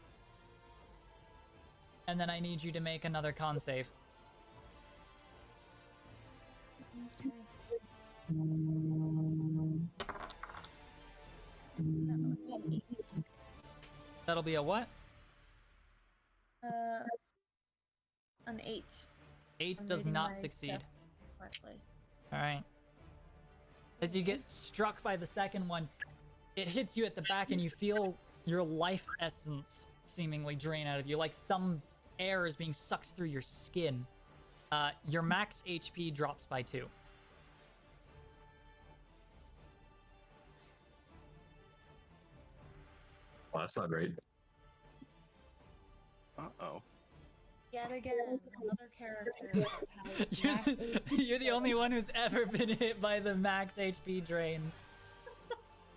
A: And then I need you to make another con save.
H: Okay. That would be 8.
A: That'll be a what?
H: An 8.
A: 8
H: I'm
A: does
H: reading
A: not
H: my
A: succeed.
H: stuff correctly.
A: Alright. As you get struck by the second one, it hits you at the back and you feel your life essence seemingly drain out of you, like some air is being sucked through your skin. Your max HP drops by 2.
B: Well, that's not great.
J: Uh-oh.
H: Yet again, another character that has max HP.
A: You're the only one who's ever been hit by the max HP drains.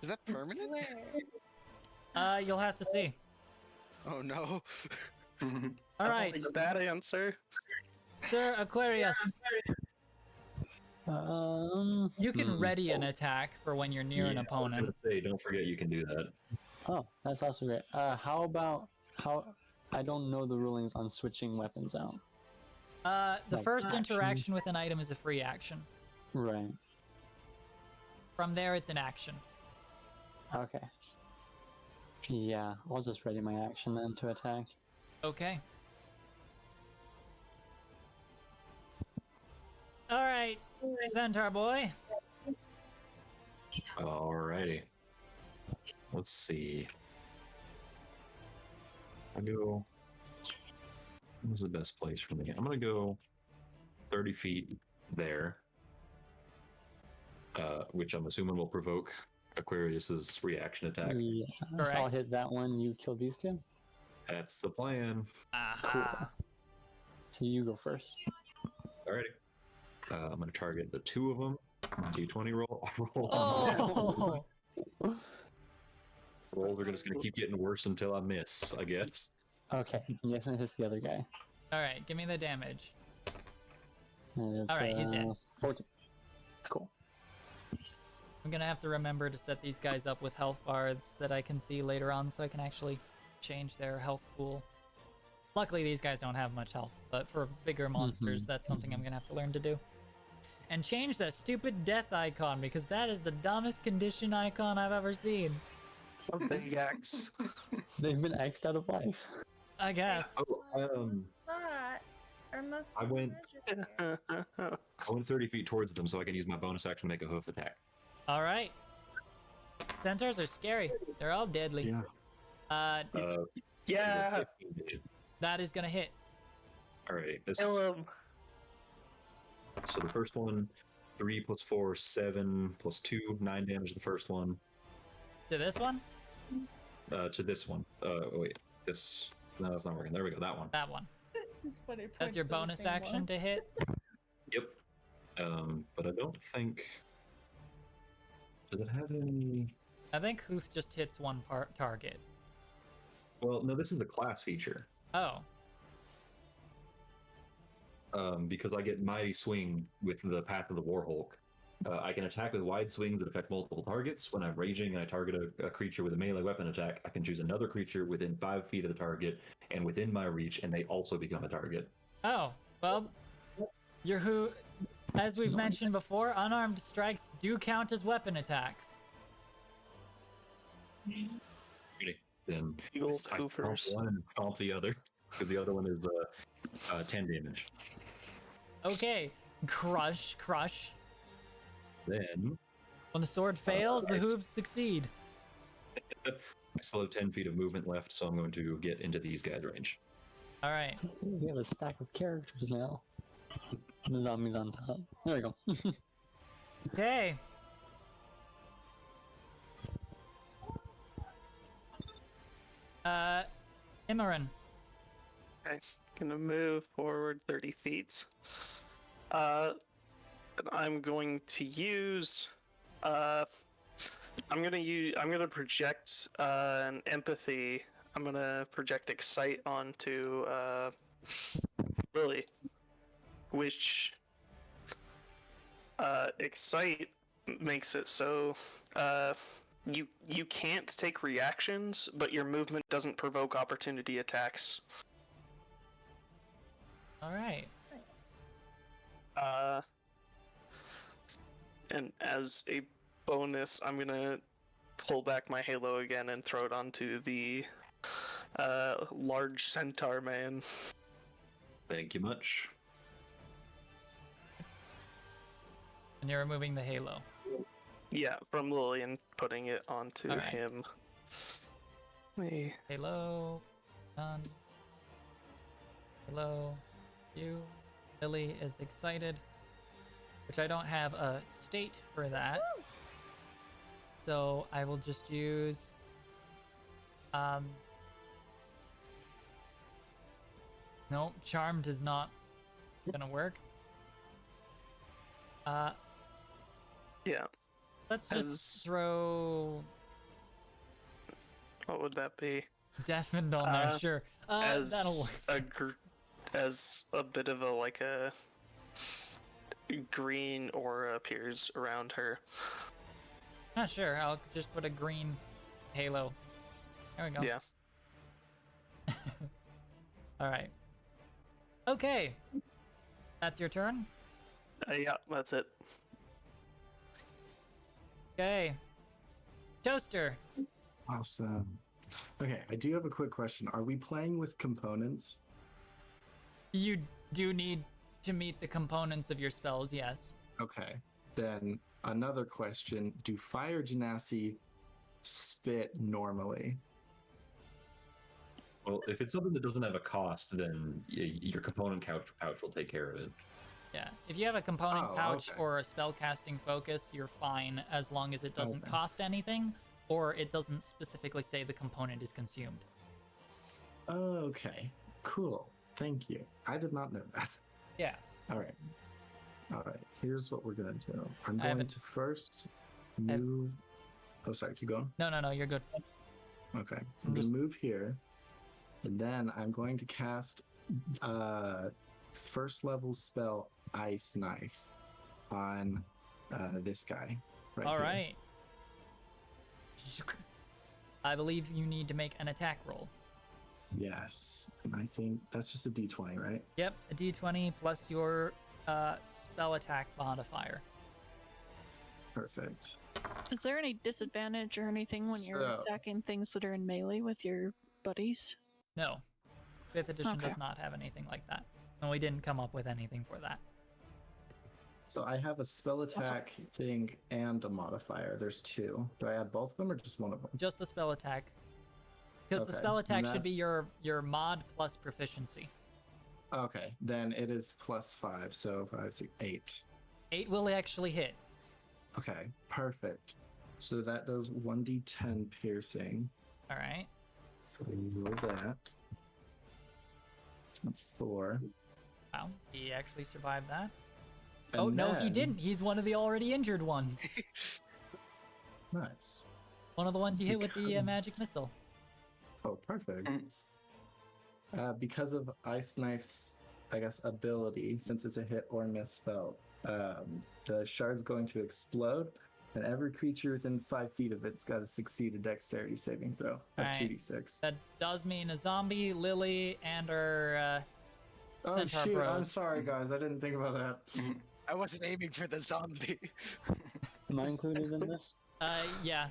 J: Is that permanent?
A: You'll have to see.
J: Oh no.
A: All right,
I: Like that answer.
A: Sir Aquarius, you can ready an attack for when you're near an
B: I was
A: opponent.
B: gonna say, don't forget you can do that.
D: Oh, that's also great. How about I don't know the rulings on switching weapons out.
A: The
D: Like
A: first
D: action.
A: interaction with an item is a free action.
D: Right.
A: From there, it's an action.
D: Okay. Yeah, I'll just ready my action then to attack.
A: Okay. All right, Centaur boy.
B: Alrighty. Let's see. I go. What's the best place for me? I'm gonna go 30 feet there, which I'm assuming will provoke Aquarius's reaction attack.
D: Yeah, so I'll
A: Correct.
D: hit that one. You kill these two.
B: That's the plan.
A: Aha.
D: So you go first.
B: Alrighty. I'm gonna target the two of them. D20 roll.
A: Oh.
B: Rolls are just gonna keep getting worse until I miss, I guess.
D: Okay. Yes, and it hits the other guy.
A: All right, give me the damage.
D: And it's,
A: All right, he's dead.
D: 14. Cool.
A: I'm gonna have to remember to set these guys up with health bars that I can see later on, so I can actually change their health pool. Luckily, these guys don't have much health, but for bigger monsters, that's something I'm gonna have to learn to do. And change that stupid death icon, because that is the dumbest condition icon I've ever seen.
I: A big X.
D: They've been X'd out of life.
A: I guess.
H: Spot. Or must
B: I
H: be
B: went-
H: measured there.
B: I went 30 feet towards them so I can use my bonus action to make a hoof attack.
A: All right. Centaurs are scary. They're all deadly.
F: Yeah.
I: Yeah.
A: That is gonna hit.
B: Alright.
I: Kill him.
B: So the first one, 3 plus 4, 7 plus 2, 9 damage to the first one.
A: To this one?
B: To this one. Wait. This. No, that's not working. There we go. That one.
A: That one.
H: It's funny.
A: That's
H: points
A: your
H: to the
A: bonus
H: same
A: action
H: one.
A: to hit.
B: Yep. But I don't think. Does it have any?
A: I think Hoof just hits one target.
B: Well, no. This is a class feature.
A: Oh.
B: Because I get Mighty Swing with the Path of the Warhulk. I can attack with wide swings that affect multiple targets. When I'm raging and I target a creature with a melee weapon attack, I can choose another creature within 5 feet of the target and within my reach, and they also become a target.
A: Oh. Well, your who, as we've mentioned before, unarmed strikes do count as weapon attacks.
B: Then
I: Big old
B: I stomp
I: hoofers.
B: one and stomp the other, because the other one is 10 damage.
A: Okay. Crush, crush.
B: Then
A: When the sword fails, the hooves succeed.
B: I still have 10 feet of movement left, so I'm going to get into these guys' range.
A: All right.
D: We have a stack of characters now. The zombies on top. There we go.
A: Okay. Imran.
I: Okay, gonna move forward 30 feet. I'm going to use. I'm gonna project an empathy. I'm gonna project excite onto Lily, which excite makes it so you can't take reactions, but your movement doesn't provoke opportunity attacks.
A: All right.
H: Nice.
I: And as a bonus, I'm gonna pull back my halo again and throw it onto the large centaur man.
B: Thank you much.
A: And you're removing the halo.
I: Yeah, from Lily and putting it onto
A: Alright.
I: him. Me.
A: Halo. Done. Hello. You. Lily is excited. Which I don't have a state for that. So I will just use No, charmed is not gonna work.
I: Yeah.
A: Let's just
I: As-
A: throw
I: What would that be?
A: deafened on there. Sure.
I: As
A: That'll work.
I: as a bit of a green aura appears around her.
A: Sure. I'll just put a green halo. There we go.
I: Yeah.
A: All right. Okay. That's your turn.
I: Yeah, that's it.
A: Okay. Toaster.
F: Awesome. Okay, I do have a quick question. Are we playing with components?
A: You do need to meet the components of your spells, yes.
F: Okay. Then another question. Do fire genasi spit normally?
B: Well, if it's something that doesn't have a cost, then your component pouch will take care of it.
A: Yeah. If you have a component
F: Oh,
A: pouch
F: okay.
A: or a spellcasting focus, you're fine as long as it doesn't
F: Okay.
A: cost anything or it doesn't specifically say the component is consumed.
F: Okay. Cool. Thank you. I did not know that.
A: Yeah.
F: All right. All right. Here's what we're going to do. I'm
A: I have
F: going
A: it.
F: to first
A: I have-
F: move. Oh, sorry. Keep going.
A: No, you're good.
F: Okay.
A: I'm
F: I'm going
A: just-
F: to move here. And then I'm going to cast first level spell Ice Knife on this guy.
A: All
F: here.
A: right. I believe you need to make an attack roll.
F: Yes. And I think that's just a d20, right?
A: Yep, a d20 plus your spell attack modifier.
F: Perfect.
E: Is there any disadvantage or anything when you're
F: So-
E: attacking things that are in melee with your buddies?
A: No. 5th edition
E: Okay.
A: does not have anything like that. And we didn't come up with anything for that.
F: So I have a spell attack thing and a modifier. There's two. Do I add both of them or just one of them?
A: Just the spell attack. Because the
F: Okay,
A: spell attack
F: and
A: should be
F: that's-
A: your mod plus proficiency.
F: Okay, then it is +5, so 5, 6, 8.
A: 8 will actually hit.
F: Okay, perfect. So that does 1d10 piercing.
A: All right.
F: So we roll that. That's 4.
A: Wow, he actually survived that.
F: And
A: Oh, no, he
F: then-
A: didn't. He's one of the already injured ones.
F: Nice.
A: One of the ones you hit with the
F: Because-
A: magic missile.
F: Oh, perfect.
G: Mm.
F: Because of Ice Knife's, I guess, ability, since it's a hit or miss spell, the shard's going to explode, and every creature within 5 feet of it's got to succeed a dexterity saving throw of
A: Alright.
F: 2d6.
A: That does mean a zombie, Lily, and her
F: Oh
A: centaur
F: shoot! I'm
A: bros.
F: sorry, guys. I didn't think about that.
J: I wasn't aiming for the zombie.
D: Am I included in this?
A: Yeah.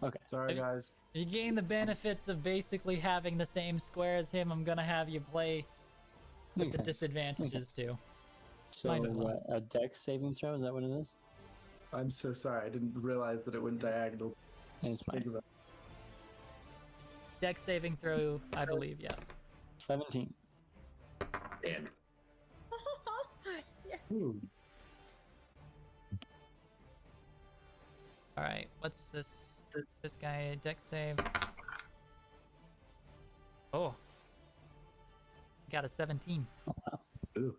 D: Okay.
F: Sorry,
A: If-
F: guys.
A: You gain the benefits of basically having the same square as him. I'm gonna have you play with
D: Makes
A: the
D: sense.
A: disadvantages too.
D: So
A: Might as well.
D: a dex saving throw, is that what it is?
F: I'm so sorry. I didn't realize that it went diagonal.
D: It's
F: Think
D: fine.
F: about
A: Dex saving throw, I believe, yes.
D: 17.
B: And
H: Yes.
F: Ooh.
A: All right, what's this? This guy dex save. Oh, got a 17.
F: Ooh.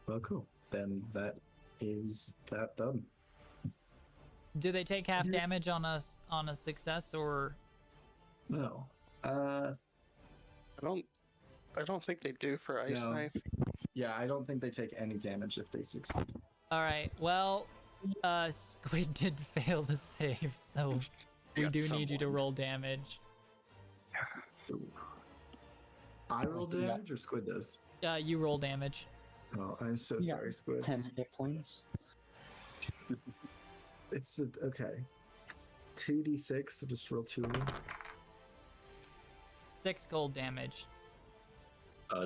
F: Well, cool. Then that is that done.
A: Do they take half damage on a success or?
F: No.
I: I don't think they do for Ice
F: No.
I: Knife.
F: Yeah, I don't think they take any damage if they succeed.
A: All right. Well, Squid did fail the save, so we
J: got
A: do need you to
J: someone.
A: roll damage.
F: Ooh. I roll
D: You got-
F: damage or Squid does?
A: You roll damage.
F: Oh, I'm so
D: You got
F: sorry, Squid.
D: 10 hit points.
F: It's okay. 2d6, so just roll 2 of them.
A: 6 gold damage.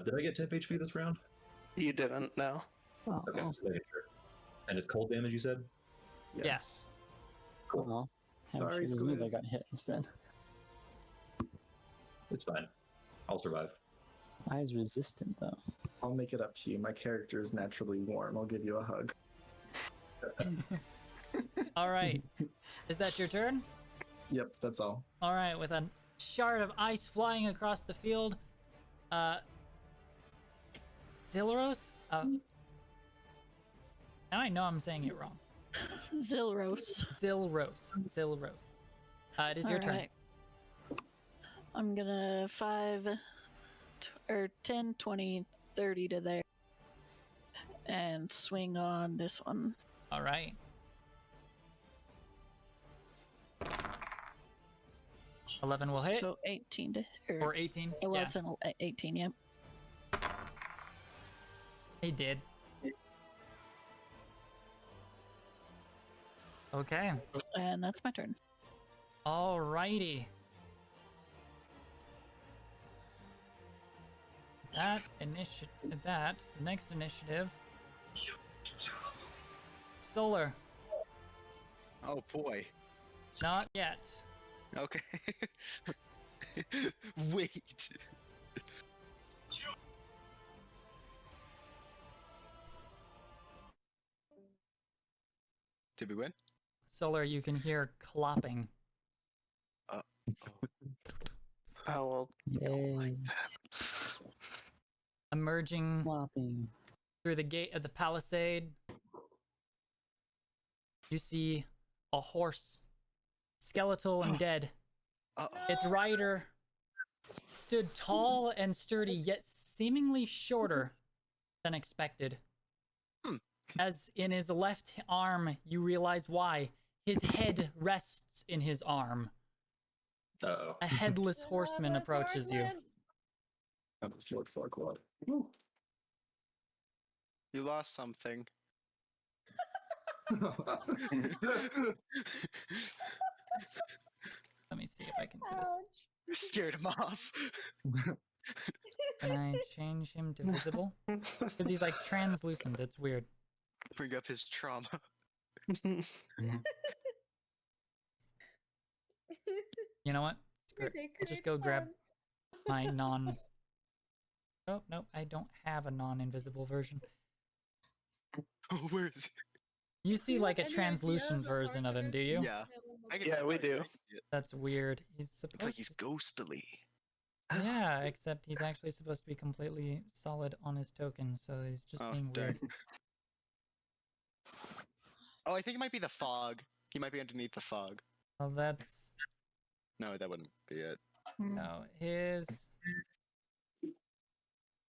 B: did I get 10 HP this round?
I: You didn't, no.
D: Oh,
B: Okay, just making sure. And it's cold damage, you said?
F: Yes.
D: well,
F: Sorry,
D: it was me
F: Squid.
D: that got hit instead.
B: It's fine. I'll survive.
D: I was resistant though.
F: I'll make it up to you. My character is naturally warm. I'll give you a hug.
A: All right. Is that your turn?
F: Yep, that's all.
A: All right. With a shard of ice flying across the field, Zilros? Now I know I'm saying it wrong.
E: Zilros.
A: Zilros. It is your turn.
E: Alright. I'm gonna 10, 20, 30 to there. And swing on this one.
A: All right. $11 will hit.
E: So 18 to...
A: Or 18?
E: Well,
A: Yeah.
E: it's an 18, yep.
A: He did. Okay.
E: And that's my turn.
A: Alrighty. Next initiative. Solar.
J: Oh boy.
A: Not yet.
J: Okay. Wait. Did we win?
A: Solar, you can hear clopping.
I: Oh well.
D: Yay.
A: Emerging
D: Flopping.
A: through the gate of the palisade, you see a horse, skeletal and dead. Its rider stood tall and sturdy, yet seemingly shorter than expected. As in his left arm, you realize why. His head rests in his arm.
B: Uh-oh.
A: A headless horseman approaches you.
F: That was Lord Farquaad.
J: You lost something.
A: Let me see if I can do this.
J: Scared him off.
A: Can I change him to visible? Because he's like translucent. It's weird.
J: Bring up his trauma.
A: You know what? Screw it. I'll just go grab my non... Oh, no, I don't have a non-invisible version.
J: Oh, where is he?
A: You see like a
C: Any idea
A: translucent
C: the
A: version of him, do you?
J: Yeah.
I: Yeah, we do.
A: That's weird. He's supposed
J: It's like he's ghostly.
A: Yeah, except he's actually supposed to be completely solid on his token, so he's just being weird.
J: Oh, I think it might be the fog. He might be underneath the fog.
A: Well, that's...
J: No, that wouldn't be it.
A: No, his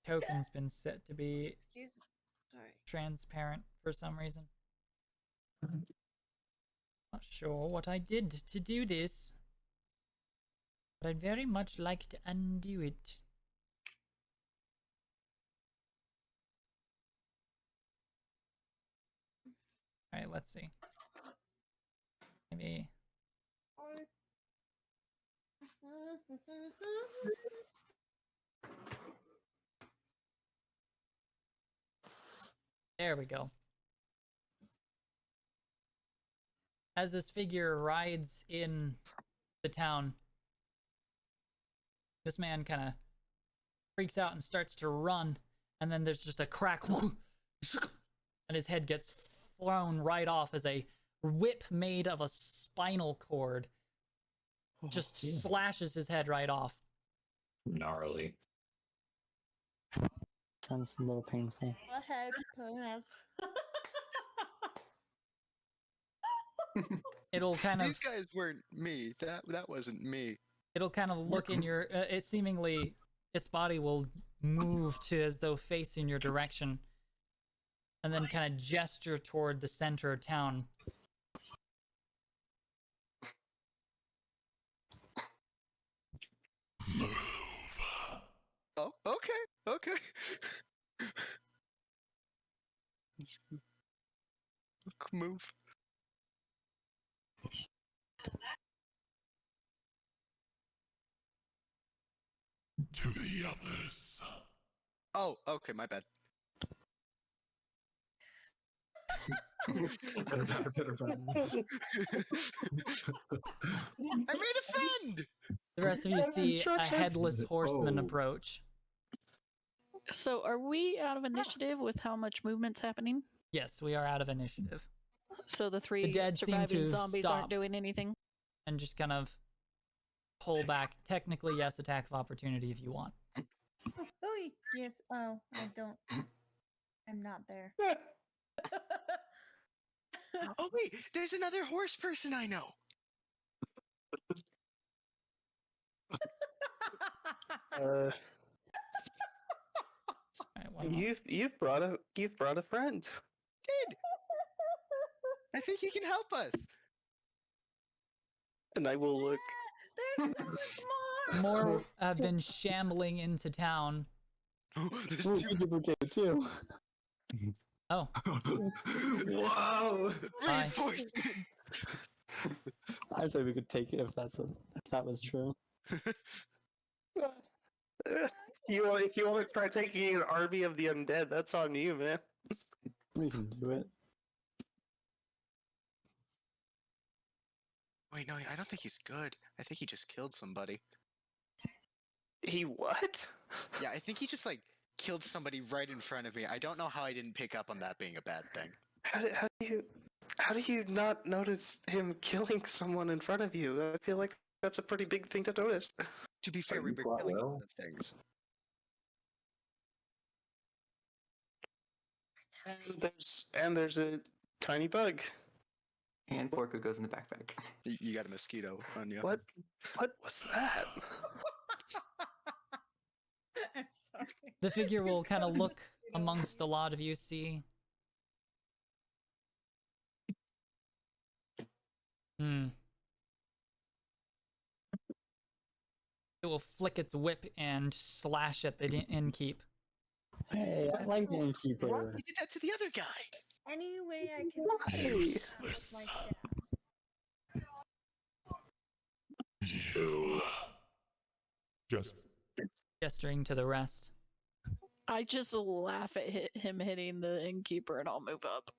A: token's been set to be
C: Excuse me. Sorry.
A: transparent for some reason. Not sure what I did to do this, but I'd very much like to undo it. Alright, let's see. Maybe... There we go. As this figure rides in the town, this man kind of freaks out and starts to run, and then there's just a crack, and his head gets thrown right off as a whip made of a spinal cord just slashes his head right off.
B: Gnarly.
D: Sounds a little painful.
A: It'll kind of...
J: These guys weren't me. That wasn't me.
A: It'll kind of look in your... it seemingly... Its body will move to as though facing your direction. And then kind of gesture toward the center of town.
J: Oh, okay. Move.
L: To the others.
J: Oh, okay, my bad. I made a friend!
A: The rest of you see a headless horseman approach.
E: So are we out of initiative with how much movement's happening?
A: Yes, we are out of initiative.
E: So the three
A: The dead seem to
E: surviving
A: have
E: zombies aren't
A: stopped.
E: doing anything?
A: And just kind of pull back. Technically, yes, attack of opportunity if you want.
H: Oh, yes. Oh, I don't. I'm not there.
J: Oh wait, there's another horse person I know.
K: Uh,
A: Alright, one more.
K: you've brought a friend.
J: Did I think he can help us?
K: And I will look.
H: There's so much more.
A: More have been shambling into town.
J: There's
D: Ooh,
J: two
D: we duplicated too.
A: Oh,
B: Whoa!
A: Hi.
J: reinforcements.
D: I say we could take it if that was true.
K: If you want to try taking an army of the undead, that's on you, man.
D: We can do it.
J: Wait, no, I don't think he's good. I think he just killed somebody.
K: He what?
J: Yeah, I think he just like killed somebody right in front of me. I don't know how I didn't pick up on that being a bad thing.
K: How do you not notice him killing someone in front of you? I feel like that's a pretty big thing to notice.
J: To be fair,
B: Are
J: we
B: you
J: were
B: quite
J: killing a
B: well?
J: lot of things.
K: And there's a tiny bug.
G: And Porco goes in the backpack.
J: You got a mosquito on you.
K: What was that?
H: I'm sorry.
A: the figure will kind of look amongst a lot of you, see. It will flick its whip and slash at the innkeep.
D: Hey, I like the innkeeper.
J: He did that to the other guy.
H: Any way I can
L: Useless.
H: with my staff.
L: You just
A: Gesturing to the rest.
E: I just laugh at him hitting the innkeeper and I'll move up.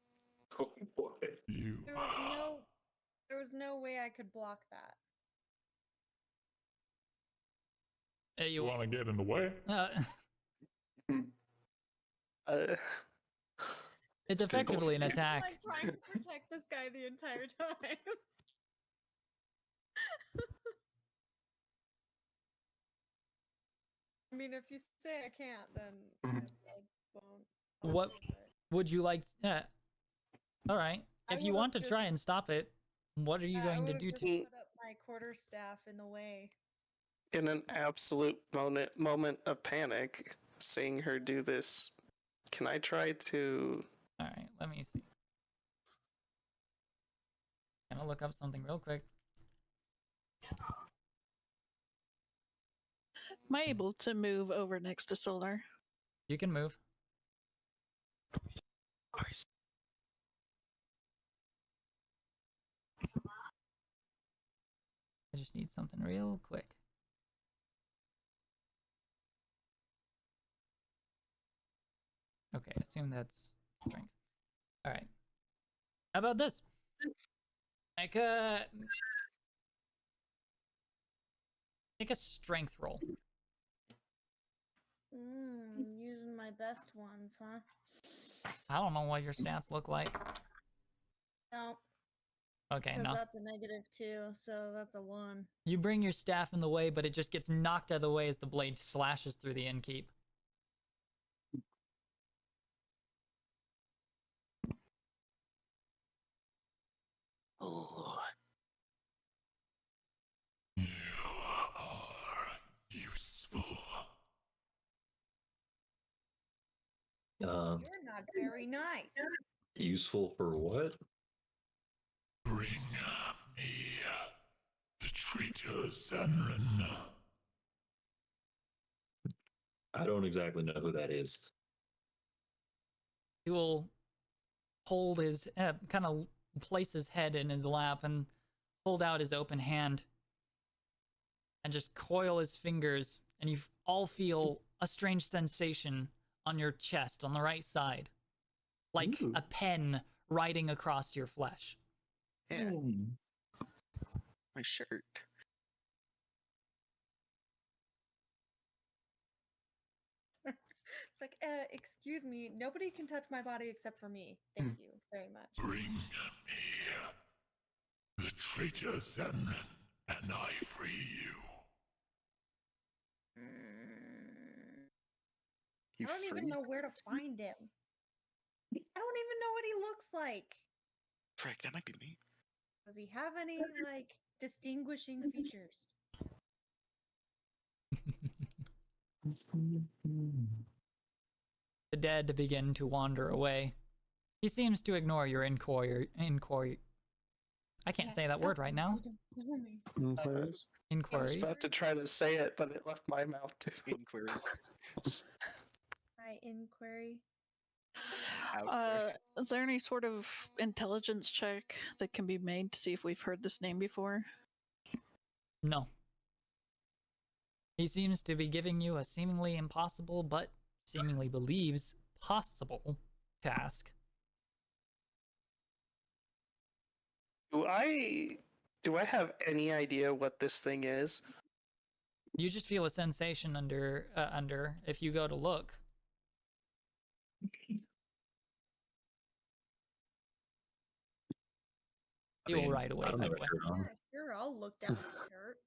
B: Oh boy.
L: you
H: There was no way I could block that.
A: You
L: want to get in the way?
A: It's effectively an attack.
H: I'm trying to protect this guy the entire time. I mean, if you say I can't, then I guess I won't.
A: What would you like? All right.
H: I
A: If you
H: would've
A: want to
H: just-
A: try and stop it, what are you
H: I
A: going to
H: would've
A: do
H: just
A: to?
H: put up my quarterstaff in the way.
K: In an absolute moment of panic, seeing her do this, can I try to?
A: All right. Let me see. Gonna look up something real quick.
E: Am I able to move over next to Solar?
A: You can move. I just need something real quick. Okay, assume that's strength. All right. How about this? Make a strength roll.
H: Using my best ones, huh?
A: I don't know what your stats look like.
H: No,
A: Okay,
H: because
A: no.
H: that's a -2, so that's a 1.
A: You bring your staff in the way, but it just gets knocked out of the way as the blade slashes through the innkeep.
J: Oh.
L: You are useful.
H: You're not very nice.
B: Useful for what?
L: Bring me the traitor Xanren.
B: I don't exactly know who that is.
A: He will hold his, kind of place his head in his lap and hold out his open hand and just coil his fingers, and you all feel a strange sensation on your chest on the right side, like
B: Ooh.
A: a pen riding across your flesh.
J: Yeah. My shirt.
H: It's like, excuse me, nobody can touch my body except for me. Thank you very much.
L: Bring me the traitor Xanren, and I free you.
H: I don't even know where to find him. I don't even know what he looks like.
J: Frick, that might be me.
H: Does he have any, like, distinguishing features?
A: The dead begin to wander away. He seems to ignore your inquiry. I can't say that word right now.
D: Inquiries?
K: I was
A: Inquiries.
K: about to try to say it, but it left my mouth too.
J: Inquiry.
H: My inquiry.
E: Is there any sort of intelligence check that can be made to see if we've heard this name before?
A: No. He seems to be giving you a seemingly impossible, but seemingly believes possible task.
K: Do I have any idea what this thing is?
A: You just feel a sensation under if you go to look.
B: I
A: You will
B: mean,
A: right away,
B: I don't
A: by
B: have
A: the
B: a
A: way.
B: shirt on.
H: Yeah, sure, I'll look down the shirt.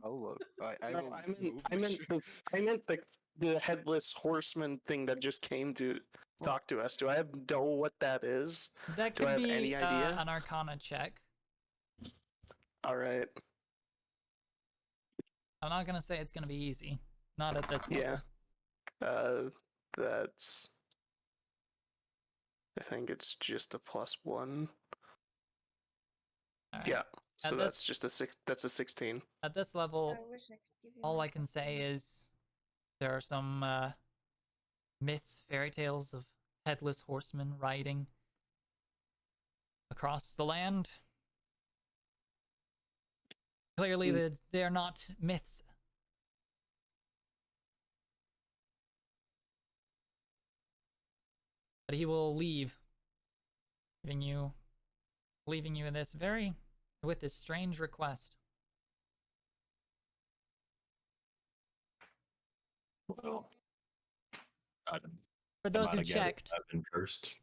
J: I'll look. I
K: No,
J: will
K: I
J: move
K: meant,
J: my
K: I meant the headless horseman thing that just came to talk to us. Do I know what that is?
A: That
K: Do I
A: could
K: have
A: be
K: any idea?
A: an Arcana check.
K: All right.
A: I'm not gonna say it's gonna be easy. Not at this level.
K: Yeah. That's. I think it's just a +1.
A: All right.
K: Yeah. So
A: At
K: that's
A: this-
K: just a 6. That's a 16.
A: At this level,
H: I wish I could give you
A: all
H: my
A: I can
H: plus
A: say
H: one.
A: is there are some myths, fairy tales of headless horsemen riding across the land. Clearly, they're not myths. But he will leave, leaving you in this with this strange request.
B: Well, I
A: For those who
B: might have gathered
A: checked,
B: I've been cursed.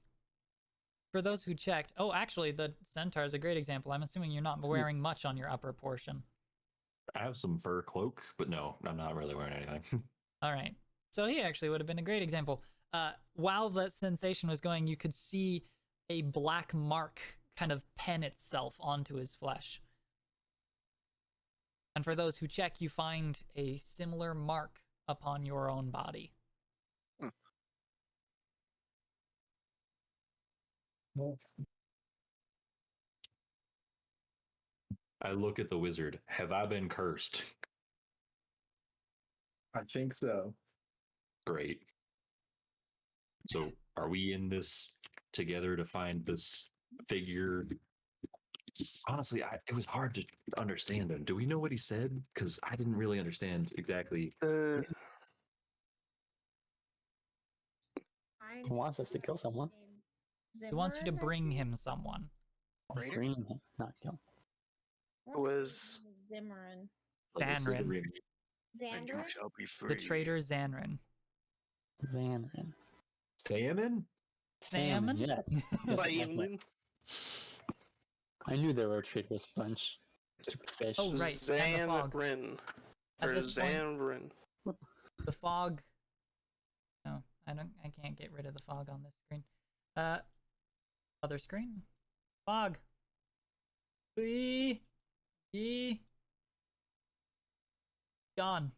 A: oh, actually, the centaur is a great example. I'm assuming you're not wearing much on your upper portion.
B: I have some fur cloak, but no, I'm not really wearing anything.
A: All right. So he actually would have been a great example. While the sensation was going, you could see a black mark kind of pen itself onto his flesh. And for those who check, you find a similar mark upon your own body.
B: I look at the wizard. Have I been cursed?
F: I think so.
B: Great. So, are we in this together to find this figure? Honestly, it was hard to understand him. Do we know what he said? Because I didn't really understand exactly.
D: He wants us to kill someone.
A: He wants you to
H: Zimmerin, I
A: bring
H: think?
A: him someone.
J: Raider?
D: Bring him, not kill.
H: I wanna say
K: Was-
H: his name was Zimmerin.
A: Xanrin.
J: And you
H: Xandrin?
J: shall be free.
A: The traitor Xanrin.
D: Xanrin.
B: Salmon?
A: Salmon?
D: Yes. Yes,
K: Salmon?
D: I knew they were a traitorous bunch. Stupid fish.
A: Oh, right. And the fog.
K: Xanrin.
A: At
K: Or
A: this point-
K: Xanrin.
A: The fog. No, I can't get rid of the fog on this screen. Other screen. Fog. Gone.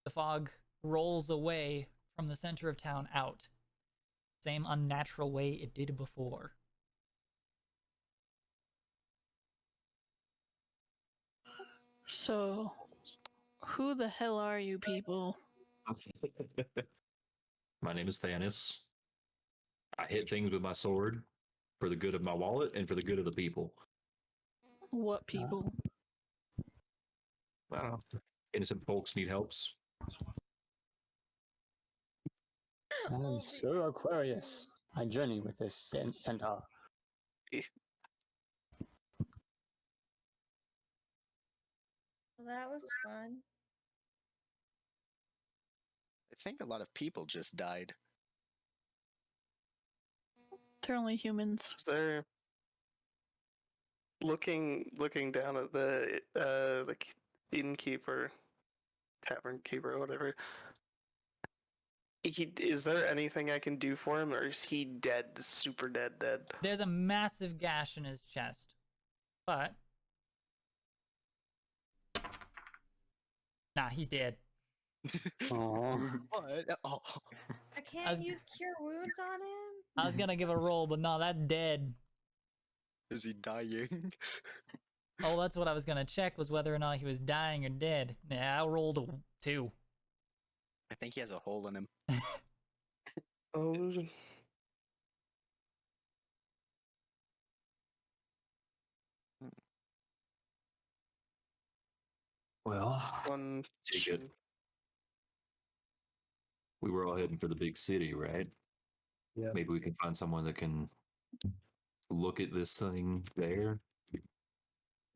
A: The fog rolls away from the center of town out. Same unnatural way it did before.
E: So, who the hell are you people?
B: My name is Thanis. I hit things with my sword for the good of my wallet and for the good of the people.
E: What people?
B: Wow. Innocent folks need helps.
D: I'm Sir Aquarius. I journey with this centaur.
H: Well, that was fun.
J: I think a lot of people just died.
E: They're only humans.
K: Is there looking down at the innkeeper, tavern keeper, or whatever? Is there anything I can do for him, or is he dead, super dead?
A: There's a massive gash in his chest, but nah, he did.
D: Aw.
J: What? Oh.
H: I can't use cure wounds on him.
A: I was gonna give a roll, but no, that's dead.
J: Is he dying?
A: Oh, that's what I was gonna check, was whether or not he was dying or dead. Yeah, I rolled a 2.
J: I think he has a hole in him.
K: Oh.
B: Well,
K: One.
B: take it. We were all heading for the big city, right?
F: Yeah.
B: Maybe we can find someone that can look at this thing there.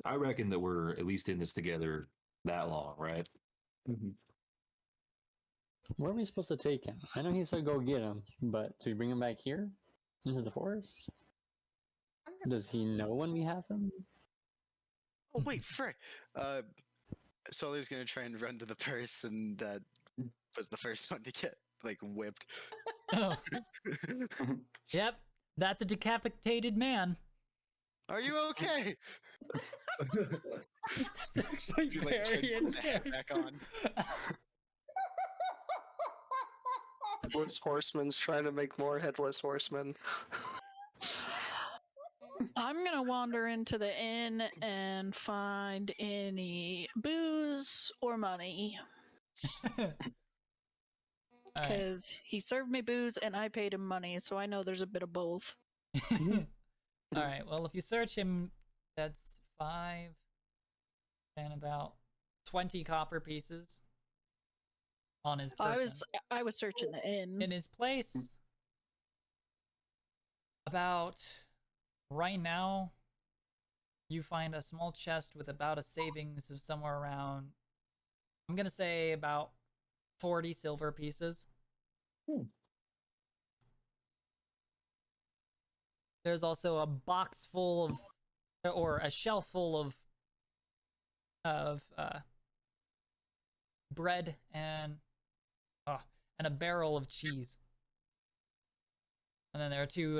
B: I reckon that we're at least in this together that long, right?
D: Where are we supposed to take him? I know he said go get him, but do we bring him back here? Into the forest? Does he know when we have him?
J: Oh wait, frick! Solar's gonna try and run to the person that was the first one to get like whipped.
A: Oh. Yep, that's a decapitated man.
J: Are you okay?
A: That's actually
J: He's, like, trying
A: very
J: to put the hat
A: in
J: back on.
K: Headless Horseman's trying to make more Headless Horsemen.
E: I'm gonna wander into the inn and find any booze or money.
A: Alright.
E: Because he served me booze and I paid him money, so I know there's a bit of both.
A: Alright, well, if you search him, that's 5 and about 20 copper pieces on his person.
E: I was searching the inn.
A: In his place, about right now, you find a small chest with about a savings of somewhere around, I'm gonna say about 40 silver pieces. There's also a box full of, or a shelf full of bread and a barrel of cheese. And then there are 2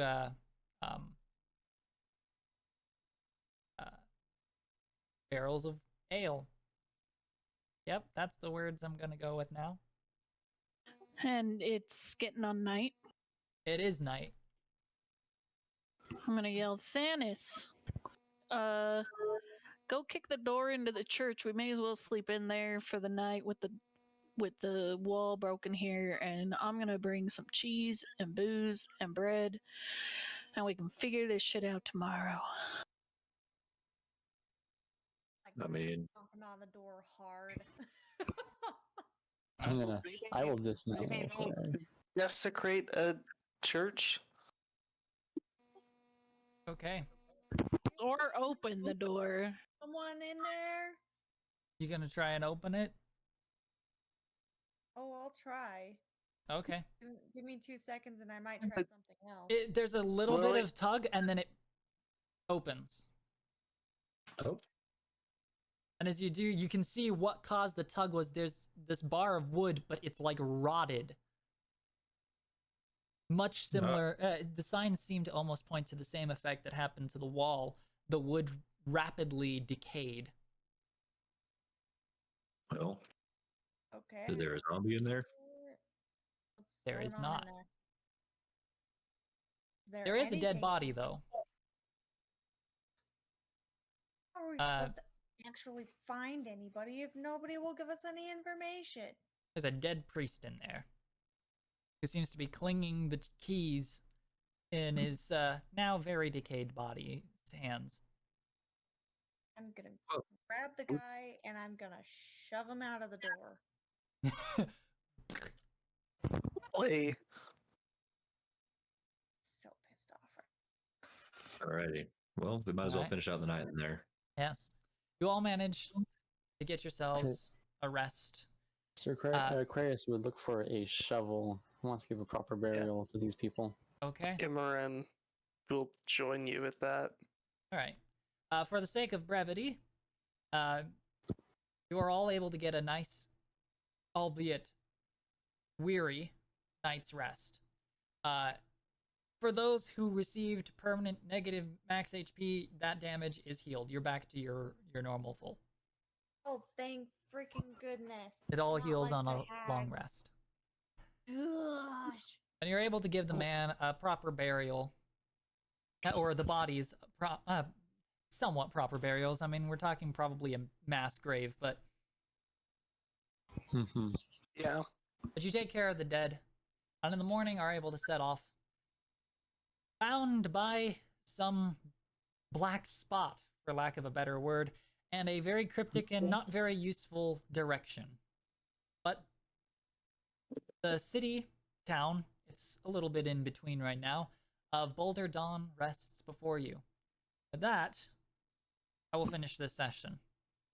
A: barrels of ale. Yep, that's the words I'm gonna go with now.
E: And it's getting on night.
A: It is night.
E: I'm gonna yell, Thanis! Go kick the door into the church. We may as well sleep in there for the night with the wall broken here, and I'm gonna bring some cheese and booze and bread, and we can figure this shit out tomorrow.
B: I mean,
H: Knocking on the door hard.
D: I will dismount.
K: Okay,
D: real quick.
K: Desecrate a church?
A: Okay.
E: Or open the door.
H: Someone in there?
A: You gonna try and open it?
H: Oh, I'll try.
A: Okay.
H: Give me 2 seconds and I might try something else.
A: There's a little bit of tug and then it opens.
B: Oh.
A: And as you do, you can see what caused the tug was there's this bar of wood, but it's like rotted. Much similar, the signs seem to almost point to the same effect that happened to the wall. The wood rapidly decayed.
B: Well,
H: Okay.
B: is there a zombie in there?
H: What's
A: There
H: going
A: is
H: on in
A: not.
H: there?
A: There is a dead
H: anything-
A: body, though.
H: How are we supposed to actually find anybody if nobody will give us any information?
A: There's a dead priest in there who seems to be clinging the keys in his now very decayed body's hands.
H: I'm gonna grab the guy and I'm gonna shove him out of the door.
K: Play.
H: So pissed off.
B: Alrighty. Well, we might as well
A: Alright.
B: finish out the night in there.
A: Yes. You all manage to get yourselves a rest.
D: Sir Aquarius would look for a shovel. He wants to give a proper burial to these people.
A: Okay.
K: Imran will join you with that.
A: All right. For the sake of brevity, you are all able to get a nice, albeit weary, night's rest. For those who received permanent negative max HP, that damage is healed. You're back to your normal full.
H: Oh, thank freaking goodness.
A: It all
H: Not
A: heals
H: like
A: on
H: the
A: a long
H: hags.
A: rest.
H: Gosh.
A: And you're able to give the man a proper burial. Or the bodies, somewhat proper burials. I mean, we're talking probably a mass grave, but...
I: Yeah.
A: But you take care of the dead, and in the morning are able to set off. Bound by some black spot, for lack of a better word, and a very cryptic and not very useful direction. But the city, town, it's a little bit in between right now, of Boulder Dawn rests before you. With that, I will finish this session.